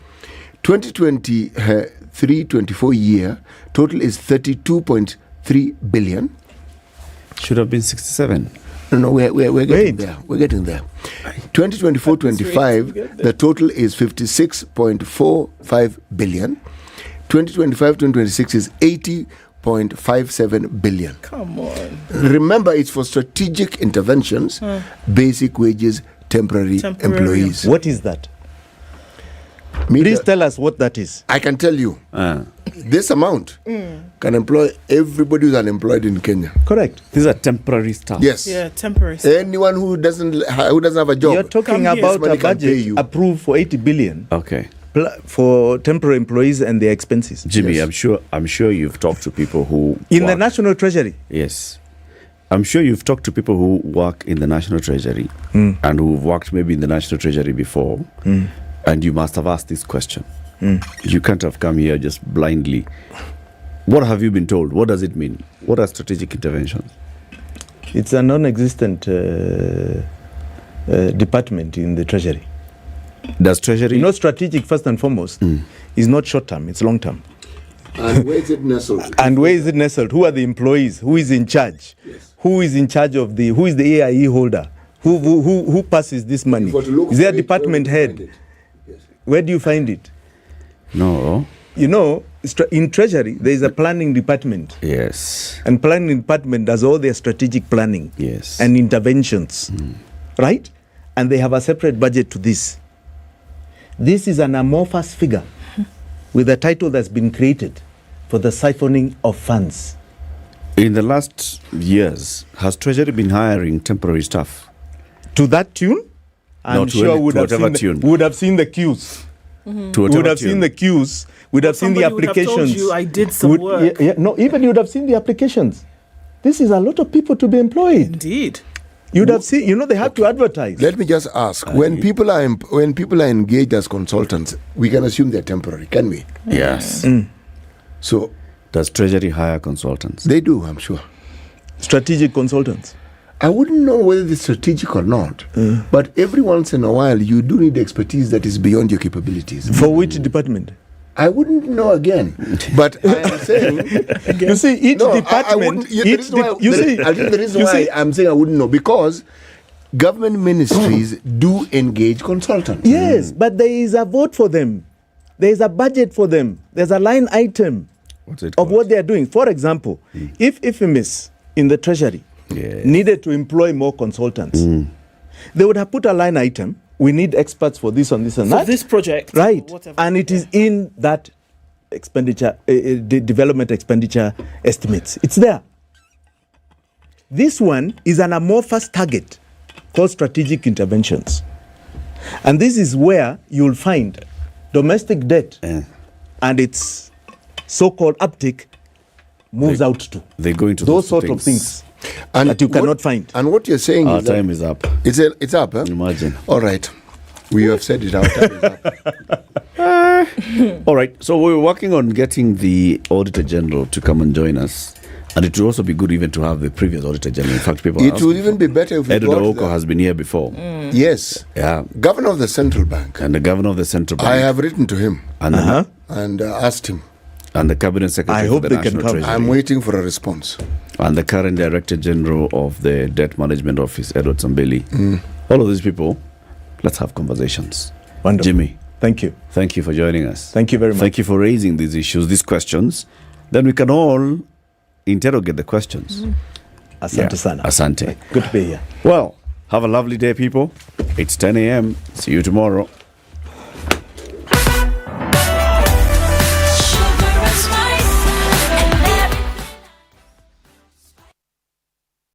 O: 2023-24 year, total is 32.3 billion.
N: Should have been 67.
O: No, we're getting there. We're getting there. 2024-25, the total is 56.45 billion. 2025-2026 is 80.57 billion.
M: Come on.
O: Remember, it's for strategic interventions, basic wages, temporary employees.
F: What is that? Please tell us what that is.
O: I can tell you. This amount can employ everybody who's unemployed in Kenya.
F: Correct.
N: These are temporary staff.
O: Yes.
M: Yeah, temporary staff.
O: Anyone who doesn't have a job.
F: You're talking about a budget approved for 80 billion.
N: Okay.
F: For temporary employees and their expenses.
N: Jimmy, yes. I'm sure you've talked to people who
F: in the National Treasury.
N: Yes. I'm sure you've talked to people who work in the National Treasury and who've worked maybe in the National Treasury before. And you must have asked this question. You can't have come here just blindly. What have you been told? What does it mean? What are strategic interventions?
F: It's a non-existent department in the Treasury.
N: Does Treasury...
F: strategic, first and foremost, is not short-term, it's long-term.
O: And where is it nestled?
F: Who are the employees? Who is in charge?
O: Yes.
F: Who is in charge of who is the AIE holder? Who passes this money? Is there a department head? Where do you find it?
N: No.
F: In Treasury, there is a planning department.
N: Yes.
F: And planning department does all their strategic planning.
N: Yes.
F: And interventions. Right? And they have a separate budget to this. This is an amorphous figure with a title that's been created for the siphoning of funds.
N: In the last years, has Treasury been hiring temporary staff?
F: To that tune? I'm sure would have seen the queues. Would have seen the queues. Would have seen the applications.
M: Would have told you I did some work.
F: No, even you would have seen the applications. This is a lot of people to be employed.
M: Indeed.
F: You'd have seen. They have to advertise.
O: Let me just ask: when people are engaged as consultants, we can assume they're temporary, can we?
N: Yes.
O: So,
N: does Treasury hire consultants?
O: They do, I'm sure.
F: Strategic consultants.
O: I wouldn't know whether it's strategic or not, but every once in a while you do need expertise that is beyond your capabilities.
F: For which department?
O: I wouldn't know again, but I am saying...
F: You see, each department...
O: The reason why I'm saying I wouldn't know, because government ministries do engage consultants.
F: Yes, but there is a vote for them. There is a budget for them. There's a line item of what they are doing. For example, if IFMIS in the treasury needed to employ more consultants, they would have put a line item. We need experts for this and this and that.
M: For this project.
F: Right. And it is in that expenditure, development expenditure estimates. It's there. This one is an amorphous target called strategic interventions. And this is where you'll find domestic debt and its so-called uptick moves out to.
I: They go into
F: those sort of things
O: and
F: that you cannot find.
O: And what you're saying
I: Our
O: is
I: time is up.
O: It's up, huh?
I: Imagine.
O: All right. We have said it, our time is up.
I: All right. So we're working on getting the Auditor General to come and join us. And it would also be good even to have the previous Auditor General. In fact, people
O: It would even be better if we
I: Ednah
O: got
I: Okoh has been here before.
O: Yes.
I: Yeah.
O: Governor of the Central Bank.
I: And the Governor of the Central Bank.
O: I have written to him
I: And,
O: asked him.
I: And the Cabinet Secretary
O: I
I: for
O: hope
I: the
O: they
I: National
O: can come.
I: Treasury.
O: I'm waiting for a response.
I: And the current Director General of the Debt Management Office, Edward Sambeli. All of these people, let's have conversations.
F: Wonderful.
I: Jimmy.
F: Thank you.
I: Thank you for joining us.
F: Thank you very much.
I: Thank you for raising these issues, these questions. Then we can all interrogate the questions.
F: Asante sana.
I: Asante.
F: Good to be here.
I: Well, have a lovely day, people. It's 10 a.m. See you tomorrow.